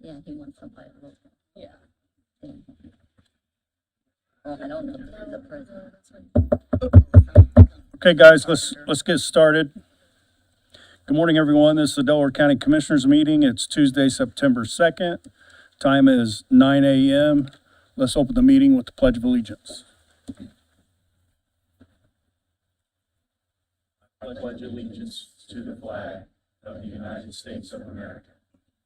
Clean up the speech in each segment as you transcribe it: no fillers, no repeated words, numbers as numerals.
Yeah, he wants somebody local. Yeah. Well, I don't know if there's a president. Okay, guys, let's get started. Good morning, everyone. This is the Delaware County Commissioners meeting. It's Tuesday, September 2nd. Time is 9 a.m. Let's open the meeting with the Pledge of Allegiance. I pledge allegiance to the flag of the United States of America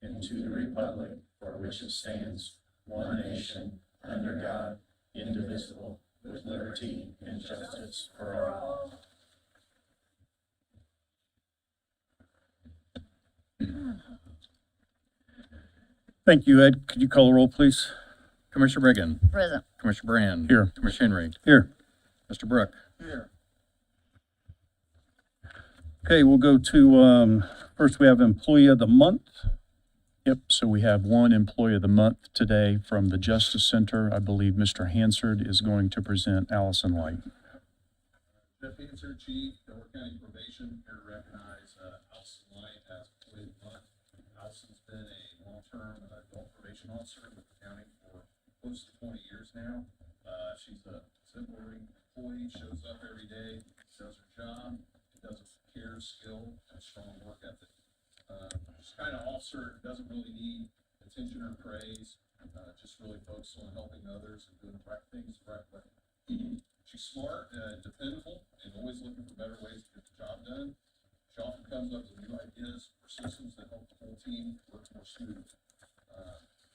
and to the republic for which it stands, one nation, under God, indivisible, with liberty and justice for all. Thank you, Ed. Could you call the roll, please? Commissioner Reagan. Present. Commissioner Brand. Here. Commissioner Henry. Here. Mr. Brook. Here. Okay, we'll go to, first we have Employee of the Month. Yep, so we have one Employee of the Month today from the Justice Center. I believe Mr. Hansard is going to present Allison Light. Jeff Hansard, Chief, Delaware County Probation, here to recognize Allison Light as Employee of the Month. Allison's been a long-term adult probation officer with the county for close to 20 years now. She's a exemplary employee, shows up every day, does her job, does it with care, skill, and a strong work ethic. She's kind of officer, doesn't really need attention or praise, just really focuses on helping others and doing the right things the right way. She's smart, dependable, and always looking for better ways to get the job done. She often comes up with new ideas or systems that help the whole team work more smoothly.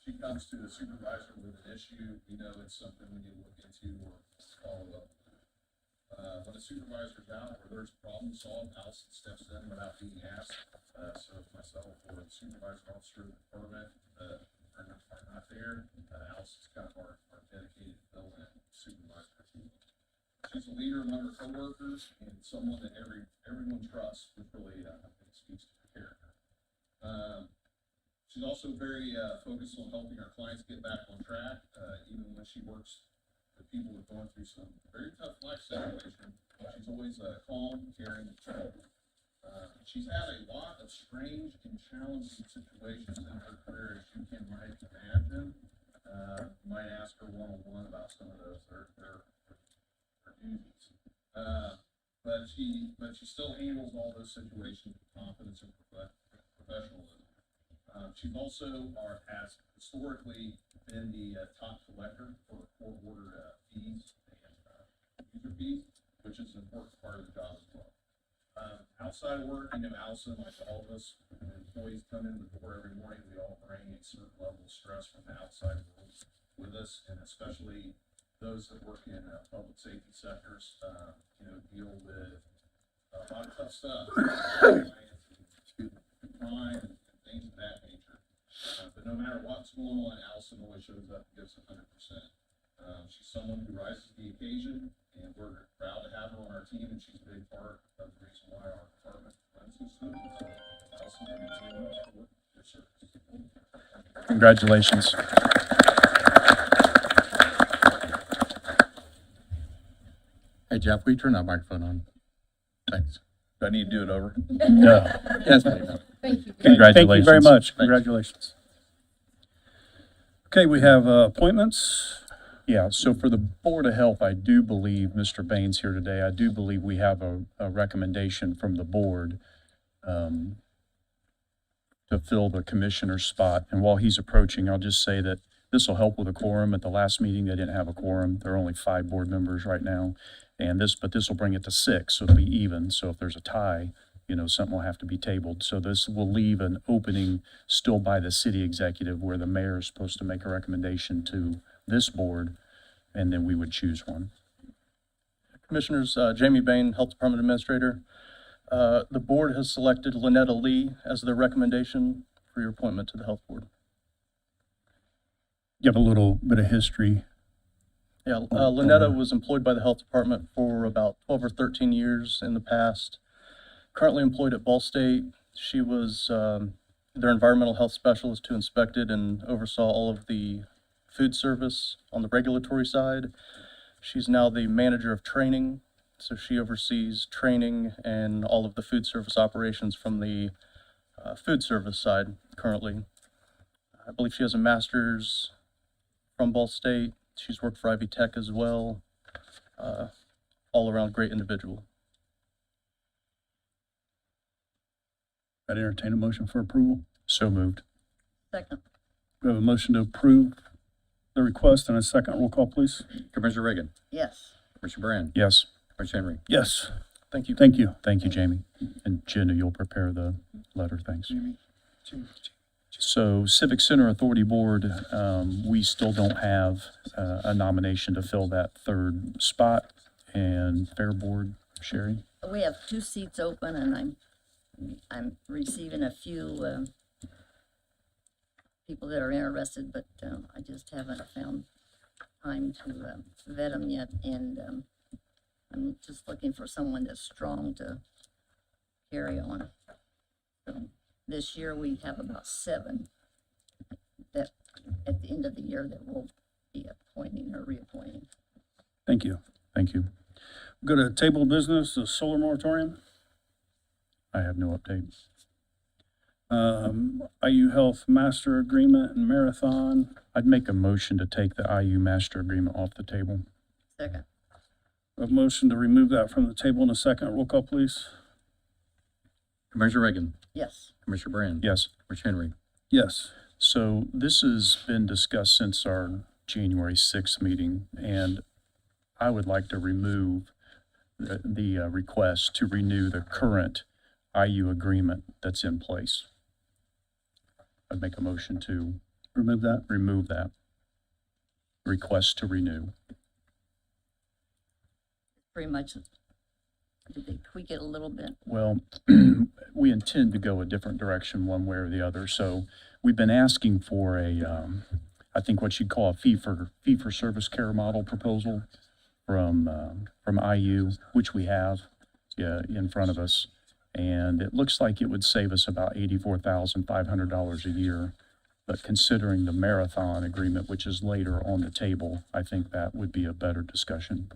She comes to the supervisor with an issue, we know it's something we need to look into or follow up. When a supervisor's out or there's a problem solved, Allison steps in without being asked. So if myself or the supervisor officer of the department are not there, Allison's kind of our dedicated fill-in supervisor. She's a leader among her coworkers and someone that everyone trusts, which really I think speaks to her character. She's also very focused on helping our clients get back on track, even when she works with people who are going through some very tough life situations. She's always calm, caring, and chill. She's had a lot of strange and challenging situations in her career, as you can might imagine. You might ask her one-on-one about some of those. They're doozies. But she still handles all those situations with confidence and professionalism. She's also has historically been the top collector for court-ordered fees and user fees, which is an important part of the job as well. Outside of work, Allison, like all of us, when employees come in the door every morning, we all bring a certain level of stress from the outside world with us, and especially those that work in public safety sectors, deal with a lot of tough stuff, crime and things of that nature. But no matter what's going on, Allison always shows up and gives 100%. She's someone who rises to the occasion, and we're proud to have her on our team, and she's a big part of the reason why our department runs so smoothly. So, Allison, thank you very much for your service. Congratulations. Hey, Jeff, will you turn that microphone on? Thanks. Do I need to do it over? No. Yes, please. Thank you. Congratulations. Thank you very much. Thanks. Congratulations. Okay, we have appointments. Yeah, so for the Board of Health, I do believe, Mr. Bain's here today, I do believe we have a recommendation from the board to fill the commissioner's spot. And while he's approaching, I'll just say that this will help with a quorum. At the last meeting, they didn't have a quorum. There are only 5 board members right now. But this will bring it to 6, so it'll be even. So if there's a tie, something will have to be tabled. So this will leave an opening still by the city executive where the mayor is supposed to make a recommendation to this board, and then we would choose one. Commissioners, Jamie Bain, Health Department Administrator. The board has selected Lynetta Lee as their recommendation for your appointment to the Health Board. Give a little bit of history. Yeah, Lynetta was employed by the Health Department for about 12 or 13 years in the past. Currently employed at Ball State. She was their environmental health specialist who inspected and oversaw all of the food service on the regulatory side. She's now the manager of training So she oversees training and all of the food service operations from the food service side currently. I believe she has a master's from Ball State. She's worked for Ivy Tech as well. All around great individual. I'd entertain a motion for approval. So moved. Second. We have a motion to approve the request and a second. Roll call, please. Commissioner Reagan, Yes. Commissioner Brand, Yes. Commissioner Henry. Yes, Thank you. thank you. Thank you, Jamie. And Jenna, you'll prepare the letter, thanks. So Civic Center Authority Board, we still don't have a nomination to fill that third spot. And Fair Board, Sherry? We have 2 seats open and I'm receiving a few, people that are interested, but, I just haven't found time to, vet them yet. And, I'm just looking for someone that's strong to carry on. So this year we have about 7 that at the end of the year that we'll be appointing or reappointing. Thank you. Thank you. Go to table of business, the solar moratorium. I have no update. IU Health Master Agreement and Marathon. I'd make a motion to take the IU master agreement off the table. Second. A motion to remove that from the table in a second. Roll call, please. Commissioner Reagan, Yes. Commissioner Brand. Yes. Commissioner Henry. Yes. So this has been discussed since our January 6th meeting, and I would like to remove the request to renew the current IU agreement that's in place. I'd make a motion to Remove that. remove that request to renew. Pretty much, did they tweak it a little bit? Well, we intend to go a different direction one way or the other. So we've been asking for I think what you'd call a fee for service care model proposal from IU, which we have in front of us. And it looks like it would save us about $84,500 a year. But considering the Marathon agreement, which is later on the table, I think that would be a better discussion.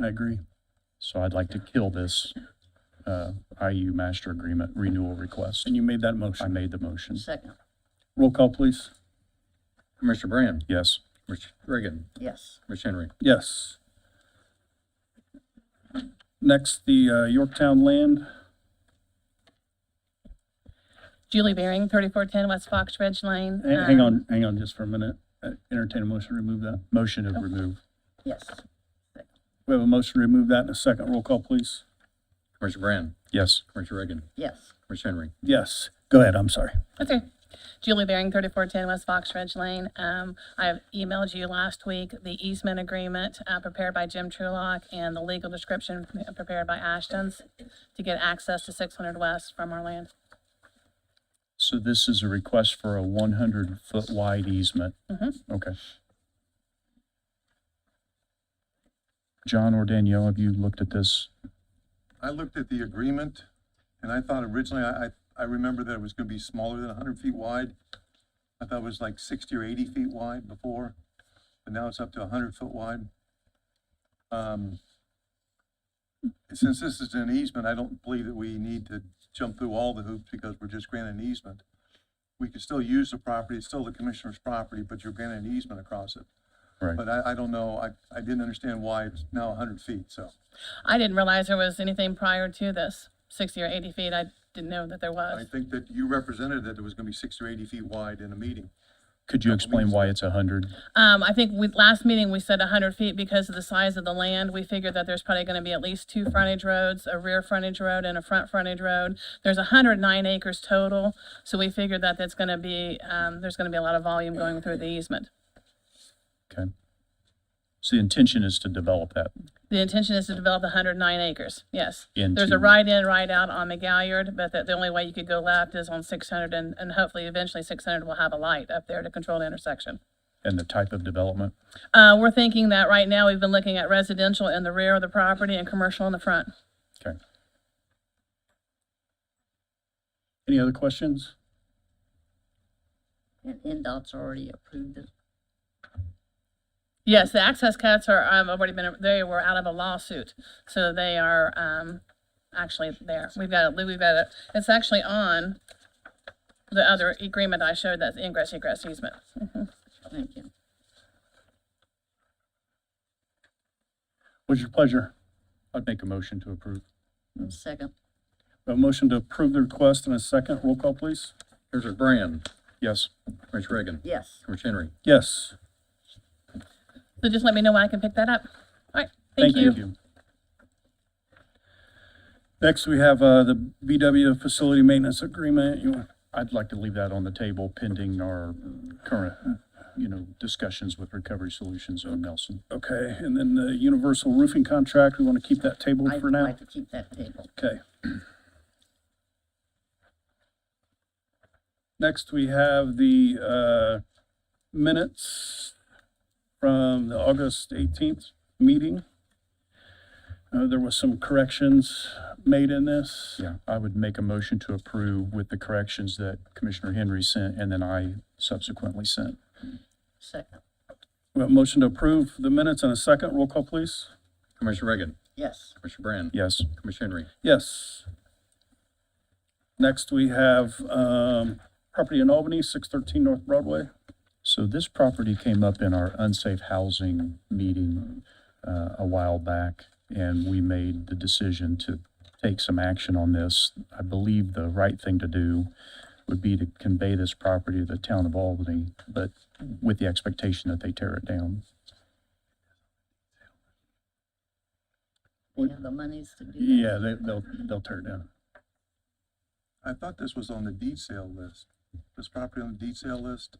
I agree. So I'd like to kill this IU master agreement renewal request. And you made that I motion. made the motion. Second. Roll call, please. Commissioner Brand, Yes. Commissioner Reagan, Yes. Commissioner Henry. Yes. Next, the Yorktown land. Julie Baring, 3410 West Fox Ridge Lane. Hang on just for a minute. Entertain a motion to remove that. Motion to remove. Yes. We have a motion to remove that in a second. Roll call, please. Commissioner Brand, Yes. Commissioner Reagan, Yes. Commissioner Henry. Yes. Go ahead. I'm sorry. Okay. Julie Baring, 3410 West Fox Ridge Lane. I have emailed you last week the easement agreement prepared by Jim Trulock and the legal description prepared by Ashton's to get access to 600 West from our land. So this is a request for a 100-foot wide easement? Okay. John or Danielle, have you looked at this? I looked at the agreement, and I thought originally, I remember that it was gonna be smaller than 100 feet wide. I thought it was like 60 or 80 feet wide before, but now it's up to 100 foot wide. Since this is an easement, I don't believe that we need to jump through all the hoops because we're just granting an easement. We could still use the property, it's still the commissioner's property, but you're granting an easement across it. Right. But I don't know, I didn't understand why it's now 100 feet, so. I didn't realize there was anything prior to this, 60 or 80 feet. I didn't know that there I was. think that you represented that it was gonna be 60 or 80 feet wide in a meeting. Could you explain why it's 100? I think last meeting we said 100 feet because of the size of the land. We figured that there's probably going to be at least 2 frontage roads, a rear frontage road and a front frontage road. There's 109 acres total, so we figured that that's going to be, there's going to be a lot of volume going through the easement. Okay. So the intention is to develop that The intention is to develop 109 acres, yes. There's into, a right in, right out on McGalliard, but the only way you could go left is on 600 and hopefully eventually 600 will have a light up there to control the intersection. and the type of development? We're thinking that right now we've been looking at residential in the rear of the property and commercial in the front. Okay. Any other questions? And NDOT's already approved it. Yes, the access cuts are, they were out of a lawsuit, so they are, actually there. It's actually on the other agreement I showed, that's ingress egress easement. Thank you. What's your pleasure? I'd make a motion to approve. And second, We have a motion to approve the request and a second. Roll call, please. Commissioner Brand, Yes. Commissioner Reagan, yes. Commissioner Henry. Yes. So just let me know when I can pick that up. All right, thank you. Next, we have the BW Facility Maintenance Agreement. I'd like to leave that on the table pending our current, discussions with Recovery Solutions on Nelson. Okay, and then the Universal Roofing Contract, we want to keep that tabled I'd for now? like to keep that table. Okay. Next, we have the minutes from the August 18th meeting. There was some corrections made in this. Yeah, I would make a motion to approve with the corrections that Commissioner Henry sent and then I subsequently sent. Second, We have a motion to approve the minutes and a second. Roll call, please. Commissioner Reagan, yes. Commissioner Brand, Yes. Commissioner Henry. Yes. Next, we have property in Albany, 613 North Broadway. So this property came up in our unsafe housing meeting a while back, and we made the decision to take some action on this. I believe the right thing to do would be to convey this property to the town of Albany, but with the expectation that they tear it down. We have the monies to do that. Yeah, they'll tear it down. I thought this was on the deed sale list. This property on the deed sale list,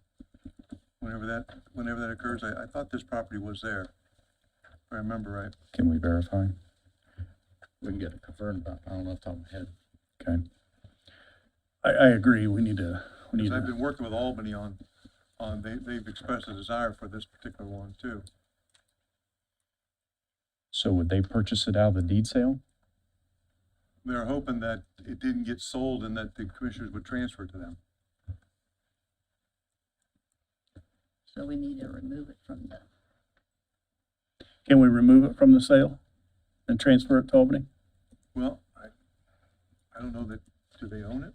whenever that occurs, I thought this property was there. If I remember right. Can we verify? We can get it confirmed, but I don't know off the top of my head. Okay. I agree, we need to, Because I've been working with Albany on, they've expressed a desire for this particular one too. So would they purchase it out of the deed sale? They're hoping that it didn't get sold and that the commissioners would transfer it to them. So we need to remove it from the, can we remove it from the sale and transfer it to Albany? Well, I don't know that, do they own it?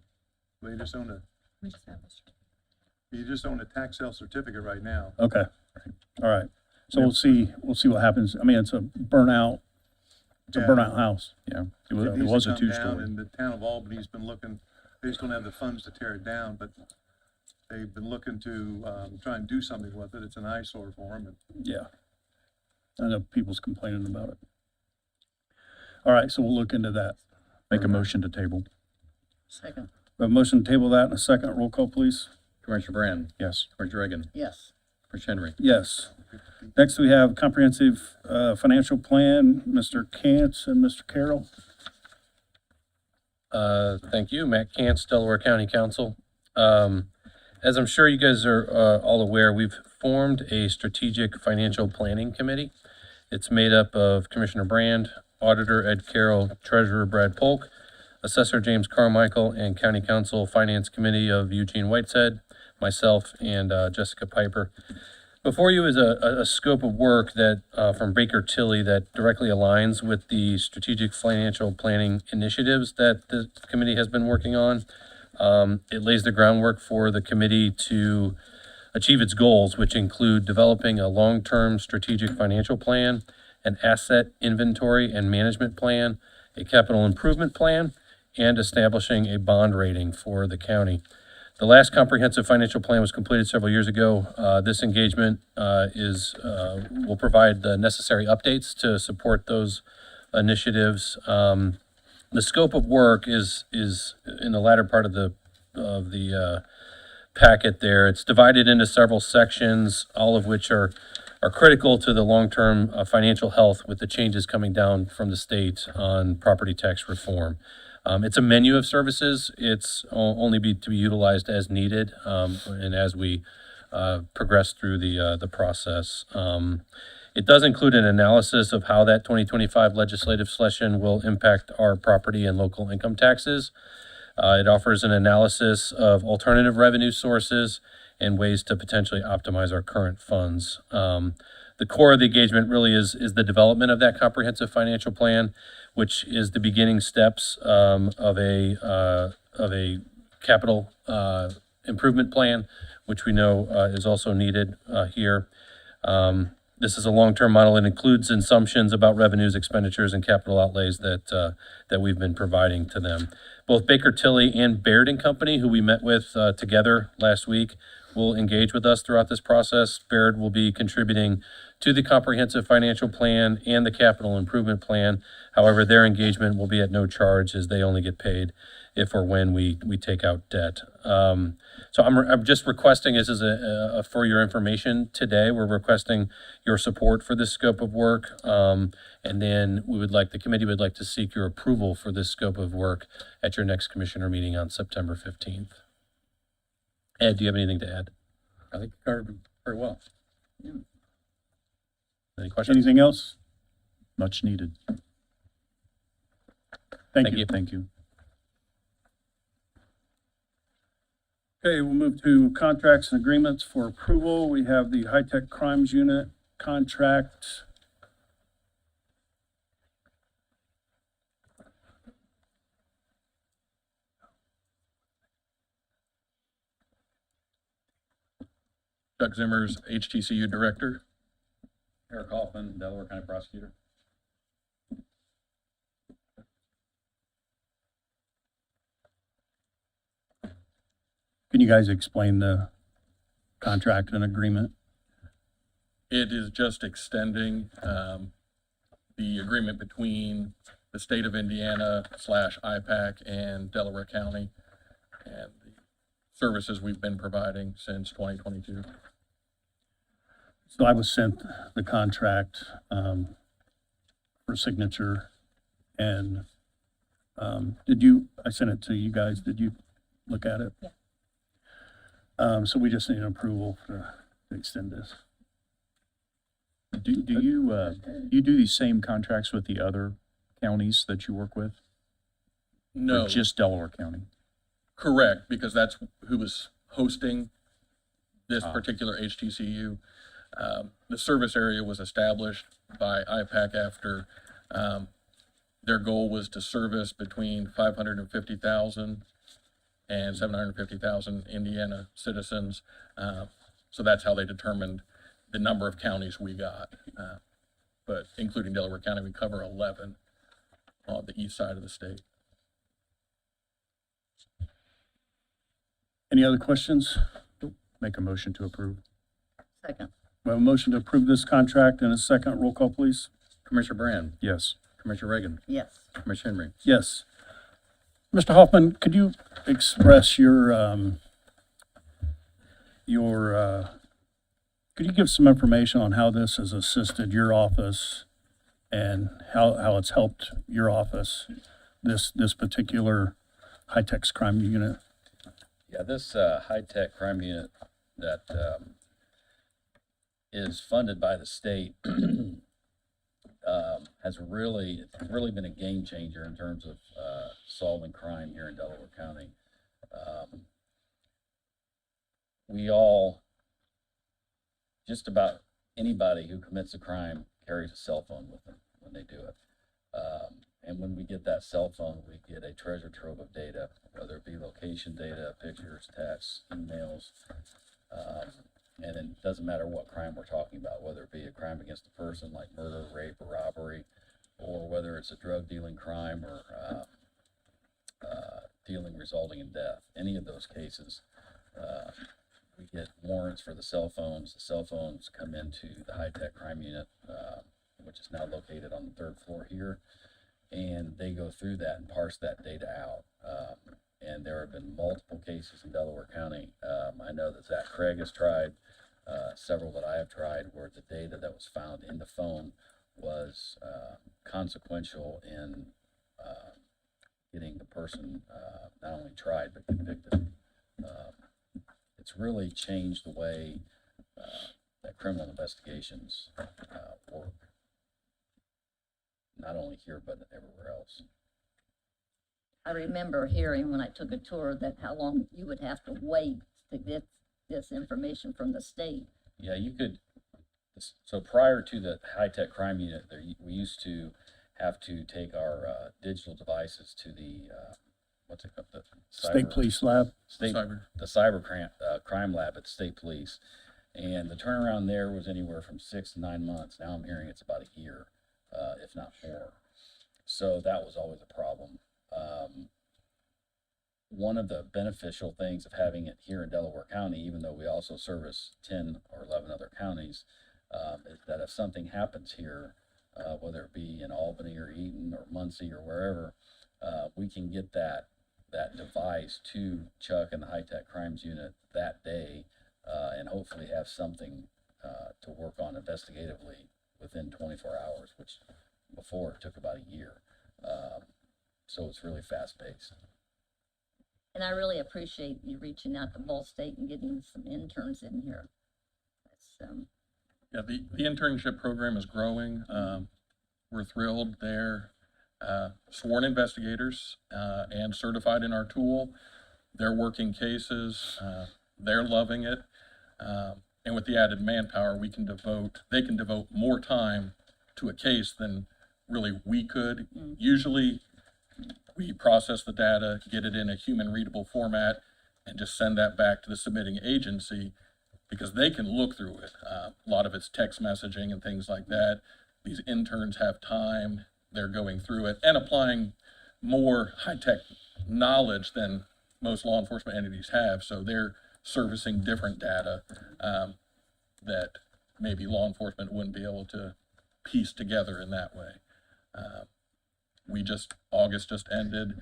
They just own you just own a tax sale certificate right now. Okay, all right. So we'll see what happens. I mean, it's a burnout house. Yeah, It it needs was to a come down, two-story. and the town of Albany's been looking, they just don't have the funds to tear it down, but they've been looking to, try and do something with it. It's an eyesore for them, and Yeah. I know people's complaining about it. All right, so we'll look into that. Make a motion to table. second, We have a motion to table that in a second. Roll call, please. Commissioner Brand, Yes. Commissioner Reagan, yes. Commissioner Henry. Yes. Next, we have comprehensive financial plan, Mr. Cantz and Mr. Carroll. Thank you, Matt Cantz, Delaware County Council. As I'm sure you guys are all aware, we've formed a strategic financial planning committee. It's made up of Commissioner Brand, Auditor Ed Carroll, Treasurer Brad Polk, Assessor James Carmichael, and County Council Finance Committee of Eugene Whiteside, myself, and Jessica Piper. Before you is a scope of work that from Baker Tilly that directly aligns with the strategic financial planning initiatives that the committee has been working on. It lays the groundwork for the committee to achieve its goals, which include developing a long-term strategic financial plan, an asset inventory and management plan, a capital improvement plan, and establishing a bond rating for the county. The last comprehensive financial plan was completed several years ago. This engagement will provide the necessary updates to support those initiatives. The scope of work is in the latter part of the packet there. It's divided into several sections, all of which are critical to the long-term financial health with the changes coming down from the state on property tax reform. It's a menu of services. It's only to be utilized as needed and as we progress through the process. It does include an analysis of how that 2025 legislative session will impact our property and local income taxes. It offers an analysis of alternative revenue sources and ways to potentially optimize our current funds. the core of the engagement really is the development of that comprehensive financial plan, which is the beginning steps of a capital improvement plan, which we know is also needed here. This is a long-term model. It includes assumptions about revenues, expenditures, and capital outlays that we've been providing to them. Both Baker Tilly and Baird and Company, who we met with together last week, will engage with us throughout this process. Baird will be contributing to the comprehensive financial plan and the capital improvement plan. However, their engagement will be at no charge, as they only get paid if or when we take out debt. So I'm just requesting, this is for your information today, we're requesting your support for this scope of work. And then the committee would like to seek your approval for this scope of work at your next commissioner meeting on September 15th. Ed, do you have anything to add? I think you covered it very well. Any questions? Anything else? Much needed. Thank you. Thank you. Okay, we'll move to contracts and agreements for approval. We have the High-Tech Crimes Unit contract. Chuck Zimmers, HTCU Director. Eric Hoffman, Delaware County Prosecutor. Can you guys explain the contract and agreement? It is just extending the agreement between the state of Indiana / IPAC and Delaware County and the services we've been providing since 2022. So I was sent the contract for signature, and I sent it to you guys, did you look at it? Yeah. So we just need approval to extend this. Do you do these same contracts with the other counties that you work with? No, Or just Delaware County? correct, because that's who was hosting this Ah. particular HTCU. The service area was established by IPAC after their goal was to service between 550,000 and 750,000 Indiana citizens. So that's how they determined the number of counties we got. But including Delaware County, we cover 11 on the east side of the state. Any other questions? Make a motion to approve. Second. We have a motion to approve this contract and a second. Roll call, please. Commissioner Brand, Yes. Commissioner Reagan, Yes. Commissioner Henry. Yes. Mr. Hoffman, could you express could you give some information on how this has assisted your office and how it's helped your office, this particular high-tech crime unit? Yeah, this high-tech crime unit that is funded by the state has really been a game changer in terms of solving crime here in Delaware County. Just about anybody who commits a crime carries a cell phone with them when they do it. And when we get that cell phone, we get a treasure trove of data, whether it be location data, pictures, texts, emails. And it doesn't matter what crime we're talking about, whether it be a crime against a person like murder, rape, or robbery, or whether it's a drug dealing crime or dealing resulting in death. Any of those cases, we get warrants for the cell phones. The cell phones come into the high-tech crime unit, which is now located on the 3rd floor here. And they go through that and parse that data out. And there have been multiple cases in Delaware County. I know that Zach Craig has tried, several that I have tried, where the data that was found in the phone was consequential in getting the person not only tried but convicted. It's really changed the way that criminal investigations work, not only here but everywhere else. I remember hearing when I took a tour that how long you would have to wait to get this information from the state. Yeah, So prior to the high-tech crime unit, we used to have to take our digital devices to the, what's it called? The State cyber- Police Lab. Cyber. The cyber crime lab at the state police. And the turnaround there was anywhere from 6 to 9 months. Now I'm hearing it's about a year, if not more. So that was always a problem. One of the beneficial things of having it here in Delaware County, even though we also service 10 or 11 other counties, is that if something happens here, whether it be in Albany or Eaton or Muncie or wherever, we can get that device to Chuck and the high-tech crimes unit that day, and hopefully have something to work on investigatively within 24 hours, which before it took about a year. So it's really fast-paced. And I really appreciate you reaching out to Ball State and getting some interns in here. That's, Yeah, the internship program is growing. We're thrilled. They're sworn investigators and certified in our tool. They're working cases. They're loving it. And with the added manpower, they can devote more time to a case than really we could. Usually, we process the data, get it in a human readable format, and just send that back to the submitting agency because they can look through it. A lot of it's text messaging and things like that. These interns have time, they're going through it and applying more high-tech knowledge than most law enforcement entities have. So they're servicing different data that maybe law enforcement wouldn't be able to piece together in that way. August just ended,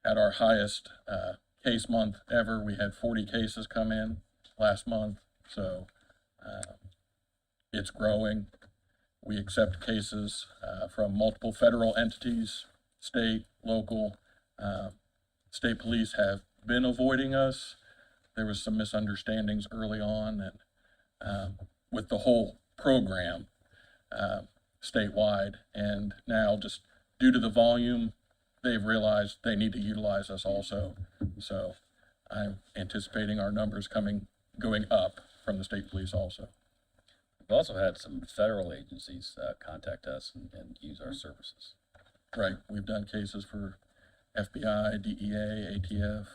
had our highest case month ever. We had 40 cases come in last month. So it's growing. We accept cases from multiple federal entities, state, local. State police have been avoiding us. There was some misunderstandings early on, and with the whole program statewide, and now just due to the volume, they've realized they need to utilize us also. So I'm anticipating our numbers going up from the state police also. We've also had some federal agencies contact us and use our services. Right, we've done cases for FBI, DEA, ATF.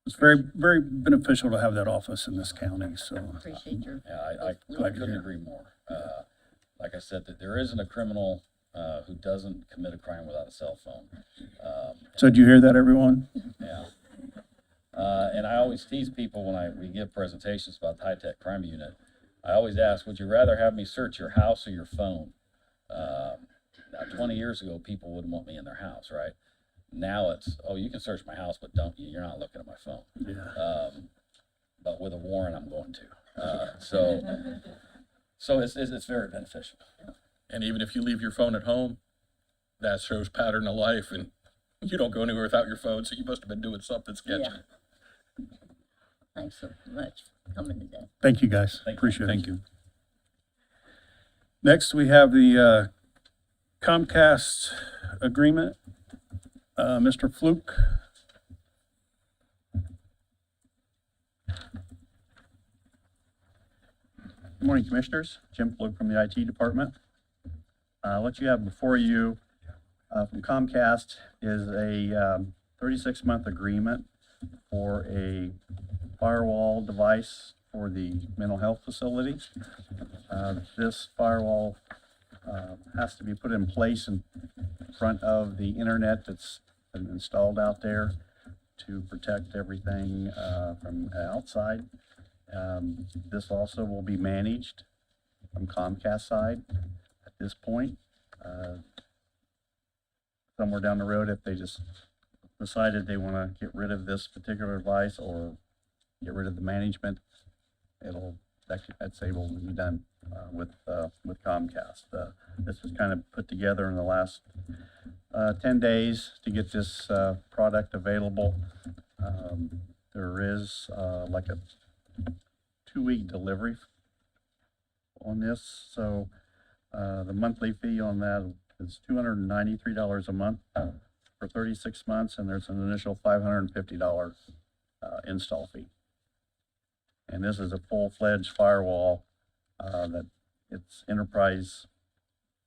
It's very, very beneficial to have that office in this county, so. appreciate your. Yeah, I Glad to couldn't hear. agree more. Like I said, that there isn't a criminal who doesn't commit a crime without a cell phone. So did you hear that, everyone? Yeah. And I always tease people when we give presentations about the high-tech crime unit. I always ask, would you rather have me search your house or your phone? Now, 20 years ago, people wouldn't want me in their house, right? Now it's, oh, you can search my house, but you're not looking at my phone. Yeah. But with a warrant, I'm going to. So it's very beneficial. And even if you leave your phone at home, that shows pattern of life, and you don't go anywhere without your phone, so you must have been doing something sketchy. Yeah. Thanks so much for coming today. Thank you, guys. Thank you. Appreciate it. Thank you. Next, we have the Comcast agreement. Mr. Fluke. Good morning, Commissioners. Jim Fluke from the IT Department. What you have before you from Comcast is a 36-month agreement for a firewall device for the mental health facility. This firewall has to be put in place in front of the internet that's been installed out there to protect everything from outside. This also will be managed from Comcast side at this point. Somewhere down the road, if they just decided they want to get rid of this particular device or get rid of the management, that's able to be done with Comcast. This was kind of put together in the last 10 days to get this product available. There is like a 2-week delivery on this, so the monthly fee on that is $293 a month for 36 months, and there's an initial $550 install fee. And this is a full-fledged firewall that it's enterprise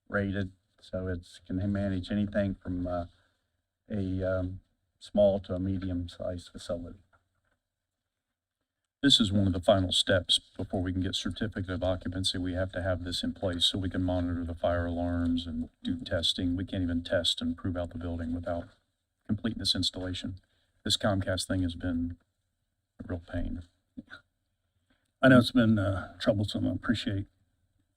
rated, so it's, can manage anything from, small to a medium-sized facility. This is one of the final steps before we can get certificate of occupancy. We have to have this in place so we can monitor the fire alarms and do testing. We can't even test and prove out the building without completing this installation. This Comcast thing has been a real pain. I know it's been troublesome. I appreciate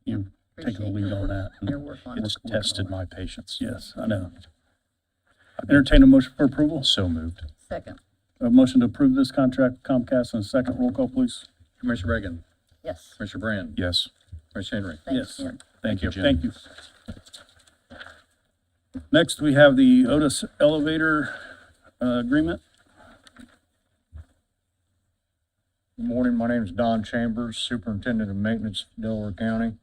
you taking the lead on that. Your work on it. It's tested my patience. Yes, I know. Entertain a motion for approval. So moved. Second, A motion to approve this contract with Comcast and a second. Roll call, please. Commissioner Reagan, yes. Commissioner Brand, Yes. Commissioner Henry. Thanks, Yes. Jim. Thank you, Jim. Thank you. Next, we have the Otis Elevator agreement. Good morning, my name is Don Chambers, Superintendent of Maintenance, Delaware County.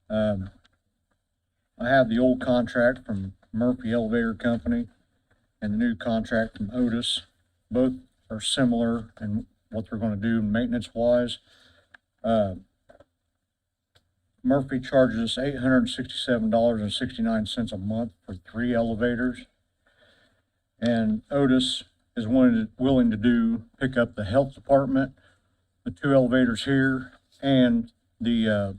I have the old contract from Murphy Elevator Company and the new contract from Otis. Both are similar in what they're gonna do maintenance-wise. Murphy charges us $867.69 a month for 3 elevators. And Otis is willing to pick up the health department, the 2 elevators here, and the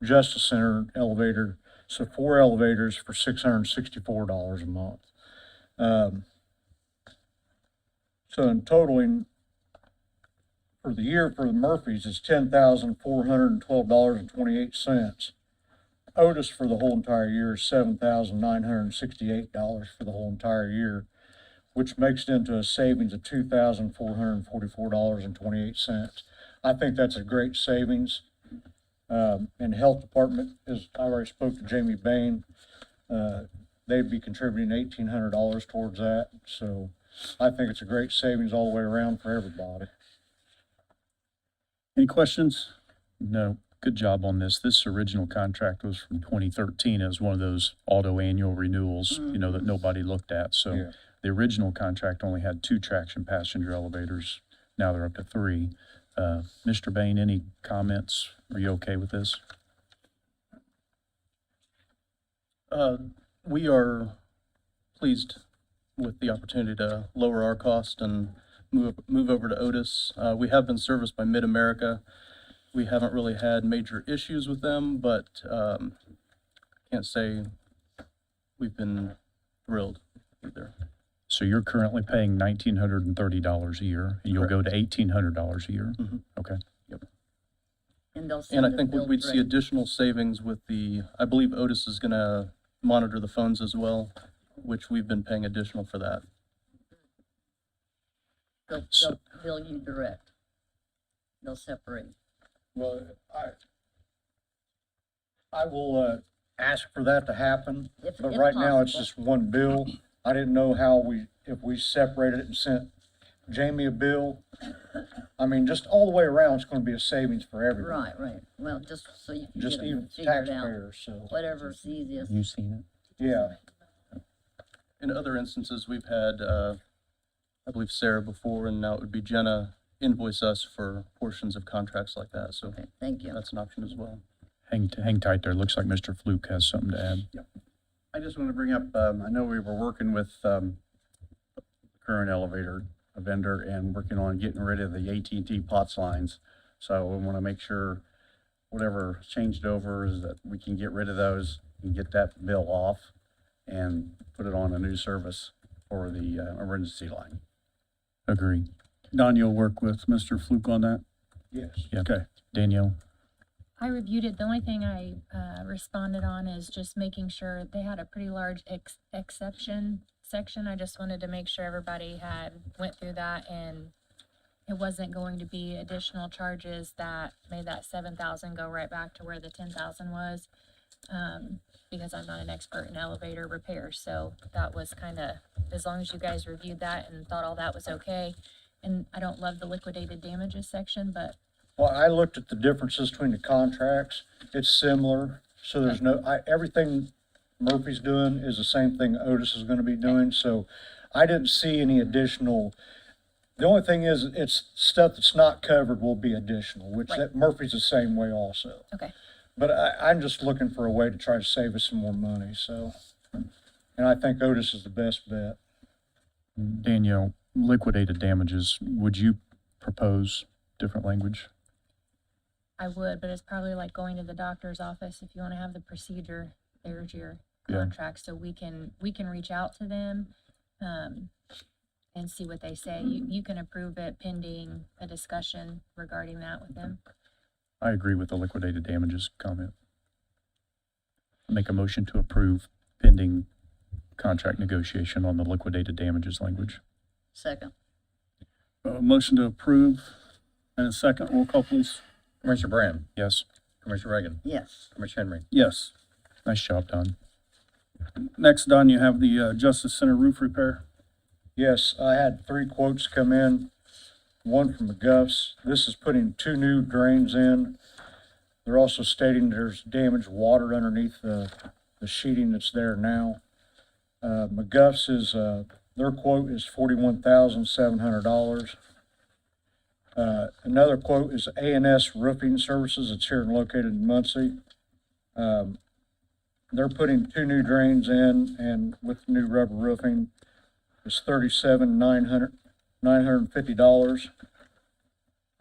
Justice Center elevator, so 4 elevators for $664 a month. So in totaling, for the year for the Murphys, it's $10,412.28. Otis for the whole entire year is $7,968 for the whole entire year, which makes it into a savings of $2,444.28. I think that's a great savings. And the health department, as I already spoke to Jamie Bain, they'd be contributing $1,800 towards that. So I think it's a great savings all the way around for everybody. Any questions? No, good job on this. This original contract was from 2013. It was one of those auto annual renewals, you know, that nobody looked at. So Yeah. the original contract only had 2 traction passenger elevators. Now they're up to 3. Mr. Bain, any comments? Are you okay with this? We are pleased with the opportunity to lower our cost and move over to Otis. We have been serviced by Mid-America. We haven't really had major issues with them, but can't say we've been thrilled either. So you're currently paying $1,930 a year, and you'll go to $1,800 a year? Mhm. Okay. And they'll And send I the think bill we'd see direct. additional savings with I believe Otis is gonna monitor the phones as well, which we've been paying additional for that. They'll bill you direct. They'll separate. Well, I will ask for that to happen, If but right now it's possible. just one bill. I didn't know if we separated it and sent Jamie a bill. I mean, just all the way around, it's gonna be a savings for everybody. Right. Well, just so you can Just get it even figured out. taxpayers, so, Whatever's easiest. You seen it? yeah. In other instances, we've had, I believe Sarah before, and now it would be Jenna invoice us for portions of contracts like that, so Okay, thank you. that's an option as well. Hang tight there. Looks like Mr. Fluke has something to add. I just want to bring up, I know we were working with, current elevator vendor and working on getting rid of the AT&T POTS lines. So we want to make sure whatever changed over is that we can get rid of those and get that bill off and put it on a new service for the emergency line. Agree. Don, you'll work with Mr. Fluke on that? Yes. Yeah. Okay. Danielle? I reviewed it. The only thing I responded on is just making sure they had a pretty large exception section. I just wanted to make sure everybody had went through that and it wasn't going to be additional charges that made that 7,000 go right back to where the 10,000 was. Because I'm not an expert in elevator repair, so that was kind of, as long as you guys reviewed that and thought all that was okay. And I don't love the liquidated damages section, but Well, I looked at the differences between the contracts. It's similar, so there's everything Murphy's doing is the same thing Otis is gonna be doing, so I didn't see any additional The only thing is, it's stuff that's not covered will be additional, which Right. that Murphy's the same way also. Okay. But I'm just looking for a way to try to save us some more money, so. And I think Otis is the best bet. Danielle, liquidated damages, would you propose different language? I would, but it's probably like going to the doctor's office. If you want to have the procedure, there's your Yeah. contract. So we can reach out to them, and see what they say. You can approve it pending a discussion regarding that with them. I agree with the liquidated damages comment. Make a motion to approve pending contract negotiation on the liquidated damages language. Second. Motion to approve and a second. Roll call, please. Commissioner Brand, Yes, Commissioner Reagan, Yes. Commissioner Henry. Yes. nice job, Don. Next, Don, you have the Justice Center roof repair. Yes, I had 3 quotes come in, one from McGuff's. This is putting 2 new drains in. They're also stating there's damaged water underneath the sheeting that's there now. McGuff's is, their quote is $41,700. Another quote is A&S Roofing Services. It's here and located in Muncie. They're putting 2 new drains in, and with new rubber roofing, it's $37,950.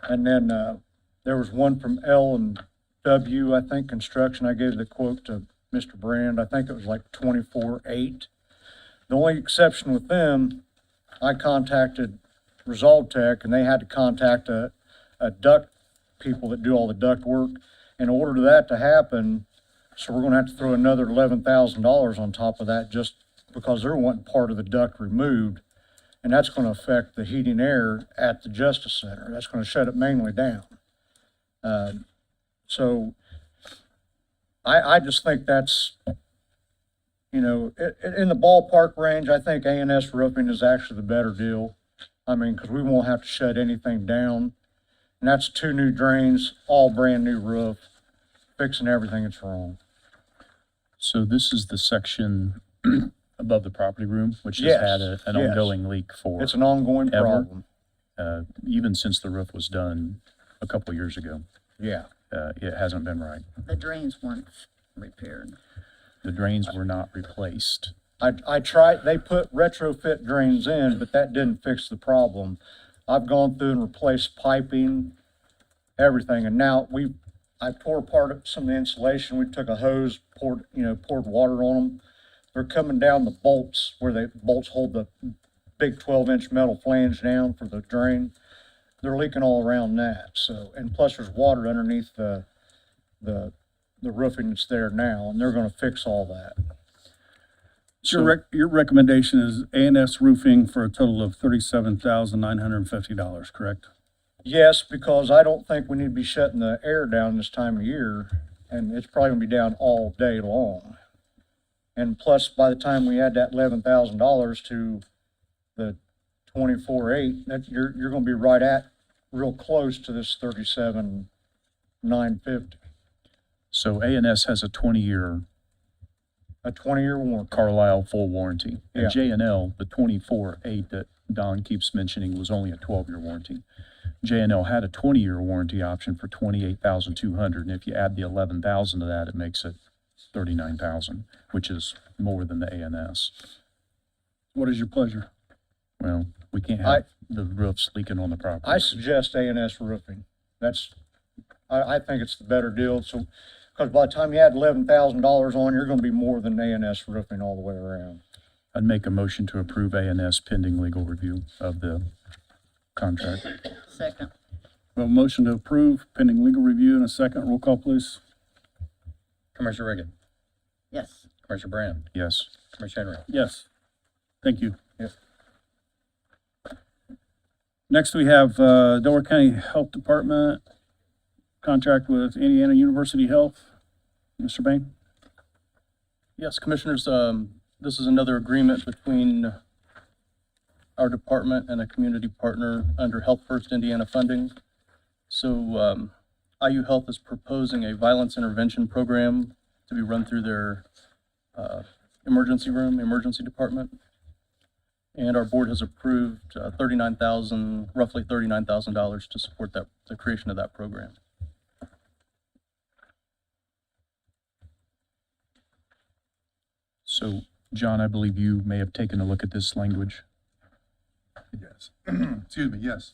And then, there was one from L&W, I think, Construction. I gave the quote to Mr. Brand. I think it was like $24,800. The only exception with them, I contacted Resolve Tech, and they had to contact a duct people that do all the duct work. In order for that to happen, so we're gonna have to throw another $11,000 on top of that just because they're wanting part of the duct removed. And that's gonna affect the heating air at the Justice Center. That's gonna shut it mainly down. So I just think that's, in the ballpark range, I think A&S Roofing is actually the better deal. I mean, because we won't have to shut anything down. And that's 2 new drains, all brand new roof, fixing everything that's wrong. So this is the section above the property room, which has Yes, had an yes. ongoing leak for, It's an ongoing Ever? problem. even since the roof was done a couple of years ago. Yeah. It hasn't been right. The drains weren't repaired. The drains were not replaced. I tried, they put retrofit drains in, but that didn't fix the problem. I've gone through and replaced piping, everything, and now I tore apart some of the insulation. We took a hose, poured water on them. They're coming down the bolts where the bolts hold the big 12-inch metal flange down for the drain. They're leaking all around that, so, and plus there's water underneath the roofing that's there now, and they're gonna fix all that. So your recommendation is A&S Roofing for a total of $37,950, correct? Yes, because I don't think we need to be shutting the air down this time of year, and it's probably gonna be down all day long. And plus, by the time we add that $11,000 to the 24,800, that you're gonna be right at, real close to this 37,950, So A&S has a 20-year a 20-year warranty. Carlisle full warranty. Yeah. And J&L, the 24,800 that Don keeps mentioning, was only a 12-year warranty. J&L had a 20-year warranty option for $28,200, and if you add the $11,000 to that, it makes it $39,000, which is more than the A&S. What is your pleasure? Well, we can't have the roofs leaking on the property. I suggest A&S Roofing. I think it's the better deal, so, because by the time you add $11,000 on, you're gonna be more than A&S Roofing all the way around. I'd make a motion to approve A&S pending legal review of the contract. Second. A motion to approve pending legal review and a second. Roll call, please. Commissioner Reagan, Yes. Commissioner Brand, Yes. Commissioner Henry. Yes. Thank you. Yes. Next, we have Delaware County Health Department contract with Indiana University Health. Mr. Bain? Yes, Commissioners, this is another agreement between our department and a community partner under Health First Indiana funding. So, IU Health is proposing a violence intervention program to be run through their emergency department. And our board has approved roughly $39,000 to support the creation of that program. So, John, I believe you may have taken a look at this language. Yes. Excuse me, yes.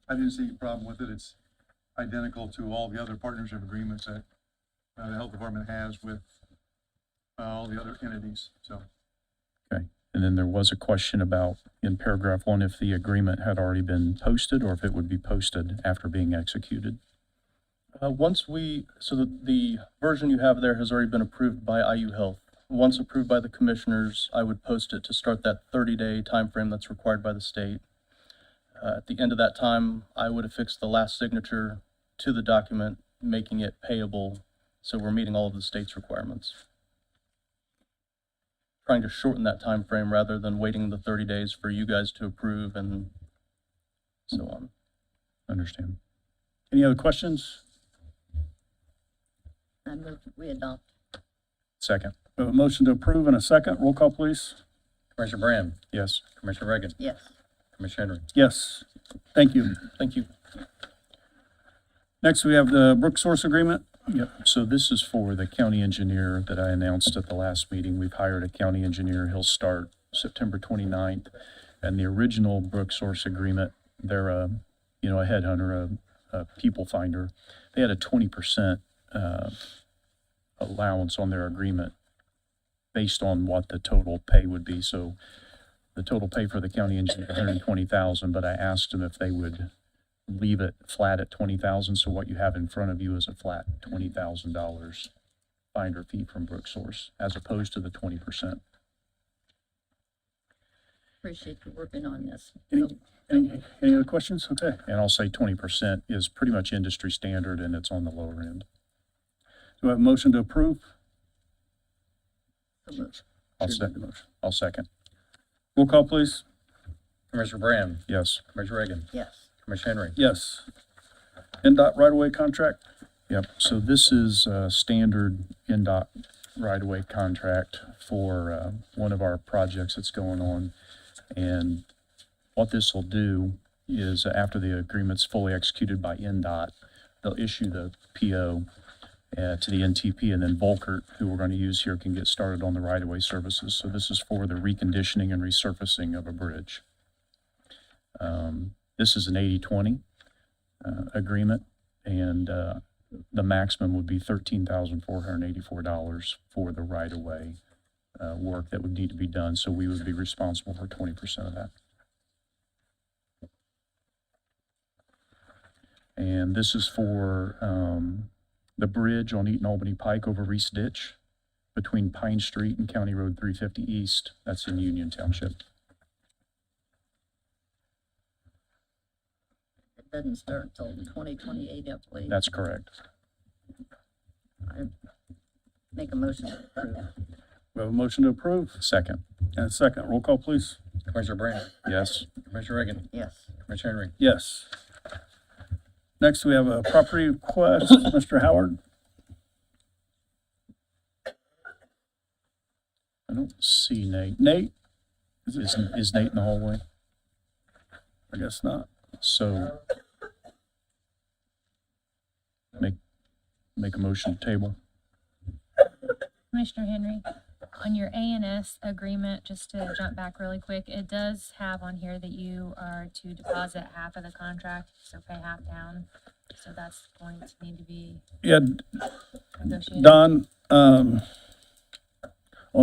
I didn't see a problem with it. It's identical to all the other partnership agreements that the health department has with all the other entities, so. Okay. And then there was a question about, in paragraph 1, if the agreement had already been posted or if it would be posted after being executed. So the version you have there has already been approved by IU Health. Once approved by the commissioners, I would post it to start that 30-day timeframe that's required by the state. At the end of that time, I would affix the last signature to the document, making it payable, so we're meeting all of the state's requirements. Trying to shorten that time frame rather than waiting the 30 days for you guys to approve and so on. Understand. Any other questions? I move we adopt. Second. We have a motion to approve and a second. Roll call, please. Commissioner Brand, Yes. Commissioner Reagan, Yes. Commissioner Henry. Yes. Thank you. Thank you. Next, we have the Brook Source Agreement. Yep. So this is for the county engineer that I announced at the last meeting. We've hired a county engineer. He'll start September 29th. And the original Brook Source Agreement, they're a headhunter, a people finder. They had a 20% allowance on their agreement based on what the total pay would be. So the total pay for the county engineer, $120,000, but I asked them if they would leave it flat at $20,000. So what you have in front of you is a flat $20,000 finder fee from Brook Source, as opposed to the 20%. Appreciate you working on this. Any other questions? Okay. And I'll say 20% is pretty much industry standard, and it's on the lower end. Do I have a motion to approve? So moved. I'll second. Roll call, please. Commissioner Brand, Yes. Commissioner Reagan, Yes. Commissioner Henry. Yes. NDOT right-of-way contract. Yep, so this is a standard NDOT right-of-way contract for one of our projects that's going on. And what this will do is, after the agreement's fully executed by NDOT, they'll issue the PO to the NTP, and then Volkert, who we're going to use here, can get started on the right-of-way services. So this is for the reconditioning and resurfacing of a bridge. This is an 80-20 agreement, and the maximum would be $13,484 for the right-of-way work that would need to be done. So we would be responsible for 20% of that. And this is for the bridge on Eaton Albany Pike over Reese Ditch between Pine Street and County Road 350 East. That's in Union Township. It doesn't start until 2028, I believe. That's correct. I make a motion to approve. We have a motion to approve Second. and a second. Roll call, please. Commissioner Brand, Yes. Commissioner Reagan, Yes. Commissioner Henry. Yes. Next, we have a property request. Mr. Howard. I don't see Nate. Nate? Is Nate in the hallway? I guess not. So make a motion to table. Commissioner Henry, on your ANS agreement, just to jump back really quick, it does have on here that you are to deposit half of the contract, so pay half down. So that's going to need to be Yeah, negotiated. Don, on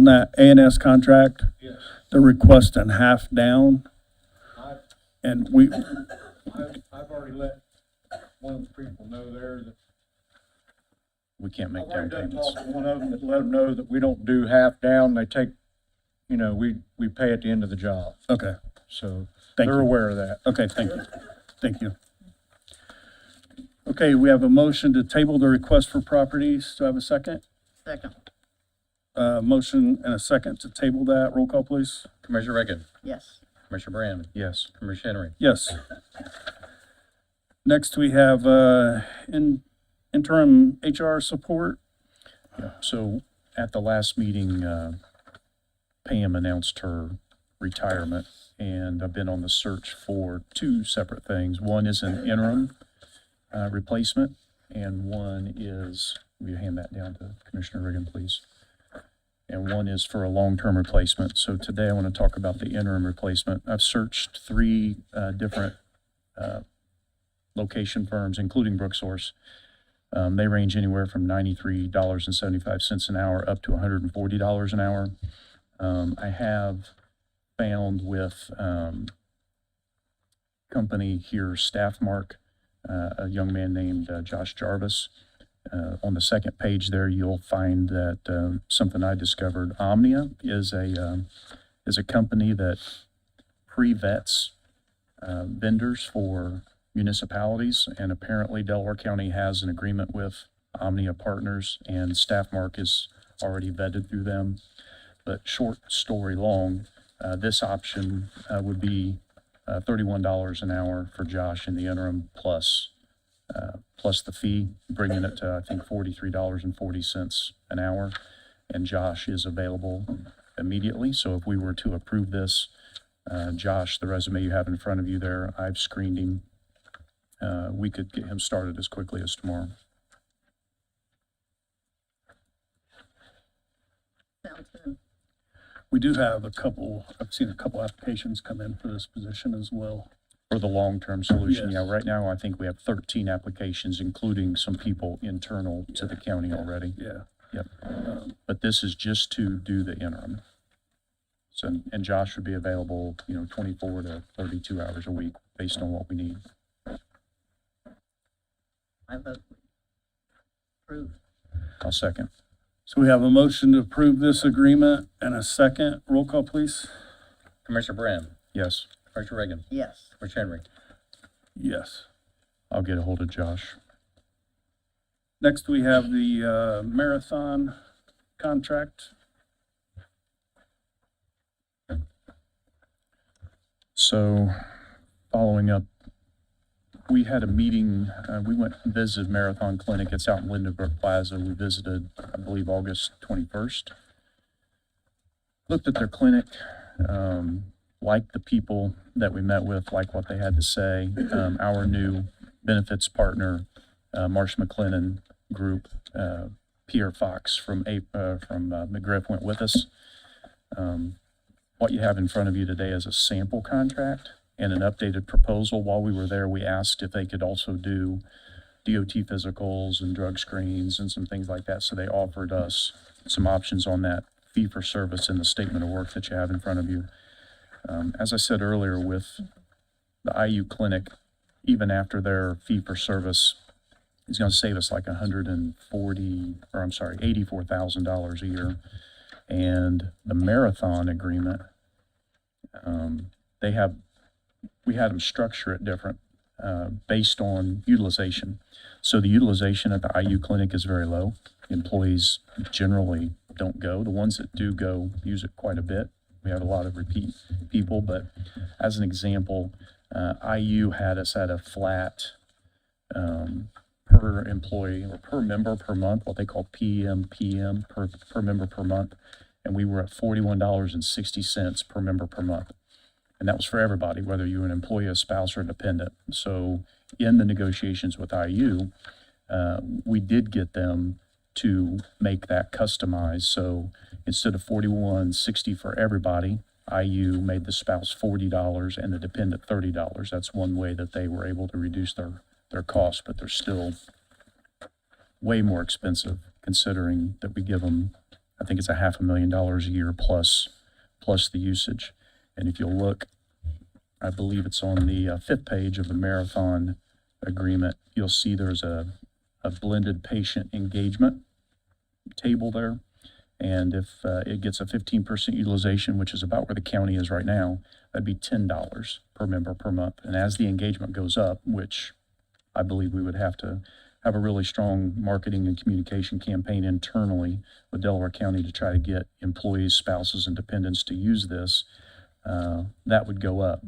that ANS contract, Yes. they're requesting half down. I've- And we, I've already let one of the people know there that We can't make I've down already done payments. talk to one of them to let them know that we don't do half down. They take, we pay at the end of the job. okay, So thank they're you. aware of that. Okay, thank you. Thank you. Okay, we have a motion to table the request for properties. Do I have a second? Second. Motion and a second to table that. Roll call, please. Commissioner Reagan, Yes. Commissioner Brand, Yes. Commissioner Henry. Yes. Next, we have interim HR support. Yeah. So at the last meeting, Pam announced her retirement, and I've been on the search for two separate things. One is an interim replacement, and one is, will you hand that down to Commissioner Riggin, please? And one is for a long-term replacement. So today I want to talk about the interim replacement. I've searched three different location firms, including Brooksource. They range anywhere from $93.75 an hour up to $140 an hour. I have found with company here, Staffmark, a young man named Josh Jarvis. On the second page there, you'll find that something I discovered. Omnia is a company that pre-vets vendors for municipalities, and apparently Delaware County has an agreement with Omnia Partners, and Staffmark is already vetted through them. But short story long, this option would be $31 an hour for Josh in the interim, plus the fee, bringing it to, I think, $43.40 an hour. And Josh is available immediately. So if we were to approve this, Josh, the resume you have in front of you there, I've screened him. We could get him started as quickly as tomorrow. Sounds good. We do have I've seen a couple applications come in for this position as well. For the long-term solution, Yes. yeah, right now, I think we have 13 applications, including some people internal to the county already. Yeah. Yep. But this is just to do the interim. So, and Josh would be available, 24 to 32 hours a week based on what we need. I vote we approve. I'll second. So we have a motion to approve this agreement and a second. Roll call, please. Commissioner Brand, Yes, Commissioner Reagan, Yes. Commissioner Henry. Yes. I'll get a hold of Josh. Next, we have the marathon contract. So, following up, we had a meeting, we went and visited Marathon Clinic. It's out in Lindenbrook Plaza. We visited, I believe, August 21st. Looked at their clinic, liked the people that we met with, liked what they had to say. Our new benefits partner, Marsh McLennan Group, Pierre Fox from McGriff went with us. What you have in front of you today is a sample contract and an updated proposal. While we were there, we asked if they could also do DOT physicals and drug screens and some things like that. So they offered us some options on that fee for service in the statement of work that you have in front of you. As I said earlier, with the IU clinic, even after their fee for service is going to save us like $84,000 a year. And the marathon agreement, we had them structure it different, based on utilization. So the utilization at the IU clinic is very low. Employees generally don't go. The ones that do go use it quite a bit. We have a lot of repeat people, but as an example, IU had us at a flat, per employee or per member per month, what they call PM per member per month. And we were at $41.60 per member per month. And that was for everybody, whether you were an employee, a spouse, or a dependent. So in the negotiations with IU, we did get them to make that customized. So instead of $41.60 for everybody, IU made the spouse $40 and the dependent $30. That's one way that they were able to reduce their costs, but they're still way more expensive considering that we give them, I think it's $500,000 a year plus the usage. And if you'll look, I believe it's on the fifth page of the marathon agreement, you'll see there's a blended patient engagement table there. And if it gets a 15% utilization, which is about where the county is right now, that'd be $10 per member per month. And as the engagement goes up, which I believe we would have to have a really strong marketing and communication campaign internally with Delaware County to try to get employees, spouses, and dependents to use this, that would go up.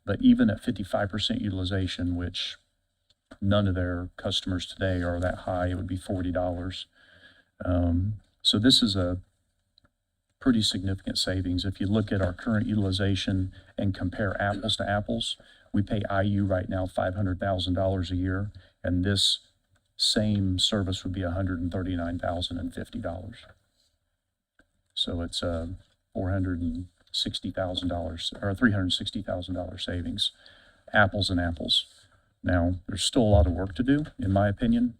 But even at 55% utilization, which none of their customers today are that high, it would be $40. So this is a pretty significant savings. If you look at our current utilization and compare apples to apples, we pay IU right now $500,000 a year, and this same service would be $139,050. So it's $460,000 or $360,000 savings, apples and apples. Now, there's still a lot of work to do, in my opinion,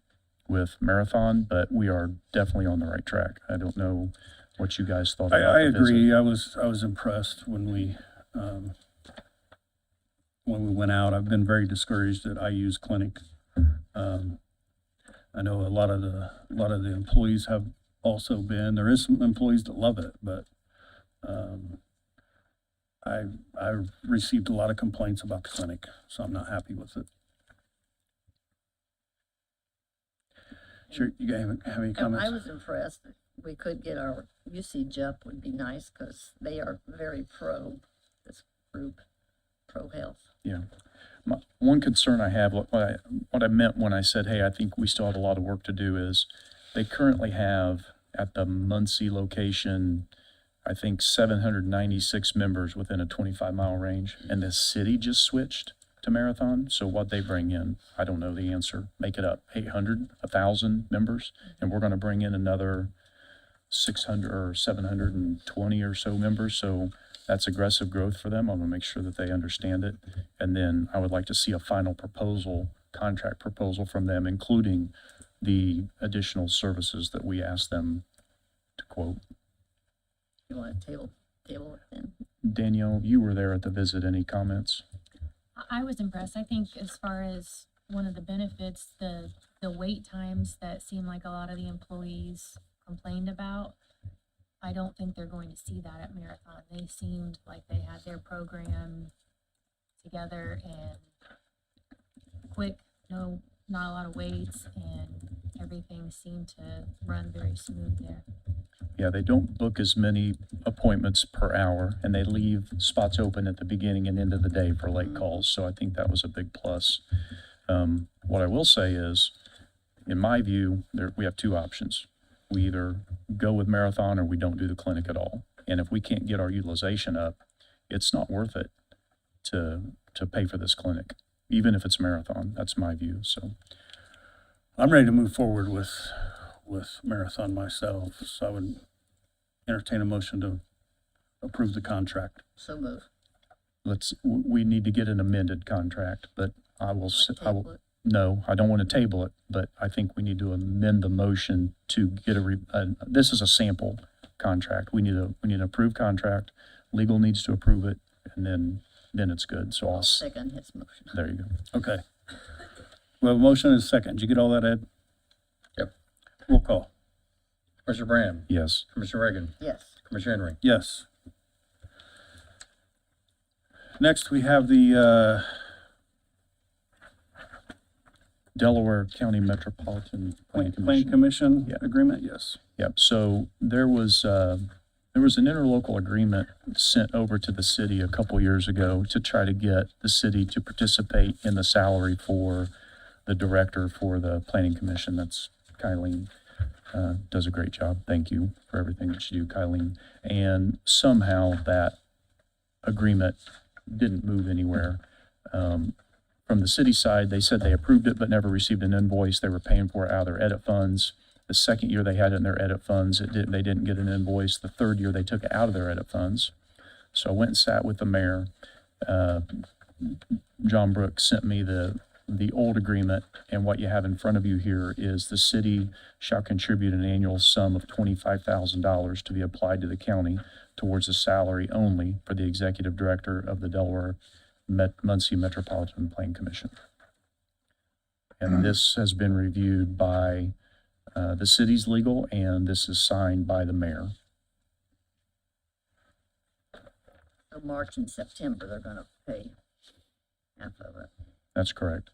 with Marathon, but we are definitely on the right track. I don't know what you guys thought about I the visit. agree. I was impressed when we went out. I've been very discouraged at IU's clinic. I know a lot of the employees have also been. There is some employees that love it, but I received a lot of complaints about the clinic, so I'm not happy with it. Sure, you guys have any comments? I was impressed. We could get our usage up would be nice because they are very this group, pro health. Yeah. One concern I have, what I meant when I said, hey, I think we still have a lot of work to do is they currently have at the Muncie location, I think 796 members within a 25-mile range, and the city just switched to Marathon. So what they bring in, I don't know the answer. Make it up, 800, 1,000 members, and we're going to bring in another 600 or 720 or so members. So that's aggressive growth for them. I'm going to make sure that they understand it. And then I would like to see a final proposal, contract proposal from them, including the additional services that we asked them to quote. You want to table it then? Danielle, you were there at the visit. Any comments? I was impressed. I think as far as one of the benefits, the wait times that seem like a lot of the employees complained about, I don't think they're going to see that at Marathon. They seemed like they had their program together and quick, not a lot of waits, and everything seemed to run very smooth there. Yeah, they don't book as many appointments per hour, and they leave spots open at the beginning and end of the day for late calls. So I think that was a big plus. What I will say is, in my view, we have two options. We either go with Marathon or we don't do the clinic at all. And if we can't get our utilization up, it's not worth it to pay for this clinic, even if it's Marathon. That's my view. So I'm ready to move forward with Marathon myself, so I would entertain a motion to approve the contract. So move. we need to get an amended contract, but I will, Table it. no, I don't want to table it, but I think we need to amend the motion to get this is a sample contract. We need an approved contract. Legal needs to approve it, and then it's good. So I'll second his motion. there you go. Okay. We have a motion and a second. Did you get all that, Ed? Yep. Roll call. Commissioner Brand, Yes. Commissioner Reagan, Yes. Commissioner Henry. Yes. Next, we have the Delaware County Metropolitan Planning Plan Commission. Commission Yeah. agreement, yes. Yep, so there was an interlocal agreement sent over to the city a couple years ago to try to get the city to participate in the salary for the director for the planning commission. That's Kylene, does a great job. Thank you for everything that you do, Kylene. And somehow that agreement didn't move anywhere. From the city side, they said they approved it, but never received an invoice. They were paying for it out of their edit funds. The second year they had it in their edit funds, they didn't get an invoice. The third year they took it out of their edit funds. So I went and sat with the mayor. John Brooks sent me the old agreement, and what you have in front of you here is the city shall contribute an annual sum of $25,000 to be applied to the county towards the salary only for the executive director of the Delaware Muncie Metropolitan Planning Commission. And this has been reviewed by the city's legal, and this is signed by the mayor. So March and September, they're gonna pay half of it. That's correct.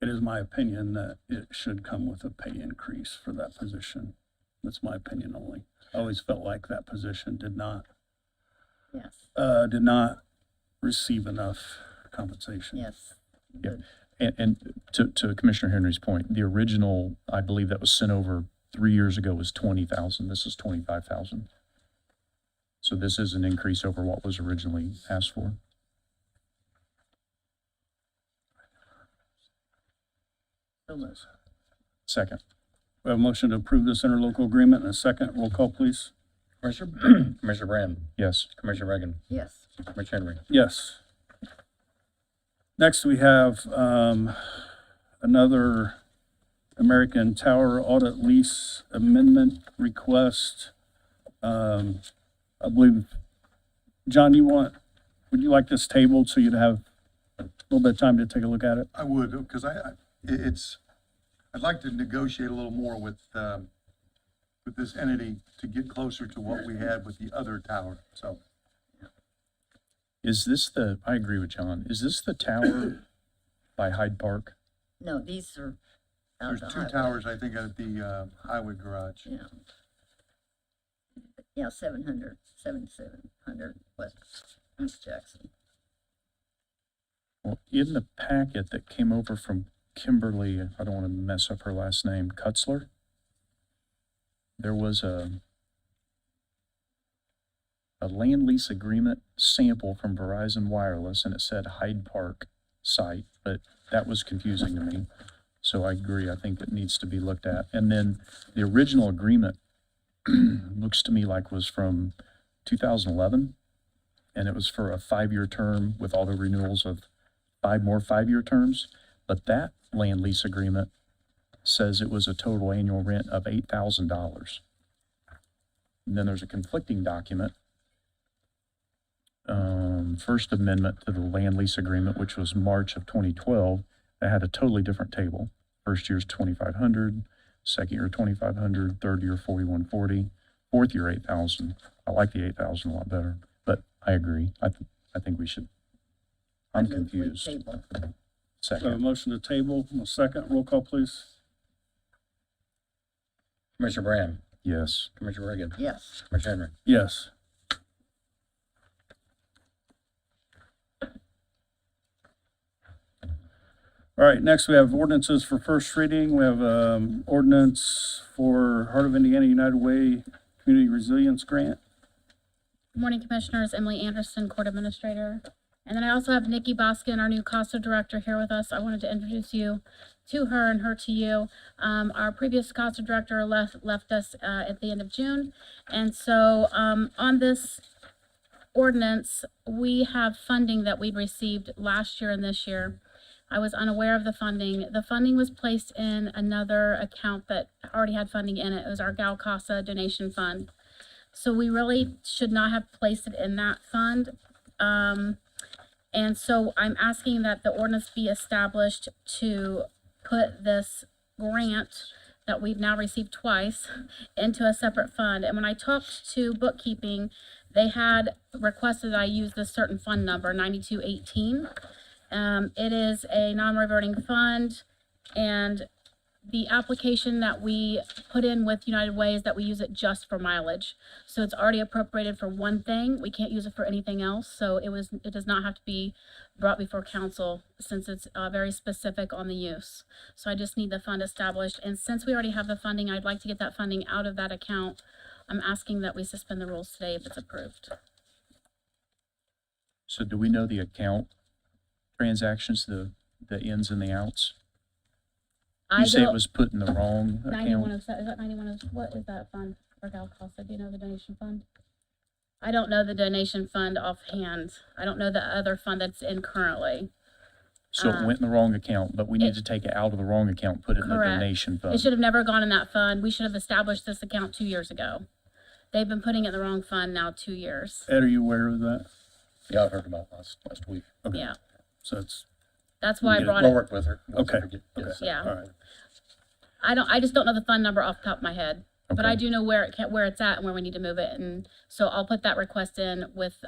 It is my opinion that it should come with a pay increase for that position. That's my opinion only. I always felt like that position did not Yes, receive enough compensation. yes. Yeah. And to Commissioner Henry's point, the original, I believe that was sent over 3 years ago was 20,000. This is 25,000. So this is an increase over what was originally asked for. So moved. Second. We have a motion to approve this interlocal agreement and a second. Roll call, please. Commissioner Brand, Yes. Commissioner Reagan, Yes. Commissioner Henry. Yes. Next, we have another American Tower Audit Lease Amendment request. I believe, John, would you like this tabled so you'd have a little bit of time to take a look at it? I would, because I'd like to negotiate a little more with this entity to get closer to what we had with the other tower, so. Is this I agree with John. Is this the tower by Hyde Park? No, these are out There's the two highway. towers, I think, at the highway garage. Yeah. Yeah, 7700 West East Jackson. Well, in the packet that came over from Kimberly, I don't want to mess up her last name, Kutzler, there was a land lease agreement sample from Verizon Wireless, and it said Hyde Park site, but that was confusing to me. So I agree, I think it needs to be looked at. And then the original agreement looks to me like was from 2011, and it was for a 5-year term with all the renewals of 5 more 5-year terms. But that land lease agreement says it was a total annual rent of $8,000. And then there's a conflicting document, First Amendment to the land lease agreement, which was March of 2012, that had a totally different table. First year's 2,500, second year 2,500, third year 4,140, fourth year 8,000. I like the 8,000 a lot better, but I agree. I think we should. I'm I move we confused. table. We have a Second. motion to table, a second. Roll call, please. Commissioner Brand, Yes. Commissioner Reagan, Yes. Commissioner Henry. Yes. All right, next we have ordinances for first reading. We have ordinance for Heart of Indiana United Way Community Resilience Grant. Good morning, Commissioners. Emily Anderson, Court Administrator. And then I also have Nikki Boskin, our new CASA Director, here with us. I wanted to introduce you to her and her to you. Our previous CASA Director left us at the end of June. And so on this ordinance, we have funding that we received last year and this year. I was unaware of the funding. The funding was placed in another account that already had funding in it. It was our Gal CASA donation fund. So we really should not have placed it in that fund. And so I'm asking that the ordinance be established to put this grant that we've now received twice into a separate fund. And when I talked to bookkeeping, they had requested that I use this certain fund number, 9218. It is a non-reverting fund, and the application that we put in with United Way is that we use it just for mileage. So it's already appropriated for one thing. We can't use it for anything else. So it does not have to be brought before council since it's very specific on the use. So I just need the fund established. And since we already have the funding, I'd like to get that funding out of that account. I'm asking that we suspend the rules today if it's approved. So do we know the account transactions, the ins and the outs? You say it was put in the wrong account? 9107, is that 9107? What is that fund for Gal CASA? Do you know the donation fund? I don't know the donation fund offhand. I don't know the other fund that's in currently. So it went in the wrong account, but we need to take it out of the wrong account, put it in the Correct. donation fund. It should have never gone in that fund. We should have established this account 2 years ago. They've been putting it in the wrong fund now 2 years. Ed, are you aware of that? Yeah, I've heard about last week. Okay. Yeah, So it's, that's why I Get it. brought We'll it. work with her. Okay. Yes. Yeah. all right. I just don't know the fund number off the top of my head, but Okay. I do know where it's at and where we need to move it. And so I'll put that request in with,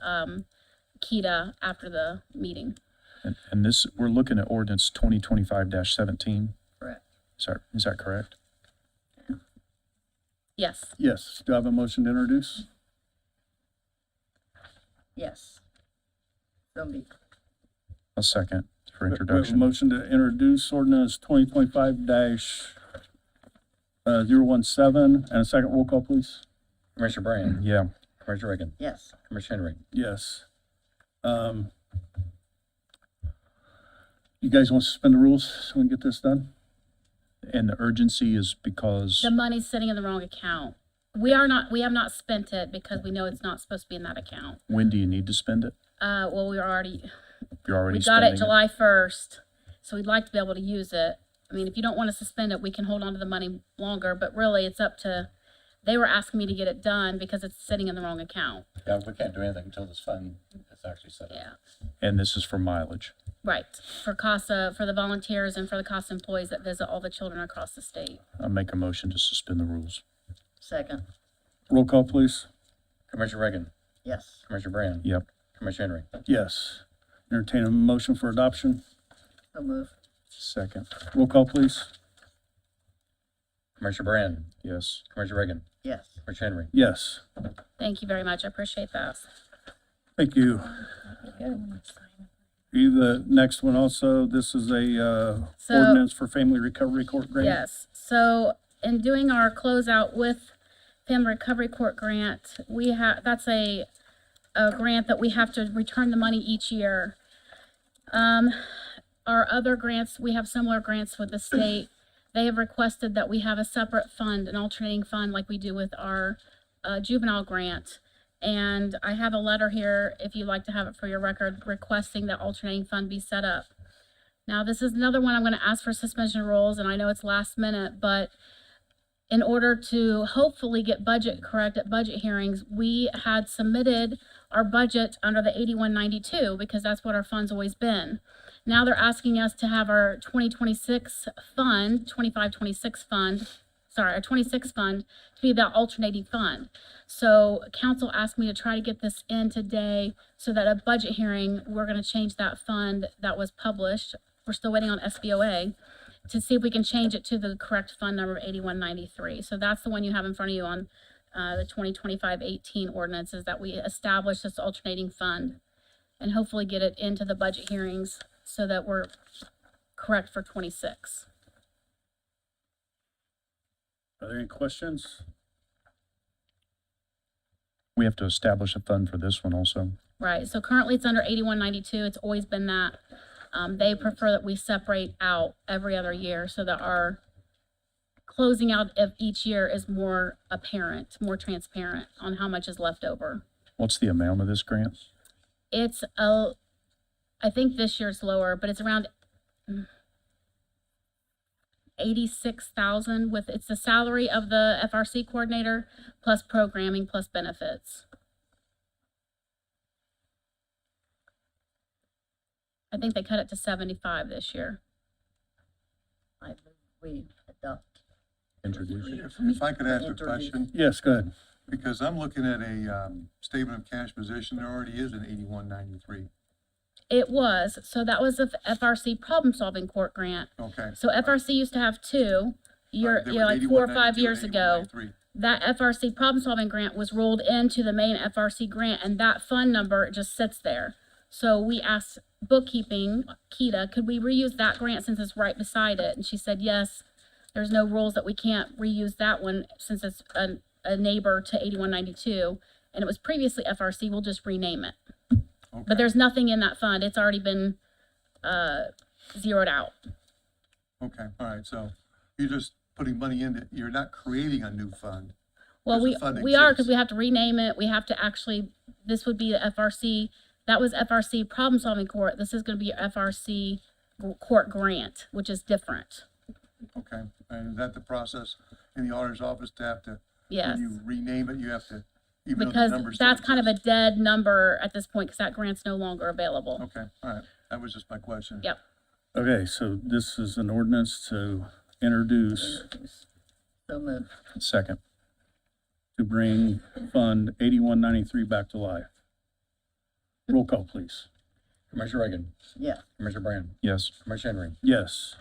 Kita after the meeting. And this, we're looking at ordinance 2025-17. Correct. Is that correct? Yes. Yes. Do I have a motion to introduce? Yes. So be. A second for We have a introduction. motion to introduce ordinance 2025-17. 017, and a second roll call, please. Commissioner Brand, Yeah. Commissioner Reagan, Yes. Commissioner Henry. Yes. You guys want to suspend the rules so we can get this done? And the urgency is because, The money's sitting in the wrong account. We have not spent it because we know it's not supposed to be in that account. when do you need to spend it? Well, You're already we got spending it July 1st, so we'd like to be able to use it. I mean, if you don't want to suspend it, we can hold on to the money longer, but really it's up to, they were asking me to get it done because it's sitting in the wrong account. Yeah, we can't do anything until this fund is actually set up. Yeah, And this is for mileage. right. For CASA, for the volunteers and for the CASA employees that visit all the children across the state. I'll make a motion to suspend the rules. Second. Roll call, please. Commissioner Reagan, Yes. Commissioner Brand, Yep. Commissioner Henry. Yes. Entertain a motion for adoption. So move. Second. Roll call, please. Commissioner Brand, Yes. Commissioner Reagan, Yes. Commissioner Henry. Yes. Thank you very much. I appreciate that. Thank you. You the next one also, this is a So- ordinance for Family Recovery Court grant. Yes, so in doing our closeout with Family Recovery Court grant, that's a grant that we have to return the money each year. Our other grants, we have similar grants with the state. They have requested that we have a separate fund, an alternating fund like we do with our juvenile grant. And I have a letter here, if you'd like to have it for your record, requesting that alternating fund be set up. Now, this is another one I'm gonna ask for suspension of rules, and I know it's last minute, but in order to hopefully get budget correct at budget hearings, we had submitted our budget under the 8192 because that's what our fund's always been. Now they're asking us to have our 2026 fund, 25-26 fund, our 26 fund to be the alternating fund. So council asked me to try to get this in today so that at budget hearing, we're gonna change that fund that was published. We're still waiting on SBOA to see if we can change it to the correct fund number 8193. So that's the one you have in front of you on the 2025-18 ordinances, that we establish this alternating fund and hopefully get it into the budget hearings so that we're correct for 26. Are there any questions? We have to establish a fund for this one also. Right, so currently it's under 8192, it's always been that. They prefer that we separate out every other year so that our closing out of each year is more apparent, more transparent on how much is left over. What's the amount of this grant? It's I think this year's lower, but it's around 86,000 with, it's the salary of the FRC coordinator plus programming plus benefits. I think they cut it to 75 this year. I move we adopt. Introduce it. If I could ask a Introduce. question, Yes, go ahead. because I'm looking at a, statement of cash position, there already is an 8193. It was, so that was the FRC problem solving court grant. Okay. So FRC used to have two, There was like 4 or 5 8192 years and ago. 8193. That FRC problem solving grant was rolled into the main FRC grant, and that fund number just sits there. So we asked bookkeeping, Kita, could we reuse that grant since it's right beside it? And she said, yes, there's no rules that we can't reuse that one since it's a neighbor to 8192. And it was previously FRC, we'll just rename it. Okay. But there's nothing in that fund, it's already been zeroed out. Okay, all right, so you're just putting money in it, you're not creating a new fund. Well, Because the fund we are, because exists. we have to rename it, we have to actually, this would be the FRC, that was FRC problem solving court, this is gonna be FRC court grant, which is different. Okay, and is that the process in the auditor's office to have to, Yes, when you rename it, you have to, even though the because numbers still that's kind of a exist? dead number at this point, because that grant's no longer available. Okay, all right, that was just my question. Yep. Okay, so this is an ordinance to introduce So move. Second. to bring Fund 8193 back to life. Roll call, please. Commissioner Reagan, Yes. Commissioner Brand, Yes. Commissioner Henry. Yes.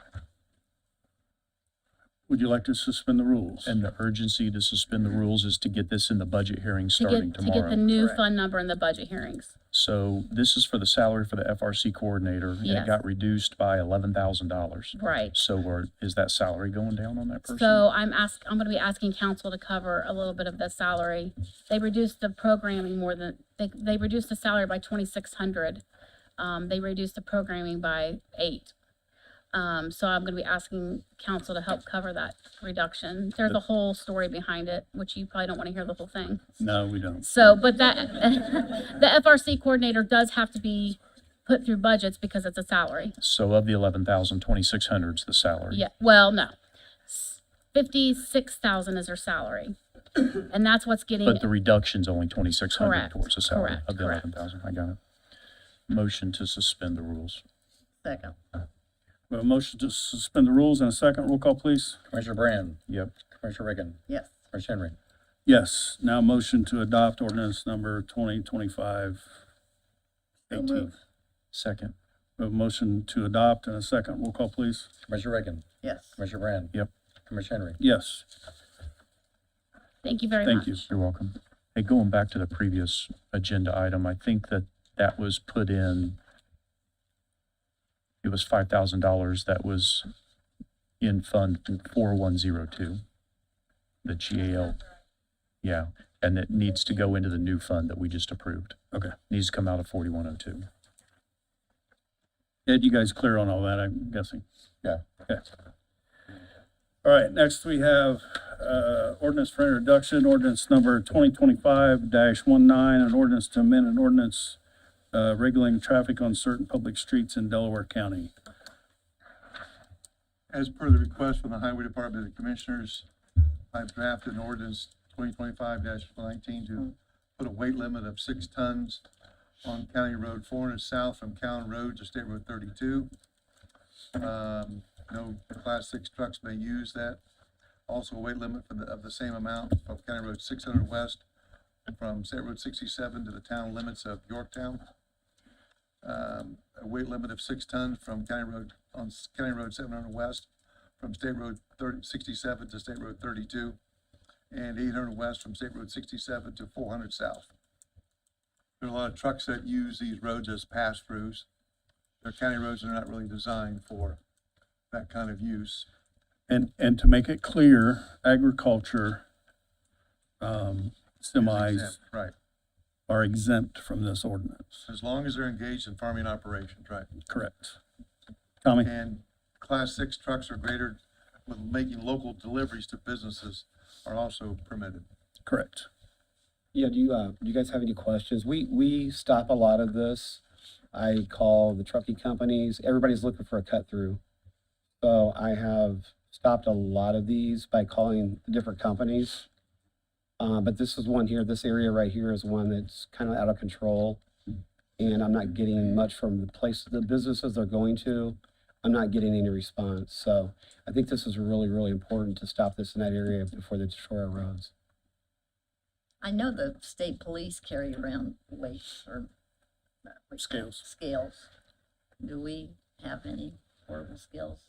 Would you like to suspend the rules? And the urgency to suspend the rules is to get this in the budget hearing To starting get the tomorrow. new Correct. fund number in the budget hearings. So this is for the salary for the FRC coordinator, and it Yes. got reduced by $11,000. Right. So is that salary going down on that person? So I'm gonna be asking council to cover a little bit of the salary. They reduced the programming more than, they reduced the salary by 2,600. They reduced the programming by 8. So I'm gonna be asking council to help cover that reduction. There's a whole story behind it, which you probably don't wanna hear the whole thing. No, we don't. So, but that, the FRC coordinator does have to be put through budgets because it's a salary. So of the 11,000, 2,600 is the salary. Yeah, well, no. 56,000 is her salary. And that's what's getting, But the reduction's only 2,600 Correct, towards the salary correct, of the correct. 11,000. I got it. Motion to suspend the rules. Second. We have a motion to suspend the rules and a second. Roll call, please. Commissioner Brand, Yep. Commissioner Reagan, Yes. Commissioner Henry. Yes. Now motion to adopt ordinance number 2025-18. So moved. Second. We have a motion to adopt and a second. Roll call, please. Commissioner Reagan, Yes. Commissioner Brand. Yep. Commissioner Henry. Yes. thank you very much. Thank you. You're welcome. Hey, going back to the previous agenda item, I think that was put in, it was $5,000 that was in Fund 4102, the GAL. Yeah, and it needs to go into the new fund that we just approved. Okay. Needs to come out of 4102. Ed, you guys clear on all that, I'm guessing? Yeah. Okay. All right, next we have, ordinance for introduction, ordinance number 2025-19, an ordinance to amend an ordinance, regulating traffic on certain public streets in Delaware County. As per the request from the Highway Department of the Commissioners, I've drafted an ordinance 2025-19 to put a weight limit of 6 tons on County Road 400 south from Cowan Road to State Road 32. No Class 6 trucks may use that. Also a weight limit of the same amount of County Road 600 west from State Road 67 to the town limits of Yorktown. A weight limit of 6 tons from County Road 700 west from State Road 67 to State Road 32, and 800 west from State Road 67 to 400 south. There are a lot of trucks that use these roads as pass-throughs. They're county roads that are not really designed for that kind of use. And to make it clear, agriculture, semis Exempt, right, are exempt from this ordinance. as long as they're engaged in farming operations, right? Correct. Tommy? And Class 6 trucks are greater with making local deliveries to businesses are also permitted. Correct. Yeah, do you guys have any questions? We stop a lot of this. I call the trucking companies, everybody's looking for a cut through. So I have stopped a lot of these by calling the different companies. But this is one here, this area right here is one that's kind of out of control. And I'm not getting much from the businesses they're going to. I'm not getting any response. So I think this is really, really important to stop this in that area before they destroy our roads. I know the state police carry around weights or Scales. Scales. Do we have any portable scales?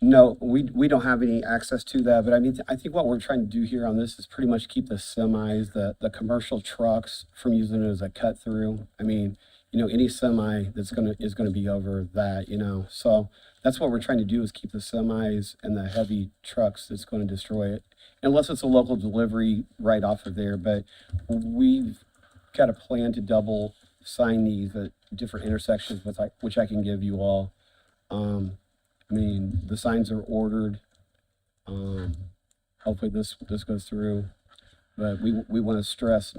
No, we don't have any access to that, but I mean, I think what we're trying to do here on this is pretty much keep the semis, the commercial trucks from using it as a cut through. I mean, any semi that's is gonna be over that, so that's what we're trying to do is keep the semis and the heavy trucks that's gonna destroy it. Unless it's a local delivery right off of there, but we've got a plan to double sign these at different intersections, which I can give you all. I mean, the signs are ordered. Hopefully this goes through, but we want to stress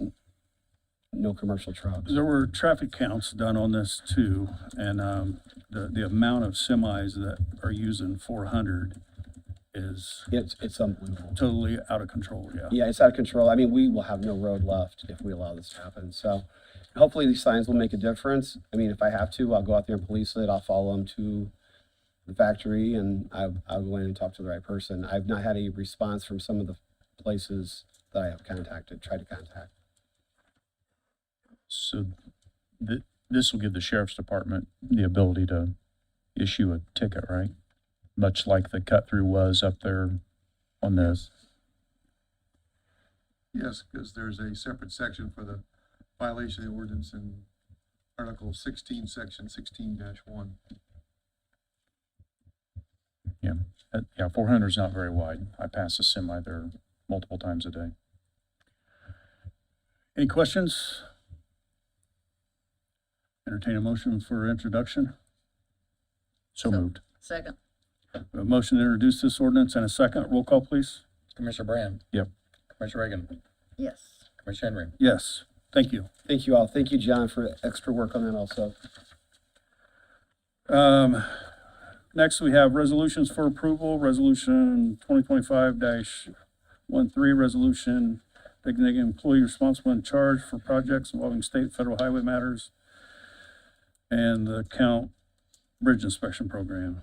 no commercial trucks. There were traffic counts done on this too, and the amount of semis that are using 400 is It's unbelievable. totally out of control, yeah. Yeah, it's out of control. I mean, we will have no road left if we allow this to happen. So hopefully these signs will make a difference. I mean, if I have to, I'll go out there and police it. I'll follow them to the factory and I'll go in and talk to the right person. I've not had a response from some of the places that I have tried to contact. So this will give the sheriff's department the ability to issue a ticket, right? Much like the cut through was up there on this? Yes, because there's a separate section for the violation of the ordinance in Article 16, Section 16-1. Yeah, 400 is not very wide. I pass a semi there multiple times a day. Any questions? Entertain a motion for introduction. So moved. Second. A motion to introduce this ordinance and a second. Roll call, please. Commissioner Brand, Yep. Commissioner Reagan, Yes. Commissioner Henry. Yes, thank you. Thank you all. Thank you, John, for extra work on that also. Next, we have resolutions for approval. Resolution 2025-13, resolution designating employee responsible in charge for projects involving state, federal highway matters and the Count Bridge Inspection Program.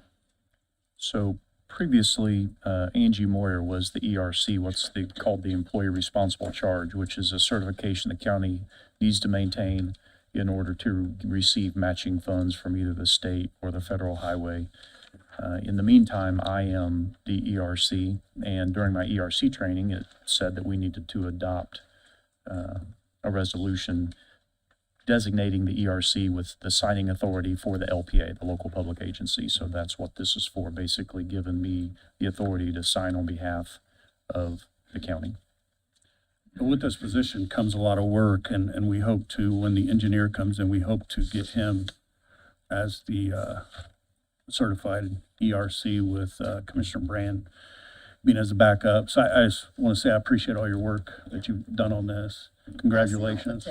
So previously, Angie Moyer was the ERC, called the Employee Responsible Charge, which is a certification the county needs to maintain in order to receive matching funds from either the state or the federal highway. In the meantime, I am the ERC, and during my ERC training, it said that we needed to adopt a resolution designating the ERC with the signing authority for the LPA, the local public agency. So that's what this is for, basically giving me the authority to sign on behalf of the county. With this position comes a lot of work, and we hope to, when the engineer comes in, we hope to get him as the certified ERC with Commissioner Brand being as a backup. So I just want to say I appreciate all your work that you've done on this. Congratulations.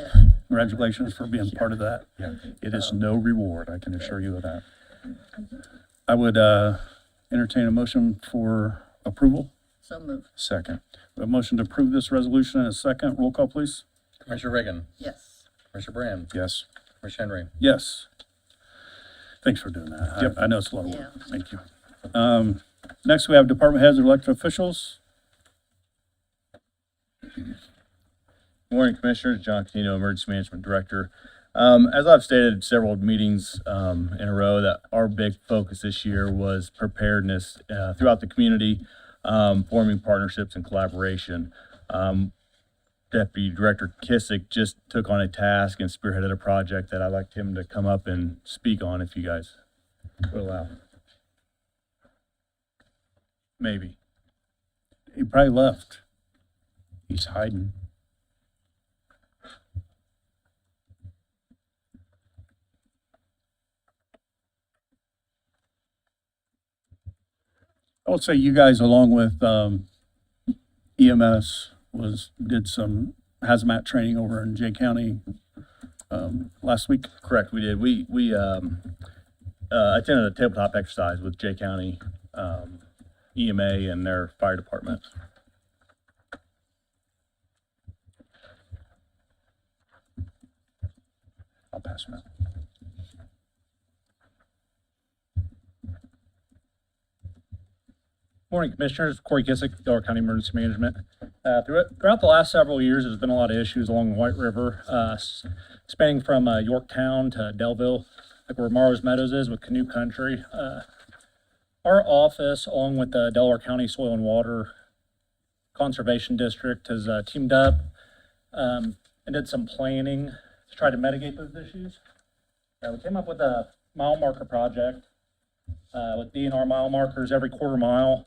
Congratulations for being part of that. Yeah, it is no reward, I can assure you of that. I would entertain a motion for approval. So moved. Second. A motion to approve this resolution and a second. Roll call, please. Commissioner Reagan, Yes. Commissioner Brand, Yes. Commissioner Henry. Yes. Thanks for doing that. Yep. I know it's a lot of work. Yeah. Thank you. Next, we have department heads and elected officials. Good morning, Commissioners. John Canino, Emergency Management Director. As I've stated several meetings in a row, that our big focus this year was preparedness throughout the community, forming partnerships and collaboration. Deputy Director Kissick just took on a task and spearheaded a project that I'd like him to come up and speak on if you guys would allow. Maybe. He probably left. He's hiding. I would say you guys, along with EMS, did some hazmat training over in Jay County last week. Correct, we did. We attended a tabletop exercise with Jay County EMA and their fire department. I'll pass him out. Morning, Commissioners. Corey Kissick, Delaware County Emergency Management. Throughout the last several years, there's been a lot of issues along the White River, spanning from Yorktown to Delville, like where Morrows Meadows is with Canoe Country. Our office, along with the Delaware County Soil and Water Conservation District, has teamed up and did some planning to try to mitigate those issues. We came up with a mile marker project with DNR mile markers every quarter mile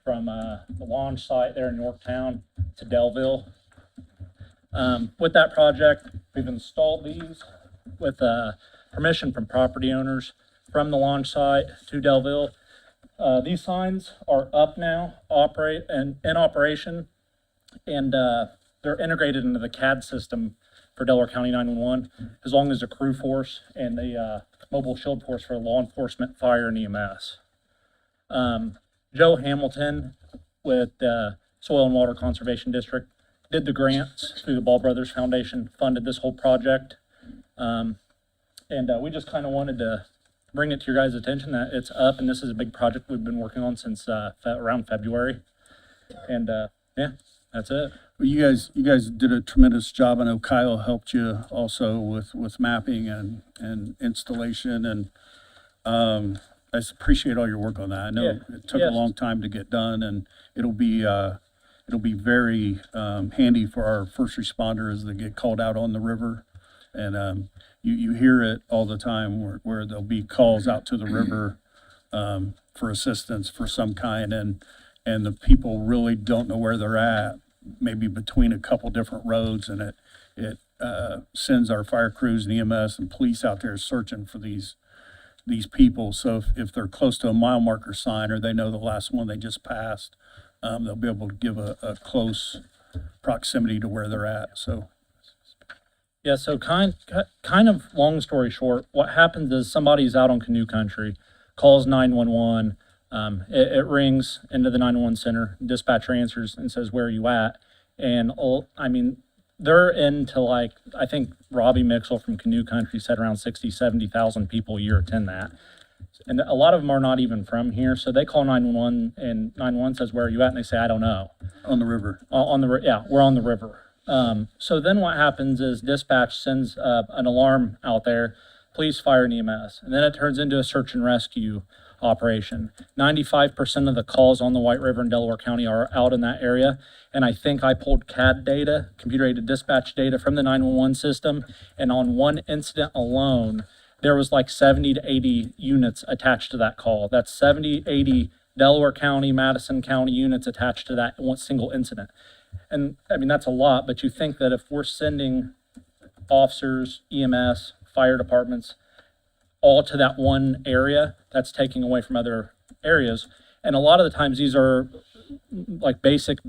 from the launch site there in Yorktown to Delville. With that project, we've installed these with permission from property owners from the launch site to Delville. These signs are up now, in operation, and they're integrated into the CAD system for Delaware County 911, as long as the crew force and the mobile shield force for law enforcement, fire, and EMS. Joe Hamilton with the Soil and Water Conservation District did the grants through the Ball Brothers Foundation, funded this whole project. And we just kind of wanted to bring it to your guys' attention that it's up, and this is a big project we've been working on since around February. And yeah, that's it. Well, you guys did a tremendous job. I know Kyle helped you also with mapping and installation, and I just appreciate all your work on that. I know Yeah. it took a Yes. long time to get done, and it'll be very handy for our first responders as they get called out on the river. And you hear it all the time where there'll be calls out to the river for assistance for some kind, and the people really don't know where they're at, maybe between a couple different roads, and it sends our fire crews and EMS and police out there searching for these people. So if they're close to a mile marker sign, or they know the last one they just passed, they'll be able to give a close proximity to where they're at, so. Yeah, so kind of long story short, what happens is somebody's out on canoe country, calls 911, it rings into the 911 center, dispatcher answers and says, "Where are you at?" And I mean, they're into like, I think Robbie Mixel from Canoe Country said around 70,000 people a year attend that. And a lot of them are not even from here, so they call 911 and 911 says, "Where are you at?" And they say, "I don't know." On the river. Yeah, we're on the river. So then what happens is dispatch sends an alarm out there, police, fire, and EMS, and then it turns into a search and rescue operation. 95% of the calls on the White River in Delaware County are out in that area, and I think I pulled CAD data, computer-aided dispatch data from the 911 system, and on one incident alone, there was like 70 to 80 units attached to that call. That's 70, 80 Delaware County, Madison County units attached to that one single incident. And I mean, that's a lot, but you think that if we're sending officers, EMS, fire departments, all to that one area, that's taking away from other areas. And a lot of the times these are like basic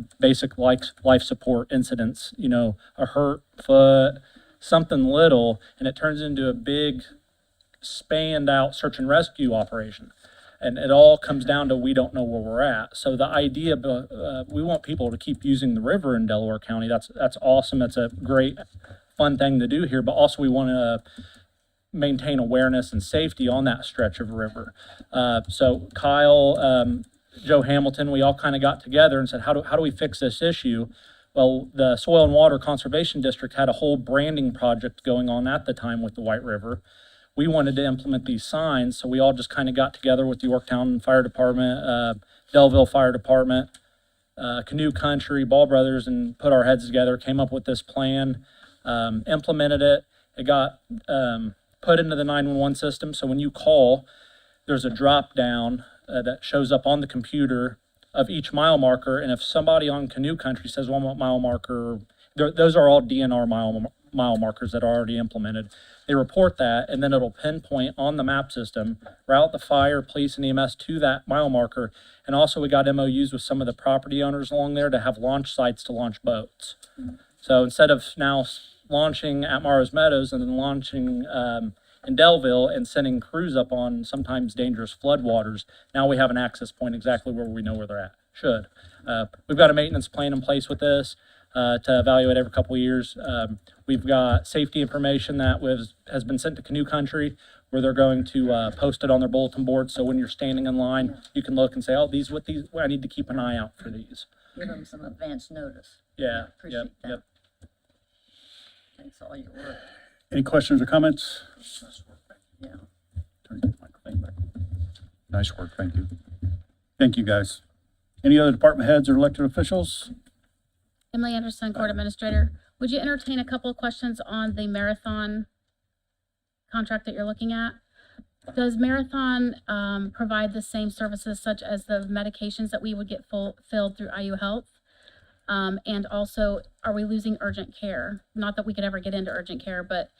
life support incidents, you know, a hurt foot, something little, and it turns into a big spanned out search and rescue operation. And it all comes down to we don't know where we're at. So the idea, we want people to keep using the river in Delaware County. That's awesome. That's a great, fun thing to do here. But also we want to maintain awareness and safety on that stretch of river. So Kyle, Joe Hamilton, we all kind of got together and said, how do we fix this issue? Well, the Soil and Water Conservation District had a whole branding project going on at the time with the White River. We wanted to implement these signs, so we all just kind of got together with the Yorktown Fire Department, Delville Fire Department, Canoe Country, Ball Brothers, and put our heads together, came up with this plan, implemented it. It got put into the 911 system, so when you call, there's a drop down that shows up on the computer of each mile marker, and if somebody on Canoe Country says, "Well, what mile marker," those are all DNR mile markers that are already implemented. They report that, and then it'll pinpoint on the map system, route the fire, police, and EMS to that mile marker. And also we got MOUs with some of the property owners along there to have launch sites to launch boats. So instead of now launching at Morrows Meadows and then launching in Delville and sending crews up on sometimes dangerous floodwaters, now we have an access point exactly where we know where they're at. We've got a maintenance plan in place with this to evaluate every couple of years. We've got safety information that has been sent to Canoe Country, where they're going to post it on their bulletin board. So when you're standing in line, you can look and say, "Oh, I need to keep an eye out for these." Give them some advance notice. Yeah. Appreciate that. Yep. Thanks for all your work. Any questions or comments? Yeah. Nice work, thank you. Thank you, guys. Any other department heads or elected officials? Emily Anderson, Court Administrator. Would you entertain a couple of questions on the Marathon contract that you're looking at? Does Marathon provide the same services such as the medications that we would get filled through IU Health? And also, are we losing urgent care? Not that we could ever get into urgent care, but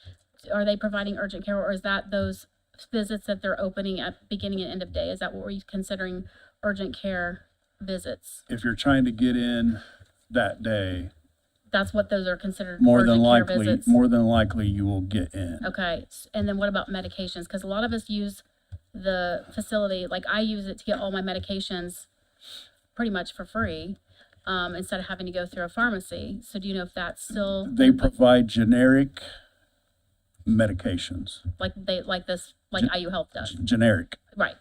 are they providing urgent care, or is that those visits that they're opening at beginning and end of day? Is that what we're considering urgent care visits? If you're trying to get in that day, That's what those are considered more urgent than care likely, visits? you will get in. Okay, and then what about medications? Because a lot of us use the facility, like I use it to get all my medications pretty much for free, instead of having to go through a pharmacy. So do you know if that's still They provide generic medications, like IU Health does? generic. Right.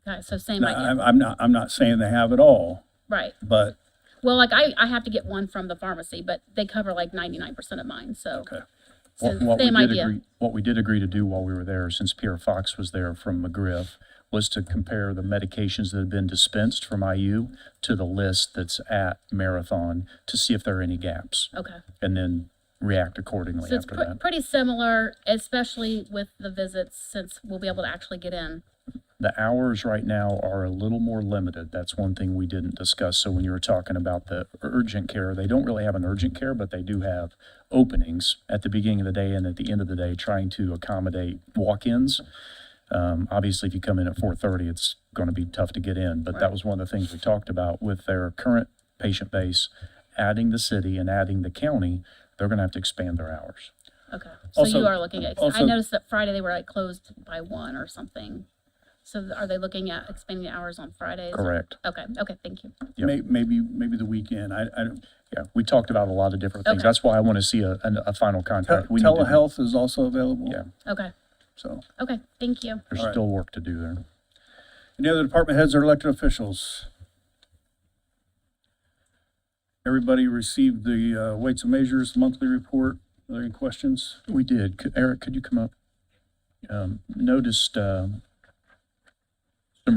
Okay, so same Now, idea. I'm not saying they have it all, Right. but Well, like I have to get one from the pharmacy, but they cover like 99% of mine, so. okay. So What we same did idea. agree, what we did agree to do while we were there, since Pierre Fox was there from McGriff, was to compare the medications that have been dispensed from IU to the list that's at Marathon to see if there are any gaps, Okay. and then react accordingly So it's after that. pretty similar, especially with the visits, since we'll be able to actually get in. The hours right now are a little more limited. That's one thing we didn't discuss. So when you were talking about the urgent care, they don't really have an urgent care, but they do have openings at the beginning of the day and at the end of the day, trying to accommodate walk-ins. Obviously, if you come in at 4:30, it's going to be tough to get in, but that was one of the things we talked about with their current patient base, adding the city and adding the county, they're going to have to expand their hours. Okay. So Also- you are looking at, I also- noticed that Friday they were like closed by 1 or something. So are they looking at expanding the hours on Fridays? Correct. Okay, okay, thank you. Yep. Maybe the weekend. I don't. Yeah, we talked about a lot of different things. Okay. That's why I want to see a final contract. We need to- Telehealth is also available. Yeah. Okay, So, okay, thank you. There's All right. still work to do there. any other department heads or elected officials? Everybody received the weights and measures monthly report. Are there any questions? We did. Eric, could you come up? Noticed some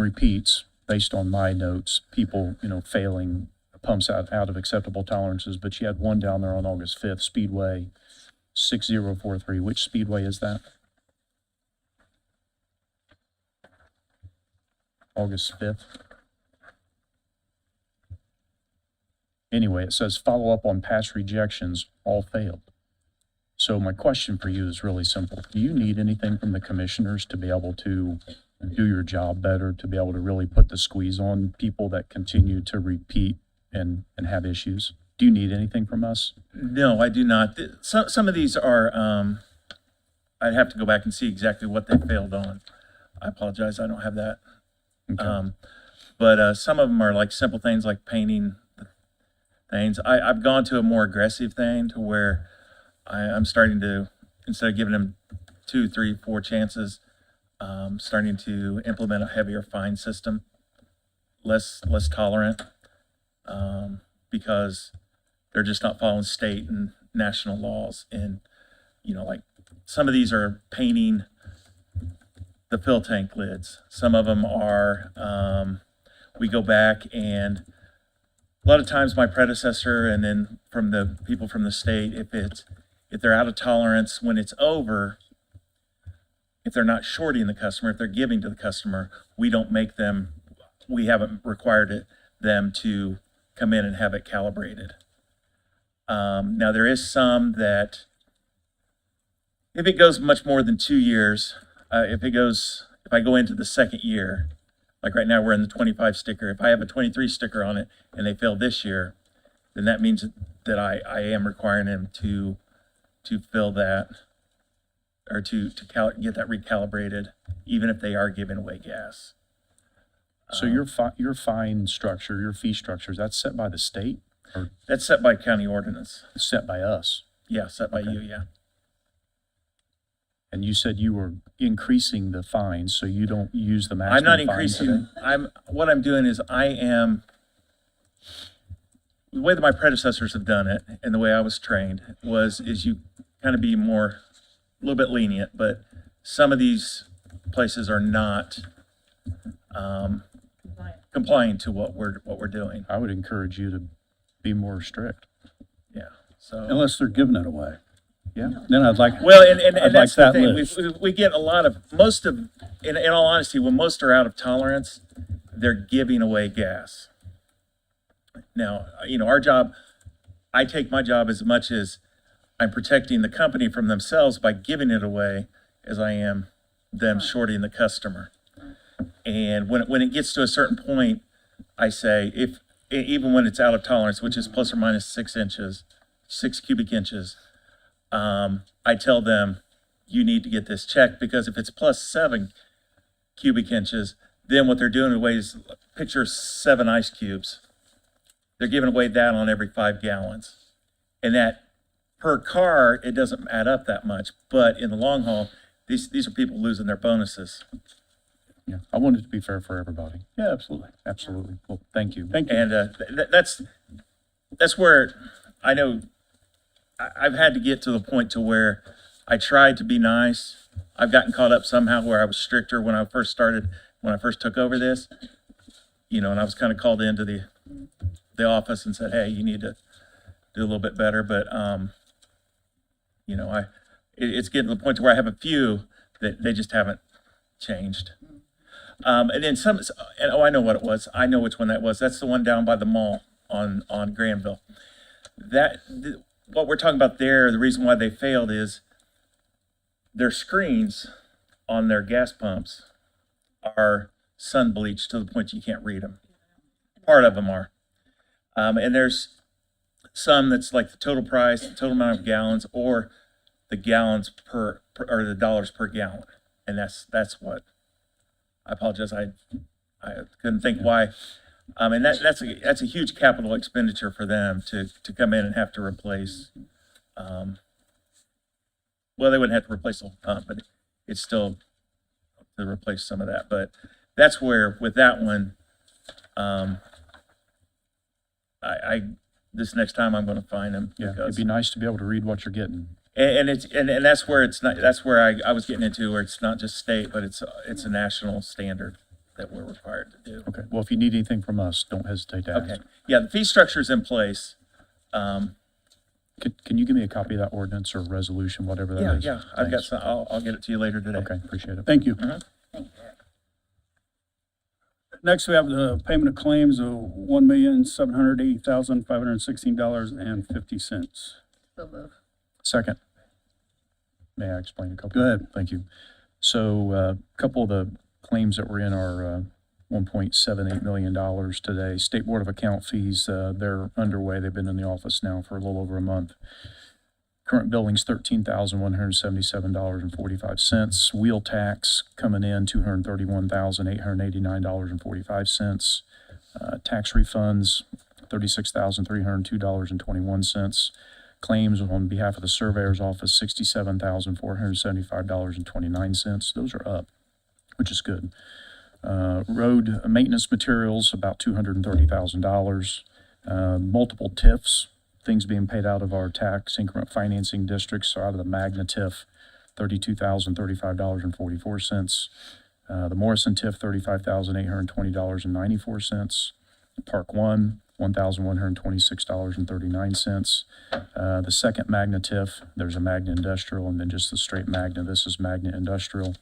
repeats based on my notes, people, failing pumps out of acceptable tolerances, but you had one down there on August 5th, Speedway 6043. Which Speedway is that? August 5th. Anyway, it says follow up on past rejections, all failed. So my question for you is really simple. Do you need anything from the commissioners to be able to do your job better, to be able to really put the squeeze on people that continue to repeat and have issues? Do you need anything from us? No, I do not. Some of these are, I'd have to go back and see exactly what they failed on. I apologize, I don't have that. Okay. But some of them are like simple things like painting things. I've gone to a more aggressive thing to where I'm starting to, instead of giving them 2, 3, 4 chances, starting to implement a heavier fine system, less tolerant, because they're just not following state and national laws. And, like some of these are painting the fill tank lids. Some of them are, we go back and a lot of times my predecessor and then from the people from the state, if they're out of tolerance when it's over, if they're not shorting the customer, if they're giving to the customer, we haven't required them to come in and have it calibrated. Now there is some that if it goes much more than 2 years, if I go into the second year, like right now we're in the 25 sticker, if I have a 23 sticker on it and they fail this year, then that means that I am requiring them to fill that or to get that recalibrated, even if they are giving away gas. So your fine structure, your fee structure, that's set by the state or That's set by county ordinance. set by us? Yeah, set by you, yeah. And you said you were increasing the fines, so you don't use the maximum I'm not fine increasing, today? what I'm doing is the way that my predecessors have done it and the way I was trained is you kind of be a little bit lenient, but some of these places are not, complying to what we're doing. I would encourage you to be more strict. Yeah, so. Unless they're giving it away. Yeah. Then I'd like. Well, I'd and like that's the that thing, list. we get a lot of, in all honesty, when most are out of tolerance, they're giving away gas. Now, our job, I take my job as much as I'm protecting the company from themselves by giving it away as I am them shorting the customer. And when it gets to a certain point, I say, even when it's out of tolerance, which is plus or minus 6 cubic inches, I tell them, you need to get this checked, because if it's plus 7 cubic inches, then what they're doing is picture 7 ice cubes. They're giving away that on every 5 gallons. And that per car, it doesn't add up that much, but in the long haul, these are people losing their bonuses. Yeah, I want it to be fair for everybody. Yeah, absolutely. Absolutely. Well, thank you. Thank you. And that's where I know I've had to get to the point to where I tried to be nice. I've gotten caught up somehow where I was stricter when I first started when I first took over this, you know, and I was kind of called into the office and said, hey, you need to do a little bit better, but, you know, it's getting to the point where I have a few that they just haven't changed. And then some, and oh, I know what it was. I know which one that was. That's the one down by the mall on Granville. What we're talking about there, the reason why they failed is their screens on their gas pumps are sun bleached to the point you can't read them. Part of them are. And there's some that's like the total price, the total amount of gallons, or the gallons per or the dollars per gallon. And that's what, I apologize, I couldn't think why. And that's a huge capital expenditure for them to come in and have to replace. Well, they wouldn't have to replace the whole pump, but it's still to replace some of that. But that's where, with that one, this next time I'm going to find them. Yeah, it'd be nice to be able to read what you're getting. And it's and that's where it's not. That's where I was getting into, where it's not just state, but it's a national standard that we're required to do. Okay, well, if you need anything from us, don't hesitate to ask. Okay. Yeah, the fee structure is in place. Can you give me a copy of that ordinance or resolution, whatever that is? Yeah. I've got Thanks. some. I'll get it to you later today. Okay, appreciate it. Thank you. Thank you. Next, we have the payment of claims of $1,780,516.50. So move. Second. May I explain a couple? Go ahead. Thank you. So a couple of the claims that were in our $1.78 million today, State Board of Account fees, they're underway. They've been in the office now for a little over a month. Current billing's $13,177.45. Wheel tax coming in $231,889.45. Tax refunds $36,302.21. Claims on behalf of the surveyor's office $67,475.29. Those are up, which is good. Road maintenance materials about $230,000. Multiple TIFs. Things being paid out of our tax increment financing districts, so out of the Magna TIF, $32,035.44. The Morrison TIF, $35,820.94. Park One, $1,126.39. The second Magna TIF, there's a Magna Industrial and then just the straight Magna. This is Magna Industrial,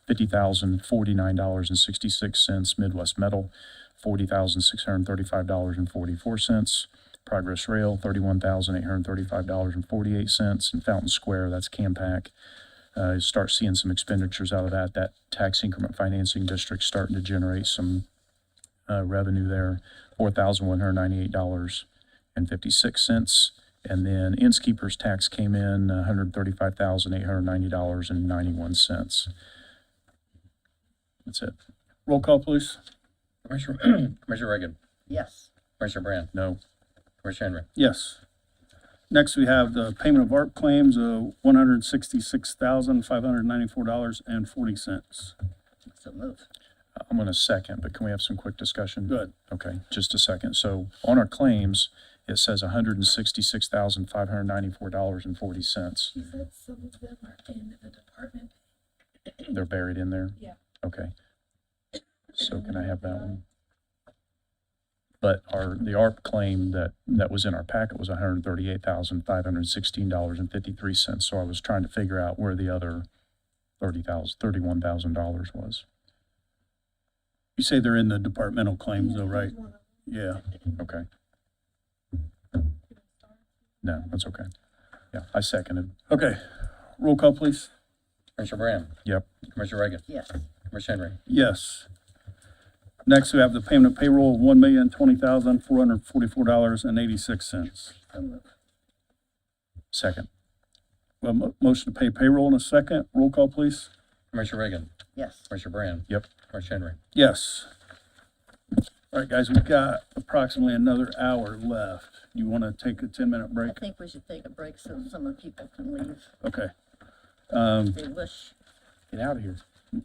$50,049.66. Midwest Metal, $40,635.44. Progress Rail, $31,835.48, and Fountain Square, that's Campac. Start seeing some expenditures out of that. That tax increment financing district starting to generate some revenue there, $4,198.56. And then Innskeeper's tax came in $135,890.91. That's it. Roll call, please. Commissioner Reagan, Yes. Commissioner Brand, No. Commissioner Henry. Yes. Next, we have the payment of ARP claims of $166,594.40. So move. I'm going to second, but can we have some quick discussion? Good. Okay, just a second. So on our claims, it says $166,594.40. He said some of them are in the department. They're buried in there? Yeah. Okay. So can I have that one? But the ARP claim that was in our packet was $138,516.53. So I was trying to figure out where the other $31,000 was. You say they're in the departmental claims though, right? Yeah. Okay. No, that's okay. Yeah, I seconded. Okay. Roll call, please. Commissioner Brand, Yep. Commissioner Reagan, Yes. Commissioner Henry. Yes. Next, we have the payment of payroll of $1,020,444.86. So move. Second. Well, motion to pay payroll in a second. Roll call, please. Commissioner Reagan, Yes. Commissioner Brand. Yep. Commissioner Henry. Yes. All right, guys, we've got approximately another hour left. You want to take a 10-minute I break? think we should take a break so some of the people can leave Okay. if they wish. Get out of here.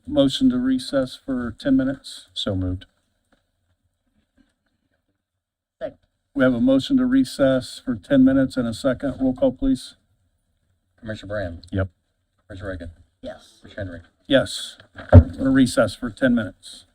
Motion to recess for 10 minutes. So moved. Second. We have a motion to recess for 10 minutes and a second. Roll call, please. Commissioner Brand, Yep. Commissioner Reagan, Yes. Commissioner Henry. Yes. We're recess for 10 minutes.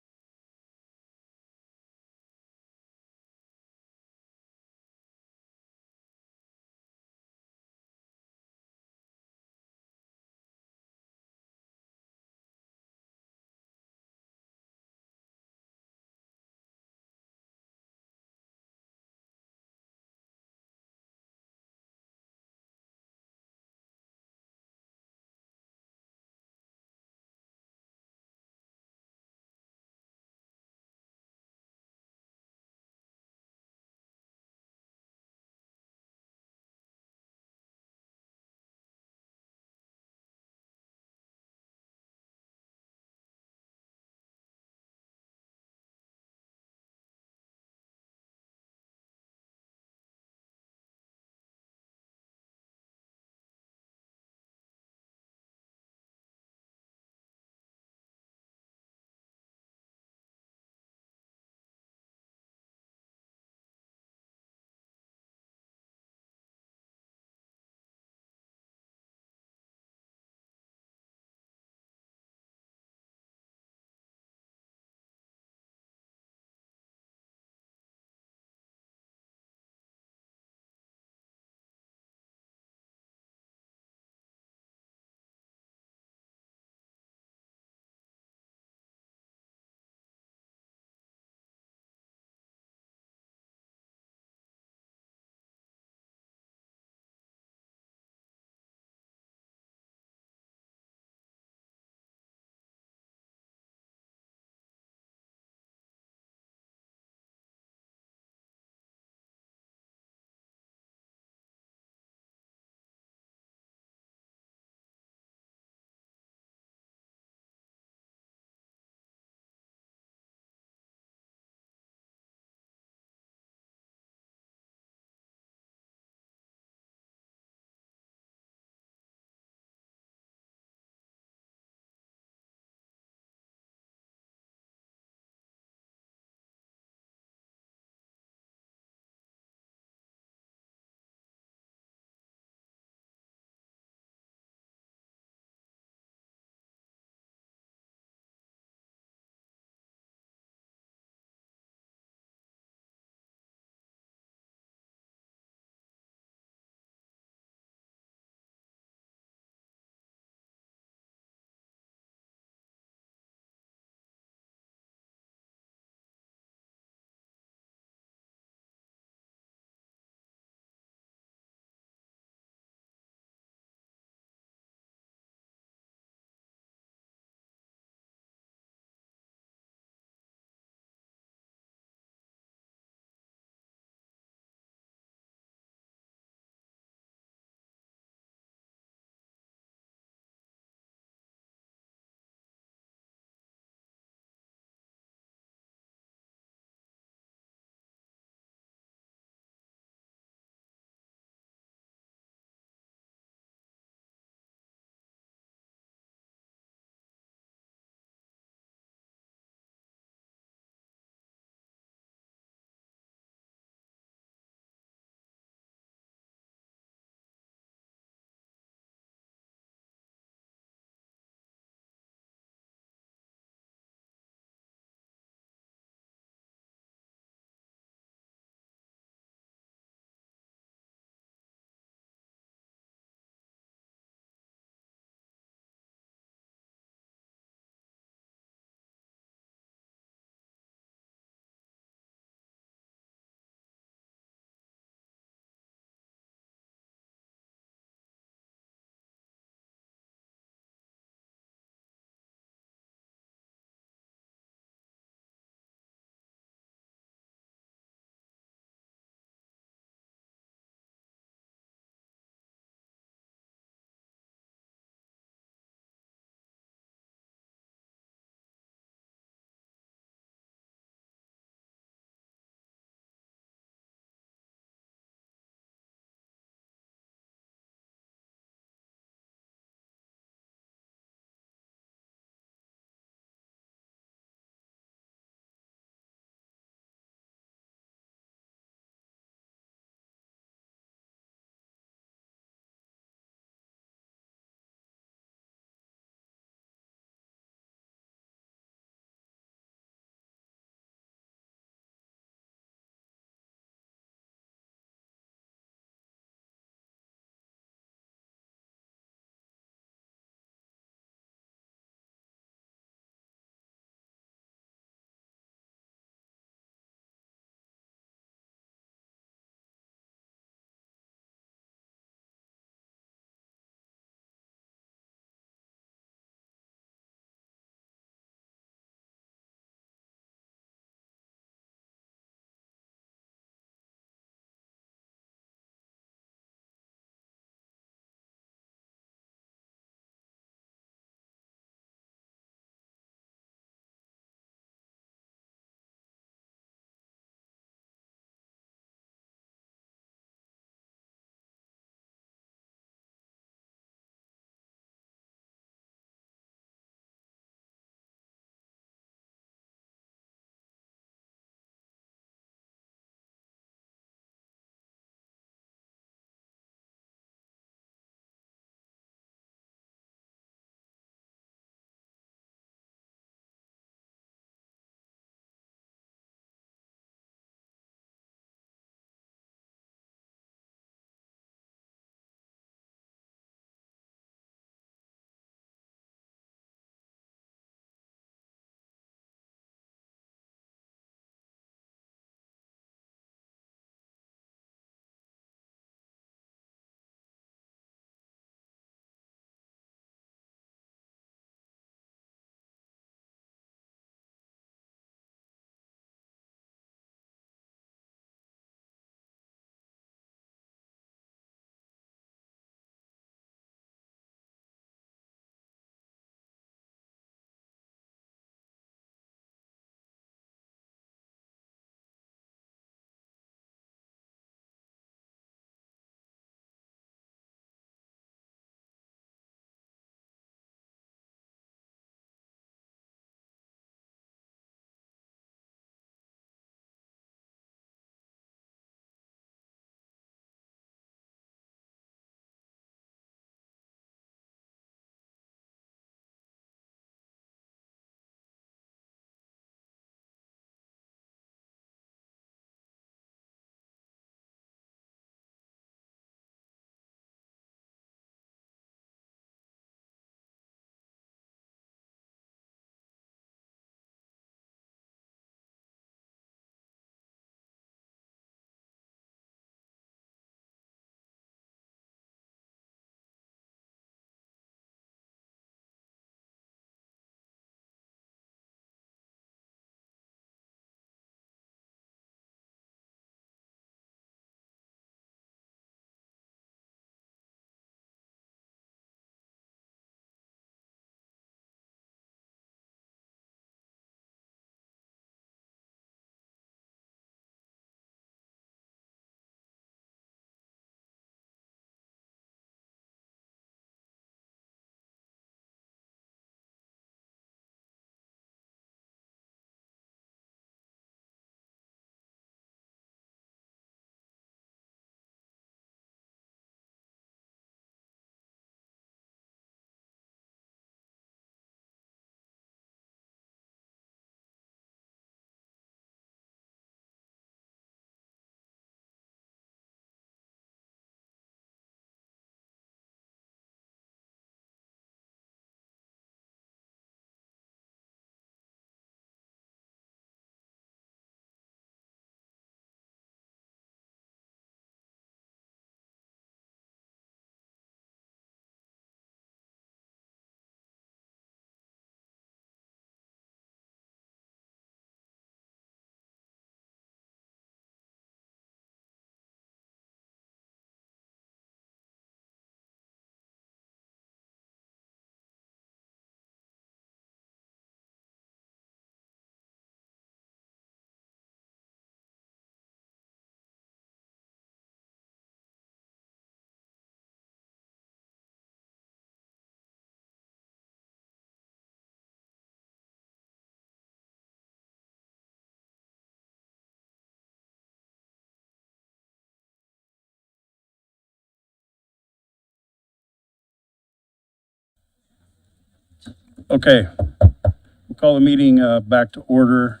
Okay, we'll call the meeting back to order.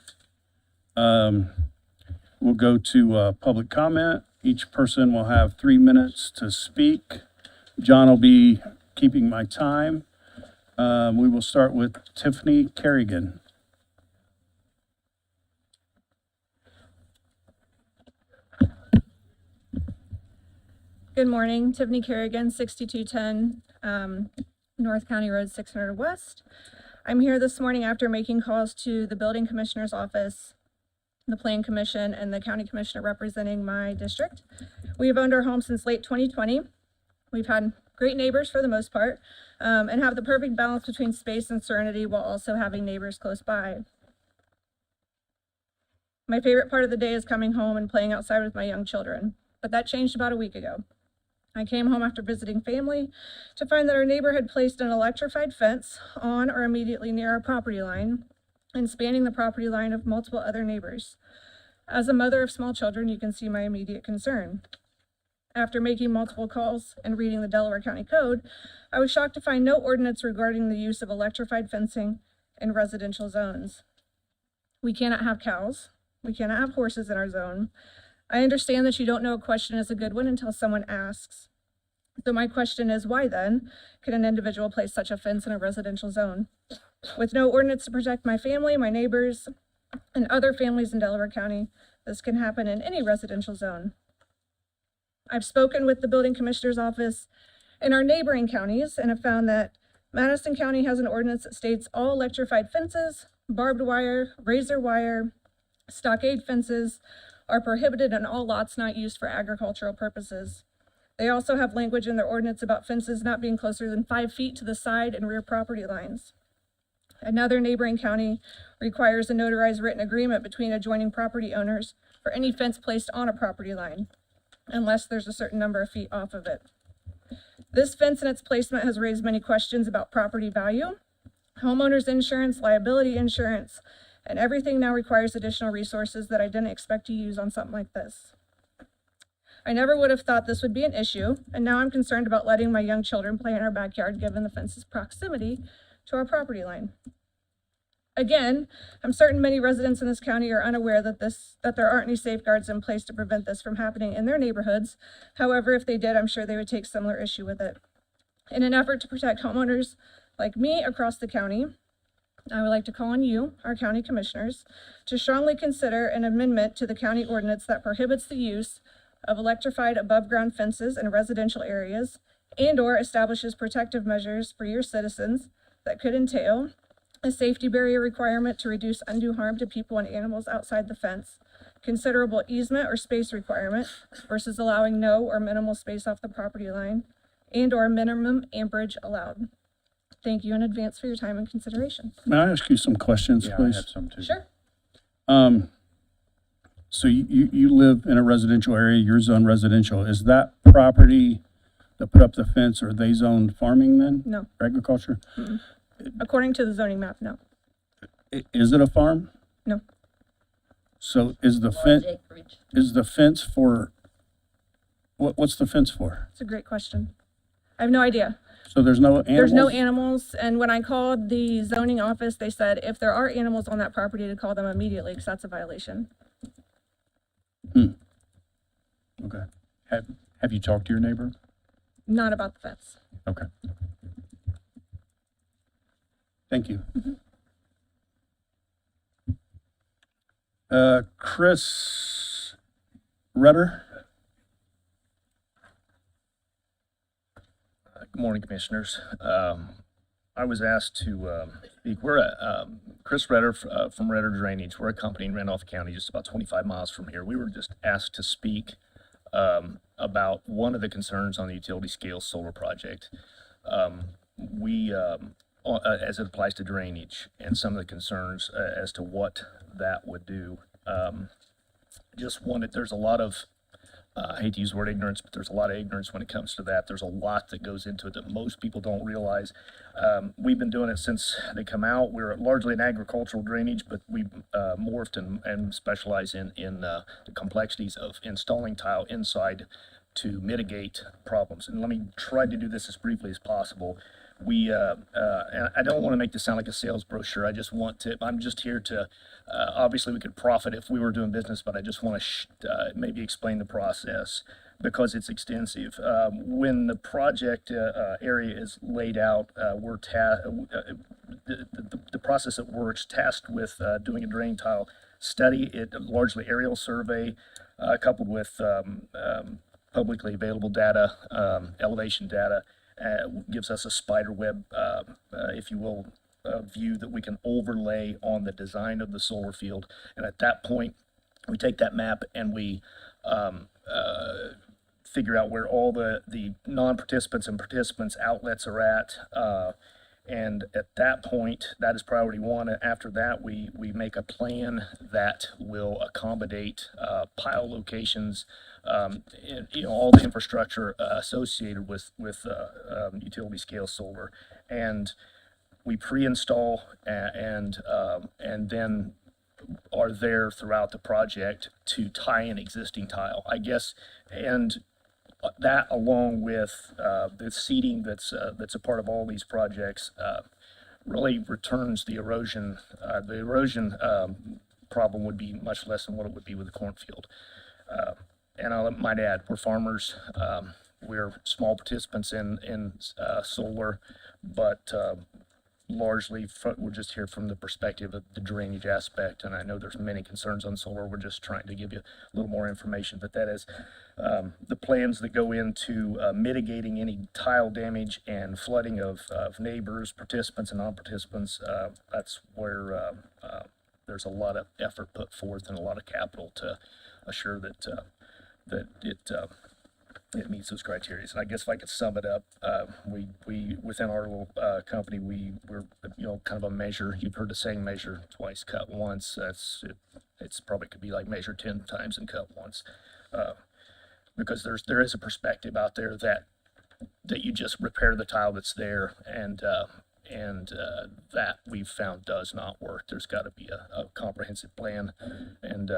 We'll go to public comment. Each person will have 3 minutes to speak. John will be keeping my time. We will start with Tiffany Kerrigan. Good morning, Tiffany Kerrigan, 6210 North County Road 600 West. I'm here this morning after making calls to the building commissioner's office, the plan commission, and the county commissioner representing my district. We have owned our home since late 2020. We've had great neighbors for the most part, and have the perfect balance between space and serenity while also having neighbors close by. My favorite part of the day is coming home and playing outside with my young children, but that changed about a week ago. I came home after visiting family to find that our neighbor had placed an electrified fence on or immediately near our property line and spanning the property line of multiple other neighbors. As a mother of small children, you can see my immediate concern. After making multiple calls and reading the Delaware County Code, I was shocked to find no ordinance regarding the use of electrified fencing in residential zones. We cannot have cows. We cannot have horses in our zone. I understand that you don't know a question is a good one until someone asks. So my question is, why then can an individual place such a fence in a residential zone? With no ordinance to protect my family, my neighbors, and other families in Delaware County, this can happen in any residential zone. I've spoken with the building commissioner's office in our neighboring counties and have found that Madison County has an ordinance that states all electrified fences, barbed wire, razor wire, stockade fences are prohibited on all lots not used for agricultural purposes. They also have language in their ordinance about fences not being closer than 5 feet to the side and rear property lines. Another neighboring county requires a notarized written agreement between adjoining property owners for any fence placed on a property line, unless there's a certain number of feet off of it. This fence and its placement has raised many questions about property value, homeowners insurance, liability insurance, and everything now requires additional resources that I didn't expect to use on something like this. I never would have thought this would be an issue, and now I'm concerned about letting my young children play in our backyard given the fence's proximity to our property line. Again, I'm certain many residents in this county are unaware that there aren't any safeguards in place to prevent this from happening in their neighborhoods. However, if they did, I'm sure they would take similar issue with it. In an effort to protect homeowners like me across the county, I would like to call on you, our county commissioners, to strongly consider an amendment to the county ordinance that prohibits the use of electrified above-ground fences in residential areas and/or establishes protective measures for your citizens that could entail a safety barrier requirement to reduce undue harm to people and animals outside the fence, considerable easement or space requirement versus allowing no or minimal space off the property line, and/or minimum amperage allowed. Thank you in advance for your time and consideration. May I ask you some questions, Yeah, I please? have some too. Sure. So you live in a residential area, you're zoned residential. Is that property that put up the fence, are they zoned farming then? No. Agriculture? Mm-mm. According to the zoning map, no. Is it a farm? No. So is the Large fence, acreage. is the fence for, what's the fence for? It's a great question. I have no idea. So there's no animals? There's no animals, and when I called the zoning office, they said if there are animals on that property to call them immediately, because that's a violation. Okay. Have you talked to your neighbor? Not about the fence. Okay. Thank you. Chris Rudder? Good morning, Commissioners. I was asked to speak. We're Chris Redder from Redder Drainage. We're a company in Randolph County, just about 25 miles from here. We were just asked to speak about one of the concerns on the utility scale solar project. As it applies to drainage and some of the concerns as to what that would do. There's a lot of, I hate to use the word ignorance, but there's a lot of ignorance when it comes to that. There's a lot that goes into it that most people don't realize. We've been doing it since they come out. We're largely in agricultural drainage, but we've morphed and specialize in the complexities of installing tile inside to mitigate problems. And let me try to do this as briefly as possible. and I don't want to make this sound like a sales brochure. I'm just here to, obviously we could profit if we were doing business, but I just want to maybe explain the process because it's extensive. When the project area is laid out, the process that works tasked with doing a drain tile study, it largely aerial survey, coupled with publicly available data, elevation data, gives us a spider web, if you will, view that we can overlay on the design of the solar field. And at that point, we take that map and we figure out where all the non-participants and participants outlets are at. And at that point, that is priority one. And after that, we make a plan that will accommodate pile locations, and, all the infrastructure associated with utility scale solar. And we pre-install and then are there throughout the project to tie in existing tile, I guess. And that, along with the seeding that's a part of all these projects, really returns the erosion. The erosion problem would be much less than what it would be with a cornfield. And I might add, we're farmers. We're small participants in solar, but largely we're just here from the perspective of the drainage aspect. And I know there's many concerns on solar. We're just trying to give you a little more information, but that is the plans that go into mitigating any tile damage and flooding of neighbors, participants, and non-participants. That's where there's a lot of effort put forth and a lot of capital to assure that it meets those criteria. And I guess if I could sum it up, we within our little company, we're kind of a measure. You've heard the saying, measure twice, cut once. It's probably could be like measure 10 times and cut once, because there is a perspective out there that you just repair the tile that's there, and that we've found does not work. There's got to be a comprehensive plan, and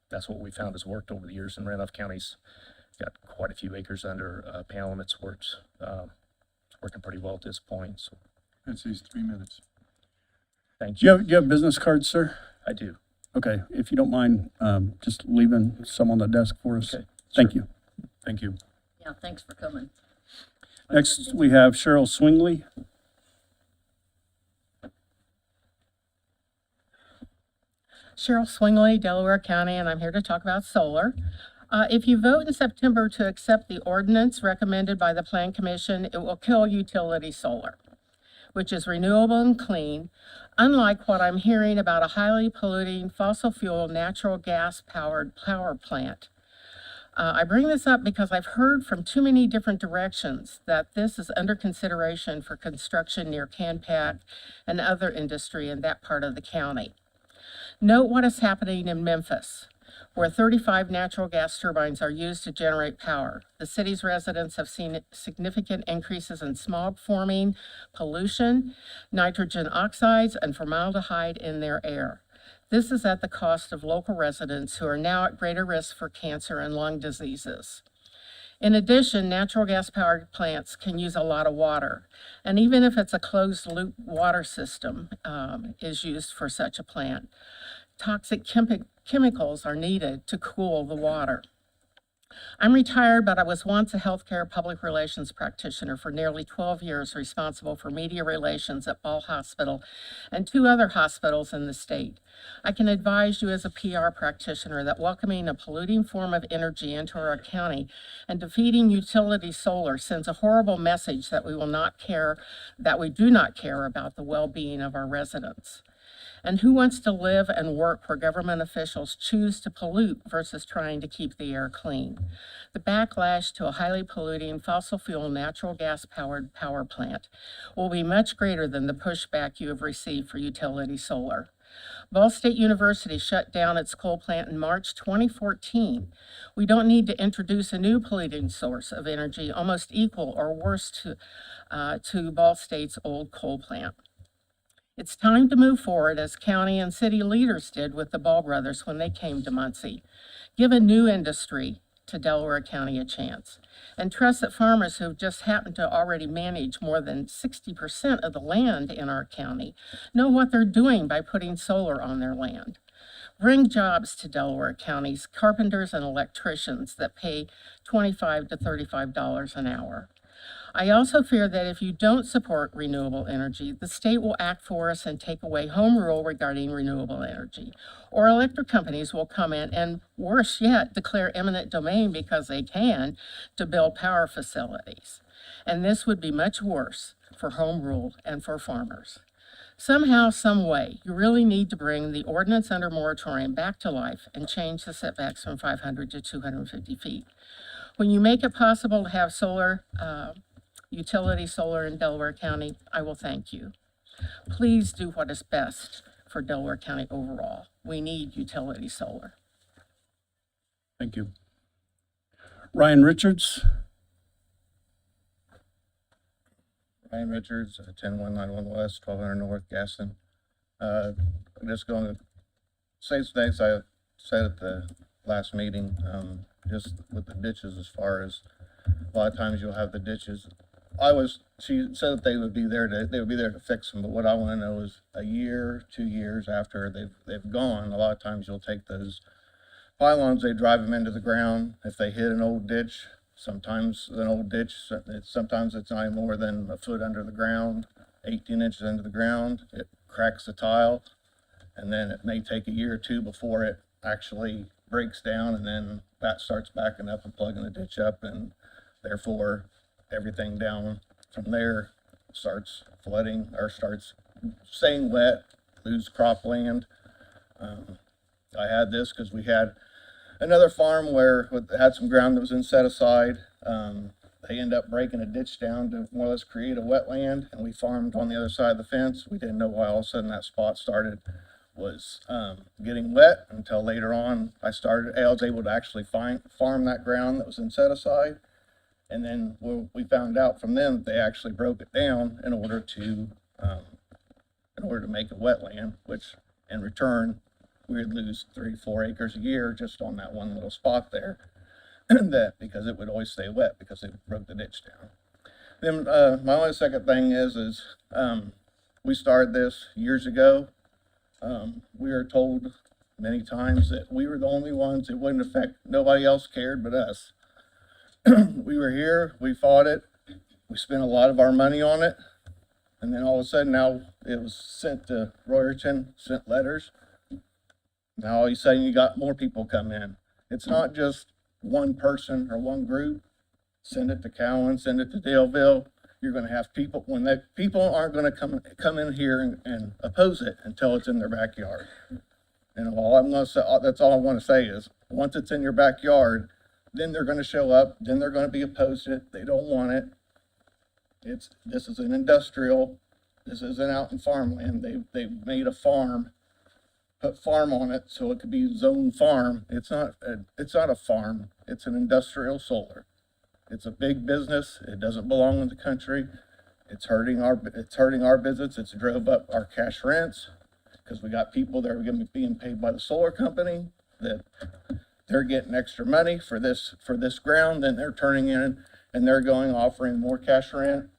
that's what we found has worked over the years. And Randolph County's got quite a few acres under panel, and it's worked. It's working pretty well at this point. So That's these 3 minutes. thank Do you. you have business cards, sir? I do. Okay, if you don't mind, just leaving some on the desk for us. Okay, Thank you. Thank you. Yeah, thanks for coming. Next, we have Cheryl Swingley. Cheryl Swingley, Delaware County, and I'm here to talk about solar. If you vote in September to accept the ordinance recommended by the Plan Commission, it will kill utility solar, which is renewable and clean, unlike what I'm hearing about a highly polluting fossil fuel natural gas powered power plant. I bring this up because I've heard from too many different directions that this is under consideration for construction near Canpack and other industry in that part of the county. Note what is happening in Memphis, where 35 natural gas turbines are used to generate power. The city's residents have seen significant increases in smog forming, pollution, nitrogen oxides, and formaldehyde in their air. This is at the cost of local residents who are now at greater risk for cancer and lung diseases. In addition, natural gas powered plants can use a lot of water. And even if it's a closed loop water system is used for such a plant, toxic chemicals are needed to cool the water. I'm retired, but I was once a healthcare public relations practitioner for nearly 12 years, responsible for media relations at Ball Hospital and 2 other hospitals in the state. I can advise you as a PR practitioner that welcoming a polluting form of energy into our county and defeating utility solar sends a horrible message that we do not care about the well-being of our residents. And who wants to live and work where government officials choose to pollute versus trying to keep the air clean? The backlash to a highly polluting fossil fuel natural gas powered power plant will be much greater than the pushback you have received for utility solar. Ball State University shut down its coal plant in March 2014. We don't need to introduce a new polluting source of energy almost equal or worse to Ball State's old coal plant. It's time to move forward as county and city leaders did with the Ball brothers when they came to Muncie. Give a new industry to Delaware County a chance and trust that farmers who just happen to already manage more than 60% of the land in our county know what they're doing by putting solar on their land. Bring jobs to Delaware County's carpenters and electricians that pay $25 to $35 an hour. I also fear that if you don't support renewable energy, the state will act for us and take away home rule regarding renewable energy. Or electric companies will come in and, worse yet, declare eminent domain because they can to build power facilities. And this would be much worse for home rule and for farmers. Somehow, some way, you really need to bring the ordinance under moratorium back to life and change the setbacks from 500 to 250 feet. When you make it possible to have solar, utility solar in Delaware County, I will thank you. Please do what is best for Delaware County overall. We need utility solar. Thank you. Ryan Richards. Ryan Richards, 10191 West, 1200 North, Gaston. I'm just going to say some things I said at the last meeting, just with the ditches, as far as a lot of times you'll have the ditches. She said that they would be there to fix them, but what I want to know is a year, 2 years after they've gone, a lot of times you'll take those pylons, they drive them into the ground. If they hit an old ditch, sometimes it's not more than a foot under the ground, 18 inches into the ground, it cracks the tile, and then it may take a year or two before it actually breaks down, and then that starts backing up and plugging the ditch up, and therefore everything down from there starts flooding or starts staying wet, lose cropland. I had this because we had another farm where it had some ground that was in set aside. They ended up breaking a ditch down to more or less create a wetland, and we farmed on the other side of the fence. We didn't know why all of a sudden that spot was getting wet until later on I was able to actually farm that ground that was in set aside. And then we found out from them that they actually broke it down in order to make a wetland, which in return we would lose 3-4 acres a year just on that one little spot there. Because it would always stay wet because they broke the ditch down. Then my only second thing is we started this years ago. We were told many times that we were the only ones it wouldn't affect. Nobody else cared but us. We were here, we fought it, we spent a lot of our money on it, and then all of a sudden now it was sent to Royerton, sent letters. Now all of a sudden you got more people come in. It's not just one person or one group. Send it to Cowan, send it to Daleville. You're gonna have people, people aren't gonna come in here and oppose it until it's in their backyard. And that's all I wanna say is, once it's in your backyard, then they're going to show up, then they're going to be opposed to it. They don't want it. This is an industrial, this isn't out in farmland. They've made a farm, put farm on it so it could be zone farm. It's not a farm, it's an industrial solar. It's a big business. It doesn't belong in the country. It's hurting our business. It's drove up our cash rents because we got people that are going to be being paid by the solar company that they're getting extra money for this ground, then they're turning in and they're offering more cash rent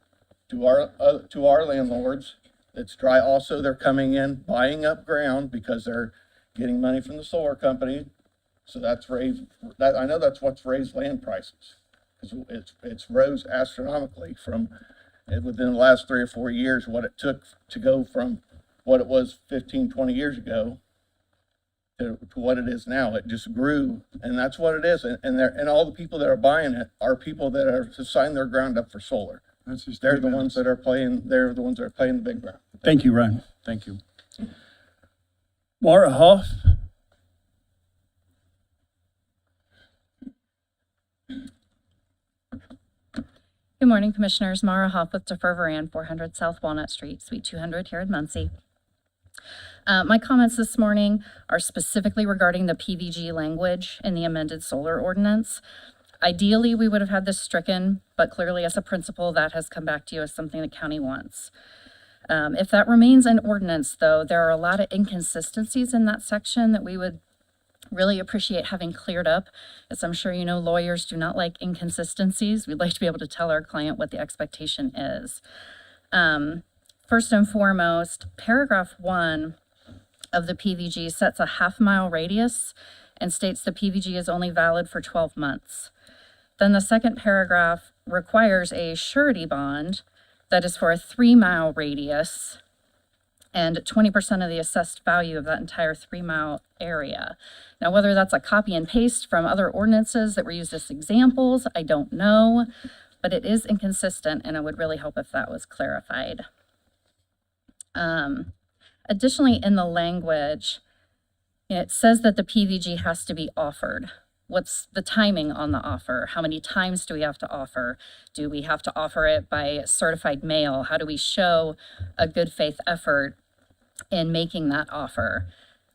to our landlords. It's dry. Also, they're coming in, buying up ground because they're getting money from the solar company. So I know that's what's raised land prices, because it's rose astronomically from within the last 3 or 4 years, what it took to go from what it was 15, 20 years ago to what it is now. It just grew, and that's what it is. And all the people that are buying it are people that are to sign their ground up for solar. They're the ones that are playing the big ground. Thank you, Ryan. Thank you. Mara Huff. Good morning, Commissioners. Mara Hoff with Defer Varan, 400 South Walnut Street, Suite 200 here in Muncie. My comments this morning are specifically regarding the PVG language in the amended solar ordinance. Ideally, we would have had this stricken, but clearly as a principle, that has come back to you as something the county wants. If that remains an ordinance, though, there are a lot of inconsistencies in that section that we would Really appreciate having cleared up. As I'm sure you know, lawyers do not like inconsistencies. We'd like to be able to tell our client what the expectation is. First and foremost, paragraph 1 of the PVG sets a half-mile radius and states the PVG is only valid for 12 months. Then the second paragraph requires a surety bond that is for a 3-mile radius and 20% of the assessed value of that entire 3-mile area. Now, whether that's a copy and paste from other ordinances that were used as examples, I don't know, but it is inconsistent, and it would really help if that was clarified. Additionally, in the language, it says that the PVG has to be offered. What's the timing on the offer? How many times do we have to offer? Do we have to offer it by certified mail? How do we show a good faith effort in making that offer?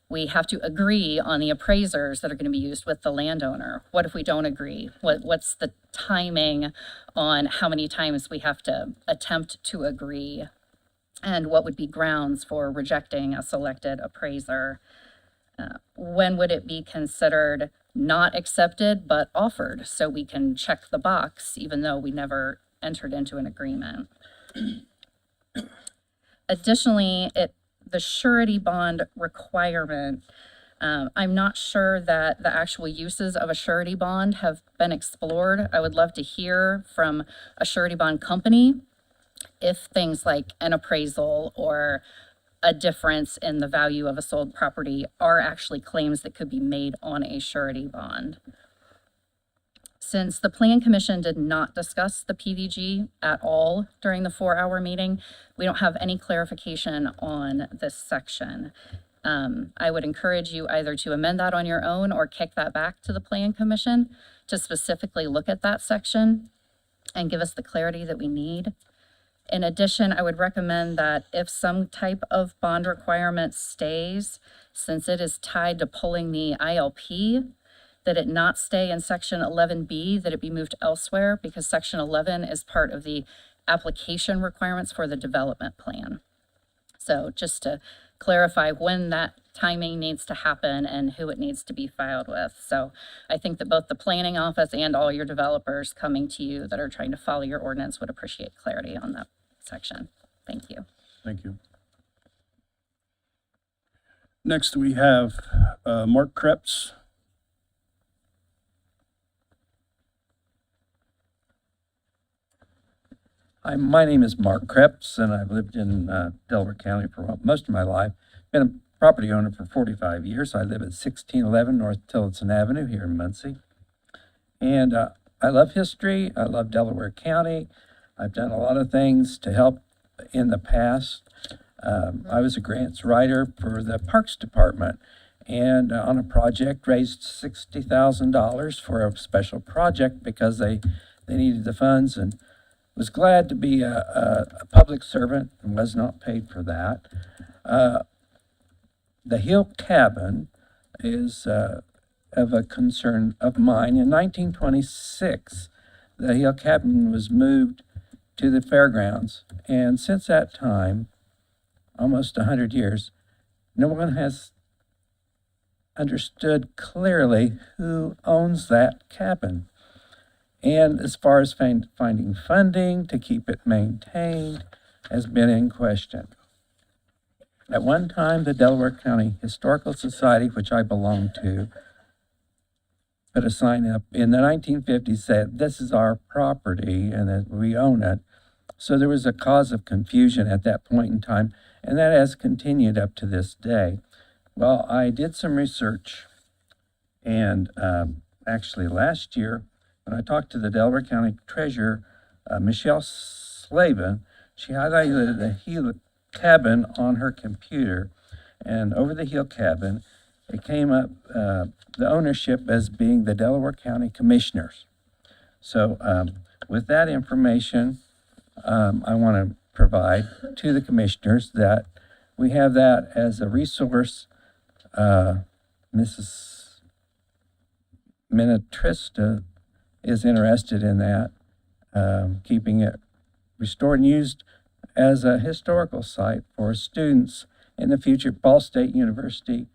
We have to agree on the appraisers that are going to be used with the landowner. What if we don't agree? What's the timing on how many times we have to attempt to agree? And what would be grounds for rejecting a selected appraiser? When would it be considered not accepted but offered, so we can check the box even though we never entered into an agreement? Additionally, the surety bond requirement, I'm not sure that the actual uses of a surety bond have been explored. I would love to hear from a surety bond company if things like an appraisal or a difference in the value of a sold property are actually claims that could be made on a surety bond. Since the Plan Commission did not discuss the PVG at all during the 4-hour meeting, we don't have any clarification on this section. I would encourage you either to amend that on your own or kick that back to the Plan Commission to specifically look at that section and give us the clarity that we need. In addition, I would recommend that if some type of bond requirement stays, since it is tied to pulling the ILP, that it not stay in section 11B, that it be moved elsewhere, because section 11 is part of the application requirements for the development plan. So just to clarify when that timing needs to happen and who it needs to be filed with. So I think that both the planning office and all your developers coming to you that are trying to follow your ordinance would appreciate clarity on that section. Thank you. Thank you. Next, we have Mark Krebs. Hi, my name is Mark Krebs, and I've lived in Delaware County for most of my life. Been a property owner for 45 years. I live at 1611 North Tillotson Avenue here in Muncie. And I love history. I love Delaware County. I've done a lot of things to help in the past. I was a grants writer for the Parks Department, and on a project raised $60,000 for a special project because they needed the funds, and was glad to be a public servant and was not paid for that. The Hill Cabin is of a concern of mine. In 1926, the Hill Cabin was moved to the fairgrounds, and since that time, almost 100 years, no one has understood clearly who owns that cabin. And as far as finding funding to keep it maintained has been in question. At one time, the Delaware County Historical Society, which I belong to, put a sign up in the 1950s said, "This is our property and that we own it." So there was a cause of confusion at that point in time, and that has continued up to this day. Well, I did some research, and actually last year, when I talked to the Delaware County Treasurer, Michelle Slavin, she highlighted the Hill Cabin on her computer, and over the Hill Cabin, it came up the ownership as being the Delaware County Commissioners. So with that information, I want to provide to the commissioners that we have that as a resource. Mrs. Minatrista is interested in that, keeping it restored and used as a historical site for students in the future. Ball State University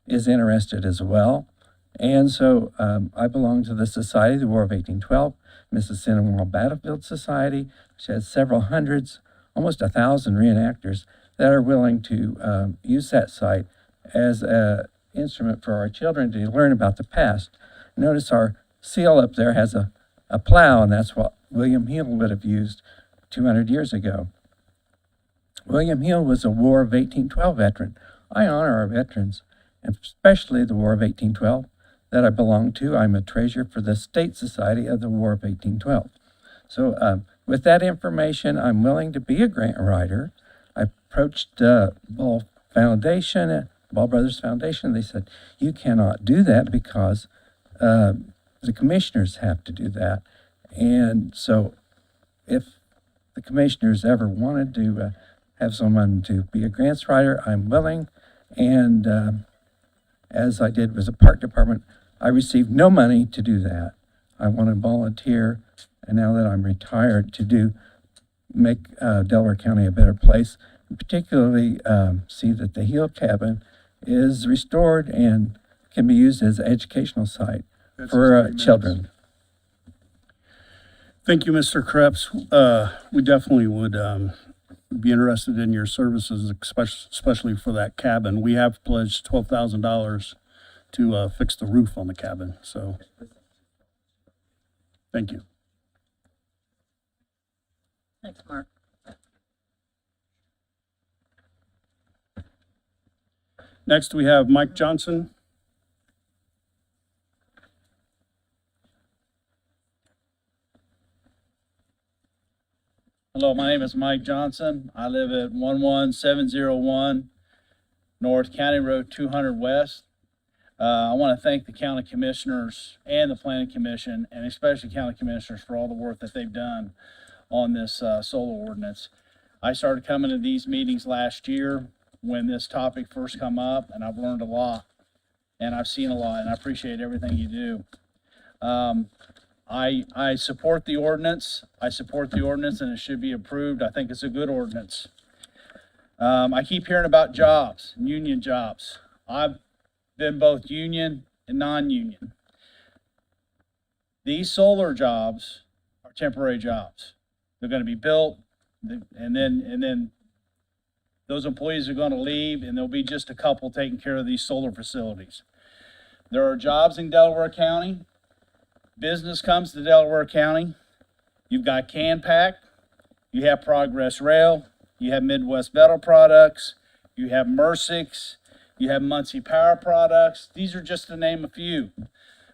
is interested as well. And so I belong to the Society of the War of 1812, Mississippi Memorial Battlefield Society, which has several hundreds, almost 1,000 reenactors that are willing to use that site as an instrument for our children to learn about the past. Notice our seal up there has a plow, and that's what William Hill would have used 200 years ago. William Hill was a War of 1812 veteran. I honor our veterans, and especially the War of 1812 that I belong to. I'm a treasurer for the State Society of the War of 1812. So with that information, I'm willing to be a grant writer. I approached Ball Foundation, Ball Brothers Foundation. They said, you cannot do that because the commissioners have to do that. And so if the commissioners ever wanted to have someone to be a grants writer, I'm willing. And as I did with the park department, I received no money to do that. I want to volunteer, and now that I'm retired, to make Delaware County a better place, and particularly see that the Hill Cabin is restored and can be used as an educational site for children. Thank you, Mr. Krebs. We definitely would be interested in your services, especially for that cabin. We have pledged $12,000 to fix the roof on the cabin, so thank you. Thanks, Mark. Next, we have Mike Johnson. Hello, my name is Mike Johnson. I live at 11701 North County Road 200 West. I want to thank the county commissioners and the planning commission, and especially county commissioners, for all the work that they've done on this solar ordinance. I started coming to these meetings last year when this topic first come up, and I've learned a lot, and I've seen a lot, and I appreciate everything you do. I support the ordinance. I support the ordinance, and it should be approved. I think it's a good ordinance. I keep hearing about jobs, union jobs. I've been both union and non-union. These solar jobs are temporary jobs. They're going to be built, and then those employees are going to leave, and there'll be just a couple taking care of these solar facilities. There are jobs in Delaware County. Business comes to Delaware County. You've got CanPack, you have Progress Rail, you have Midwest Metal Products, you have Mersix, you have Muncie Power Products. These are just to name a few.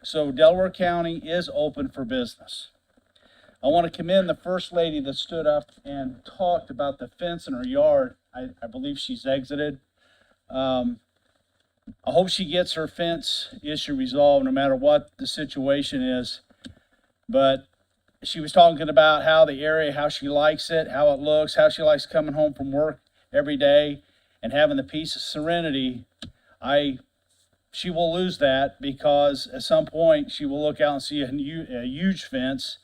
So Delaware County is open for business. I want to commend the first lady that stood up and talked about the fence in her yard. I believe she's exited. I hope she gets her fence issue resolved no matter what the situation is. But she was talking about how the area, how she likes it, how it looks, how she likes coming home from work every day and having the peace of serenity. She will lose that because at some point she will look out and see a huge fence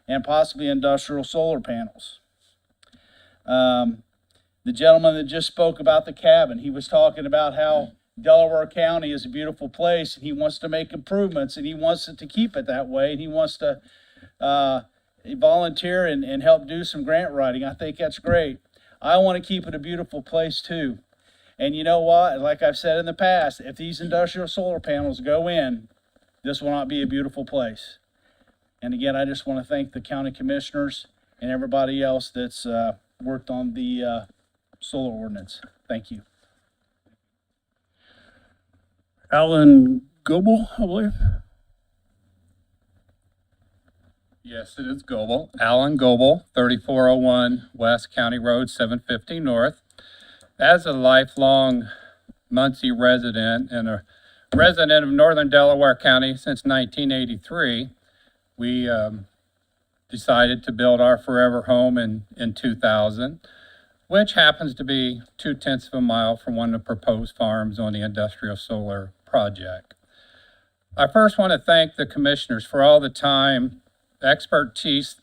and possibly industrial solar panels. The gentleman that just spoke about the cabin, he was talking about how Delaware County is a beautiful place and he wants to make improvements and he wants it to keep it that way, and he wants to volunteer and help do some grant writing. I think that's great. I want to keep it a beautiful place too. And you know what? Like I've said in the past, if these industrial solar panels go in, this will not be a beautiful place. And again, I just want to thank the county commissioners and everybody else that's worked on the solar ordinance. Thank you. Alan Goebel, I believe. Yes, it is Goebel. Alan Goebel, 3401 West County Road, 750 North. As a lifelong Muncie resident and a resident of northern Delaware County since 1983, we decided to build our forever home in 2000, which happens to be 0.2 of a mile from one of the proposed farms on the industrial solar project. I first want to thank the commissioners for all the time, expertise,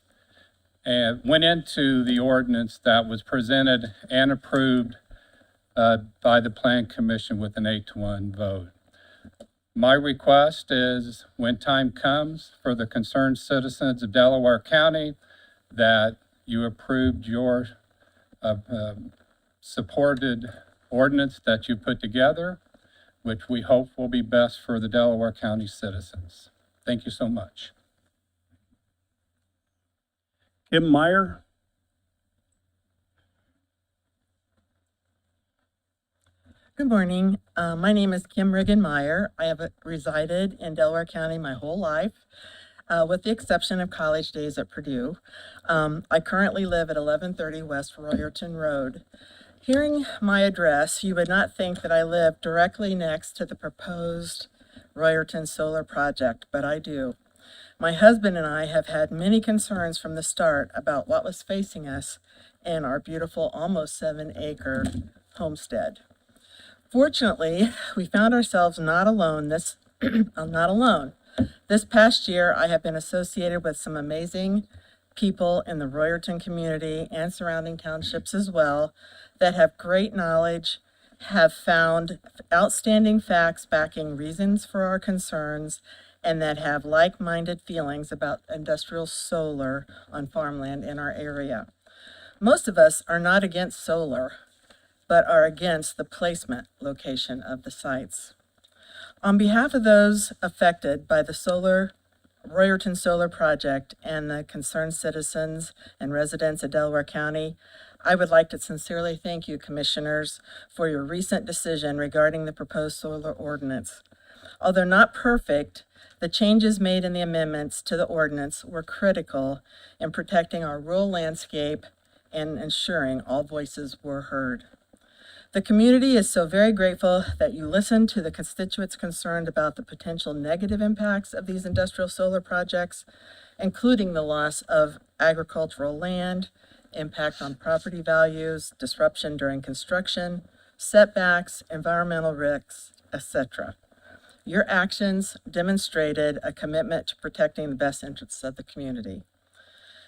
and went into the ordinance that was presented and approved by the Plan Commission with an 8-to-1 vote. My request is when time comes for the concerned citizens of Delaware County, that you approved your supported ordinance that you put together, which we hope will be best for the Delaware County citizens. Thank you so much. Kim Meyer. Good morning. My name is Kim Riggin Meyer. I have resided in Delaware County my whole life, with the exception of college days at Purdue. I currently live at 1130 West Royerton Road. Hearing my address, you would not think that I live directly next to the proposed Royerton Solar Project, but I do. My husband and I have had many concerns from the start about what was facing us in our beautiful, almost 7-acre homestead. Fortunately, we found ourselves not alone. Not alone. This past year, I have been associated with some amazing people in the Royerton community and surrounding townships as well that have great knowledge, have found outstanding facts backing reasons for our concerns, and that have like-minded feelings about industrial solar on farmland in our area. Most of us are not against solar, but are against the placement location of the sites. On behalf of those affected by the Royerton Solar Project and the concerned citizens and residents of Delaware County, I would like to sincerely thank you, commissioners, for your recent decision regarding the proposed solar ordinance. Although not perfect, the changes made in the amendments to the ordinance were critical in protecting our rural landscape and ensuring all voices were heard. The community is so very grateful that you listened to the constituents concerned about the potential negative impacts of these industrial solar projects, including the loss of agricultural land, impact on property values, disruption during construction, setbacks, environmental risks, etc. Your actions demonstrated a commitment to protecting the best interests of the community.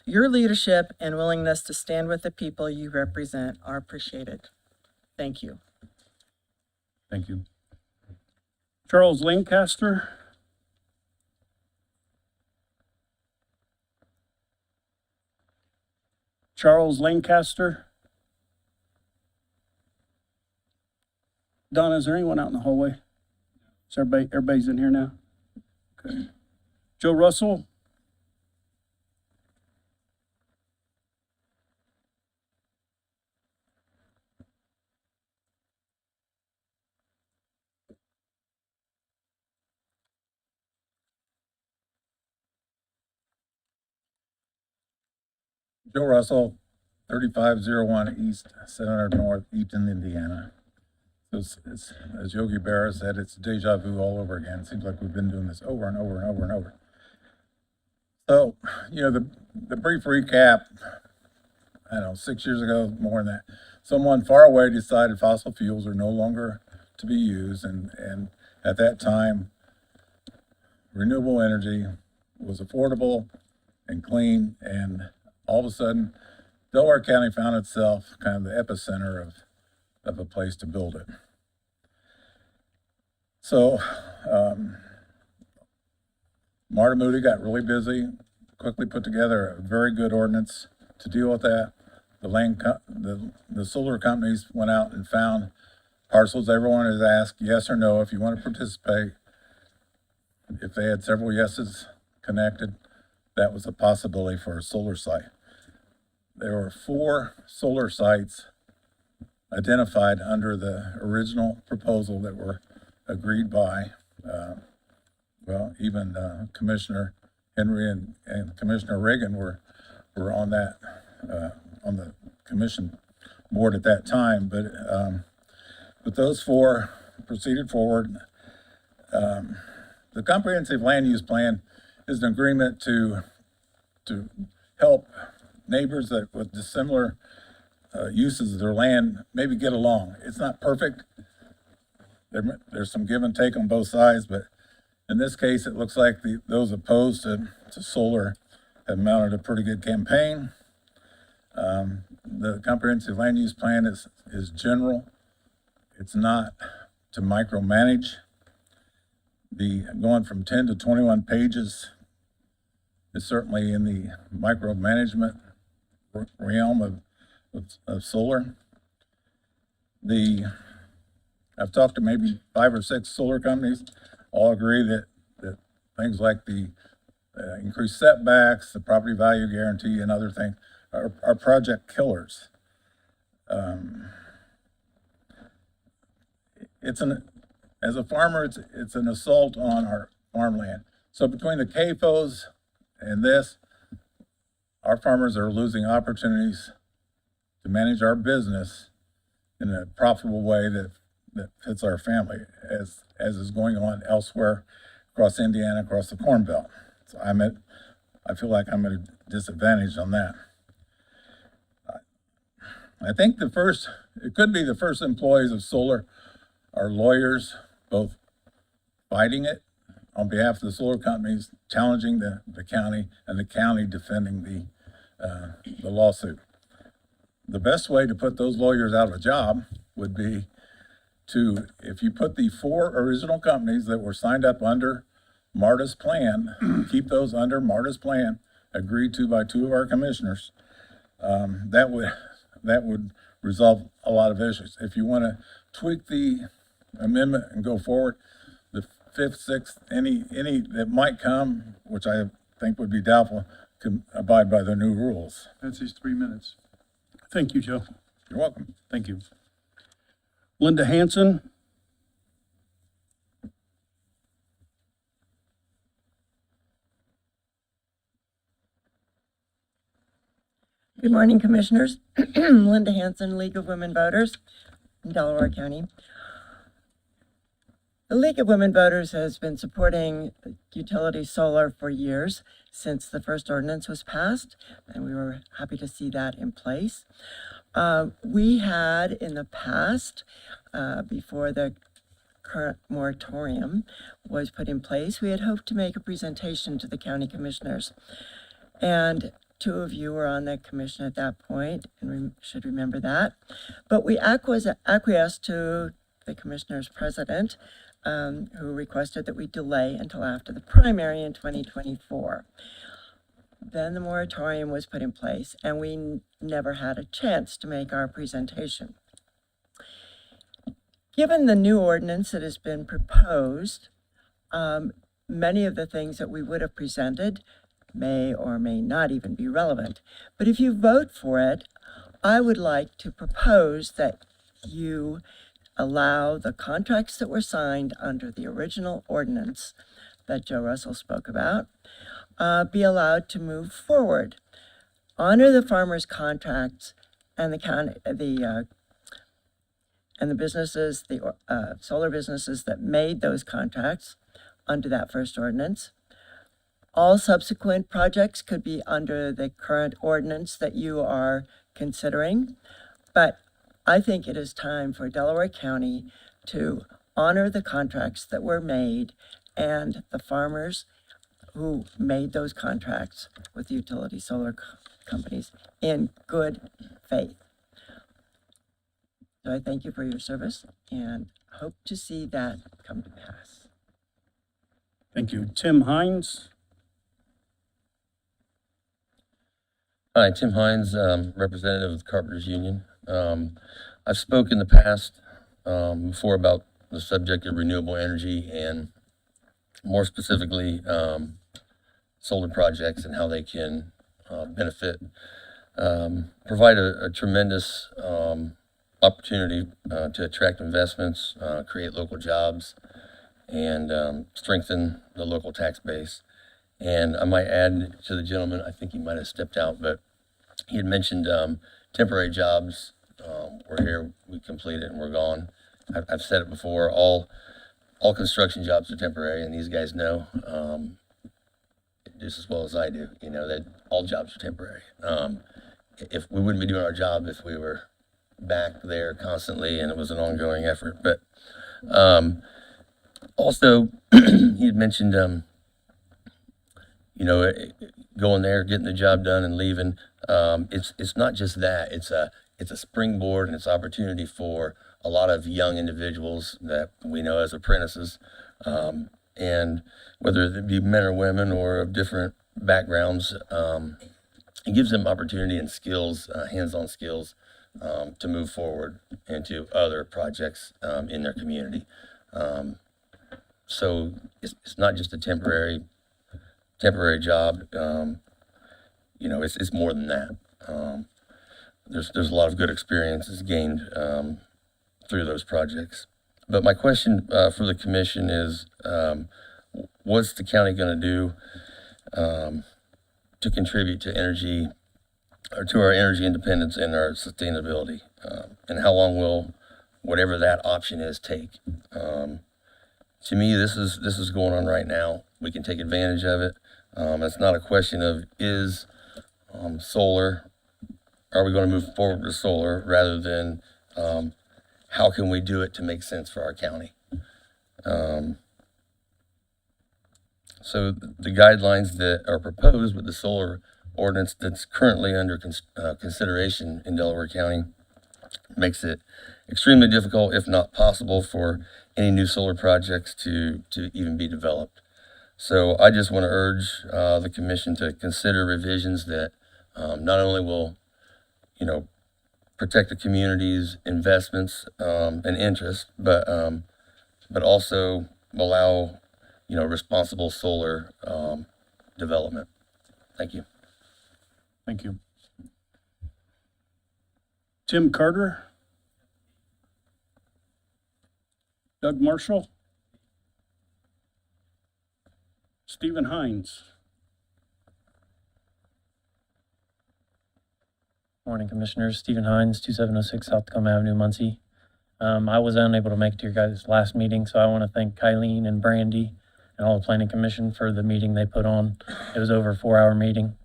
Your leadership and willingness to stand with the people you represent are appreciated. Thank you. Thank you. Charles Lancaster. Charles Lancaster. Donna, is there anyone out in the hallway? Is everybody's in here now? Okay. Joe Russell. Joe Russell, 3501 East, 700 North, Eaton, Indiana. So it's, as Yogi Berra said, it's deja vu all over again. It seems like we've been doing this over and over and over and over. So, the brief recap, I don't know, 6 years ago, more than that, someone far away decided fossil fuels are no longer to be used. And at that time, renewable energy was affordable and clean, and all of a sudden, Delaware County found itself kind of the epicenter of a place to build it. So, Marta Moody got really busy, quickly put together a very good ordinance to deal with that. The solar companies went out and found parcels. Everyone is asked yes or no if you want to participate. If they had several yeses connected, that was a possibility for a solar site. There were 4 solar sites identified under the original proposal that were agreed by, even Commissioner Henry and Commissioner Reagan were on that, on the commission board at that time. But those 4 proceeded forward. The comprehensive land use plan is an agreement to help neighbors that with dissimilar uses of their land maybe get along. It's not perfect. There's some give and take on both sides, but in this case, it looks like those opposed to solar have mounted a pretty good campaign. The comprehensive land use plan is general. It's not to micromanage. the going from 10 to 21 pages is certainly in the micromanagement realm of solar. I've talked to maybe 5 or 6 solar companies, all agree that things like the increased setbacks, the property value guarantee, and other things are project killers. As a farmer, it's an assault on our farmland. So between the CAFOs and this, our farmers are losing opportunities to manage our business in a profitable way that fits our family, as is going on elsewhere across Indiana, across the Corn Belt. So I feel like I'm at a disadvantage on that. I think it could be the first employees of solar are lawyers, both fighting it on behalf of the solar companies, challenging the county, and the county defending the lawsuit. The best way to put those lawyers out of a job would be if you put the 4 original companies that were signed up under MARTA's plan, keep those under MARTA's plan, agreed to by 2 of our commissioners, that would resolve a lot of issues. If you want to tweak the amendment and go forward, the 5th, 6th, any that might come, which I think would be doubtful, can abide by the new rules. That's his 3 minutes. Thank you, Joe. You're welcome. Thank you. Linda Hanson. Good morning, Commissioners. Linda Hanson, League of Women Voters in Delaware County. The League of Women Voters has been supporting utility solar for years, since the first ordinance was passed, and we were happy to see that in place. We had in the past, before the current moratorium was put in place, we had hoped to make a presentation to the county commissioners. And 2 of you were on the commission at that point, and should remember that. But we acquiesced to the commissioner's president, who requested that we delay until after the primary in 2024. Then the moratorium was put in place, and we never had a chance to make our presentation. Given the new ordinance that has been proposed, many of the things that we would have presented may or may not even be relevant. But if you vote for it, I would like to propose that you allow the contracts that were signed under the original ordinance that Joe Russell spoke about, be allowed to move forward. Honor the farmers' contracts and the county, and the businesses, the solar businesses that made those contracts under that first ordinance. All subsequent projects could be under the current ordinance that you are considering, but I think it is time for Delaware County to honor the contracts that were made and the farmers who made those contracts with the utility solar companies in good faith. So I thank you for your service and hope to see that come to pass. Thank you. Tim Hines. Hi, Tim Hines, representative of the Carpenters Union. I've spoken in the past before about the subject of renewable energy and more specifically solar projects and how they can benefit, provide a tremendous opportunity to attract investments, create local jobs, and strengthen the local tax base. And I might add to the gentleman, I think he might have stepped out, but he had mentioned temporary jobs. We're here, we complete it, and we're gone. I've said it before, all construction jobs are temporary, and these guys know just as well as I do, you know, that all jobs are temporary. If we wouldn't be doing our job if we were back there constantly and it was an ongoing effort. But also, he had mentioned, you know, going there, getting the job done and leaving. It's not just that, it's a springboard and it's opportunity for a lot of young individuals that we know as apprentices and whether they be men or women or of different backgrounds, it gives them opportunity and skills, hands-on skills, to move forward into other projects in their community. So it's not just a temporary job. You know, it's more than that. There's a lot of good experiences gained through those projects. But my question for the commission is, what's the county going to do to contribute to energy, or to our energy independence and our sustainability? And how long will whatever that option is take? To me, this is going on right now. We can take advantage of it. It's not a question of is solar, are we going to move forward with solar, rather than how can we do it to make sense for our county? So the guidelines that are proposed with the solar ordinance that's currently under consideration in Delaware County makes it extremely difficult, if not possible, for any new solar projects to even be developed. So I just want to urge the commission to consider revisions that not only will, you know, protect the community's investments and interests, but also allow, you know, responsible solar development. Thank you. Thank you. Tim Carter. Doug Marshall. Stephen Hines. Morning, Commissioners. Stephen Hines, 2706 South Tacoma Avenue, Muncie. I was unable to make it to your guys' last meeting, so I want to thank Kylene and Brandy and all the Planning Commission for the meeting they put on. It was over a 4-hour meeting,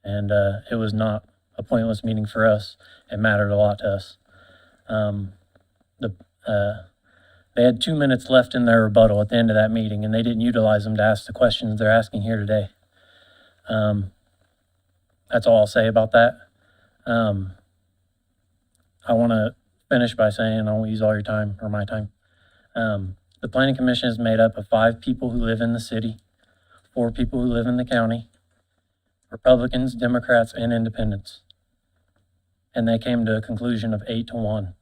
and it was not a pointless meeting for us. It mattered a lot to us. They had 2 minutes left in their rebuttal at the end of that meeting, and they didn't utilize them to ask the questions they're asking here today. That's all I'll say about that. I want to finish by saying I won't use all your time or my time. The Planning Commission is made up of 5 people who live in the city, 4 people who live in the county, Republicans, Democrats, and Independents. And they came to a conclusion of 8-1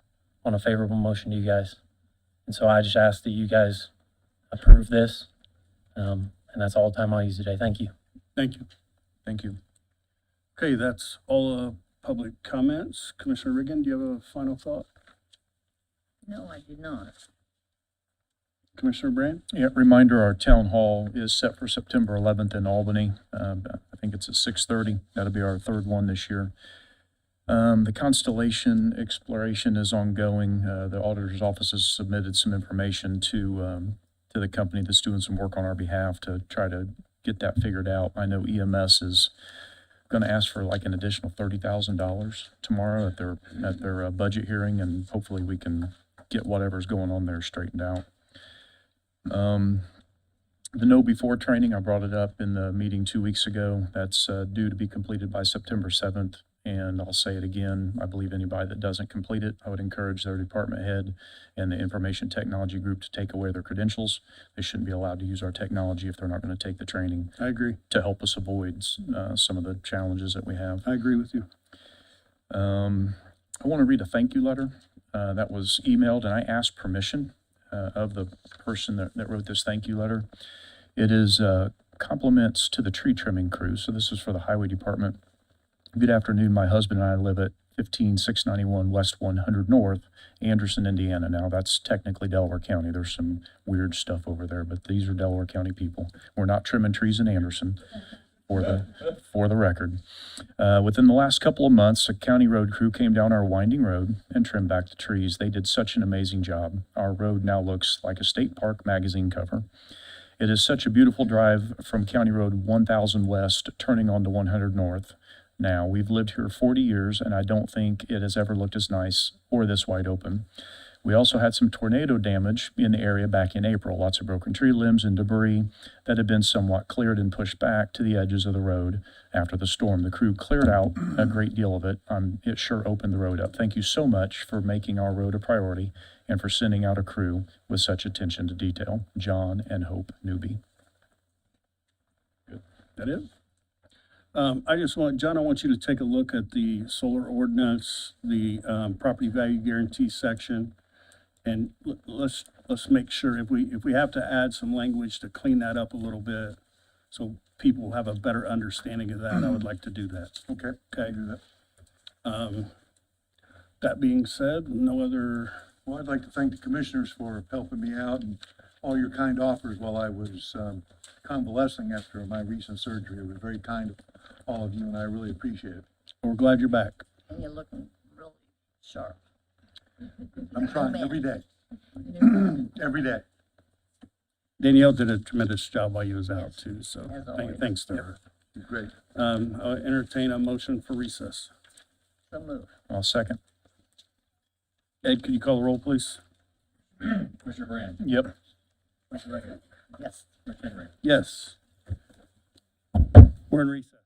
on a favorable motion to you guys. And so I just ask that you guys approve this. And that's all the time I'll use today. Thank you. Thank you. Thank you. Okay, that's all public comments. Commissioner Riggin, do you have a final thought? No, I do not. Commissioner Brand? Yeah, reminder, our town hall is set for September 11th in Albany. I think it's at 6:30. That'll be our 3rd one this year. The Constellation exploration is ongoing. The auditor's office has submitted some information to the company that's doing some work on our behalf to try to get that figured out. I know EMS is going to ask for like an additional $30,000 tomorrow at their budget hearing, and hopefully we can get whatever's going on there straightened out. The Know Before training, I brought it up in the meeting 2 weeks ago. That's due to be completed by September 7th. And I'll say it again, I believe anybody that doesn't complete it, I would encourage their department head and the information technology group to take away their credentials. They shouldn't be allowed to use our technology if they're not going to take the training. I agree. To help us avoid some of the challenges that we have. I agree with you. I want to read a thank you letter that was emailed, and I asked permission of the person that wrote this thank you letter. It is compliments to the tree trimming crew. So this is for the highway department. Good afternoon. My husband and I live at 15691 West 100 North, Anderson, Indiana. Now that's technically Delaware County. There's some weird stuff over there, but these are Delaware County people. We're not trimming trees in Anderson, for the record. Within the last couple of months, a county road crew came down our winding road and trimmed back the trees. They did such an amazing job. Our road now looks like a State Park magazine cover. It is such a beautiful drive from County Road 1000 West, turning onto 100 North. Now, we've lived here 40 years, and I don't think it has ever looked as nice or this wide open. We also had some tornado damage in the area back in April, lots of broken tree limbs and debris that had been somewhat cleared and pushed back to the edges of the road after the storm. The crew cleared out a great deal of it. It sure opened the road up. Thank you so much for making our road a priority and for sending out a crew with such attention to detail. John and Hope Newby. That it? John, I want you to take a look at the solar ordinance, the, property value guarantee section. And let's make sure if we have to add some language to clean that up a little bit, so people have a better understanding of that, I would like to do that. Okay. Okay. Do that. That being said, no other, Well, I'd like to thank the commissioners for helping me out and all your kind offers while I was convalescing after my recent surgery. It was very kind of all of you, and I really appreciate it. we're glad you're back. And you're looking really sharp. I'm trying every day. Every day. Danielle did a tremendous job while you was out too, so As always. thanks to her. Great. I'll entertain a motion for recess. So move. I'll second. Ed, could you call the roll, please? Commissioner Brand, Yep. Commissioner Reagan, Yes. Commissioner Henry. Yes. We're in recess.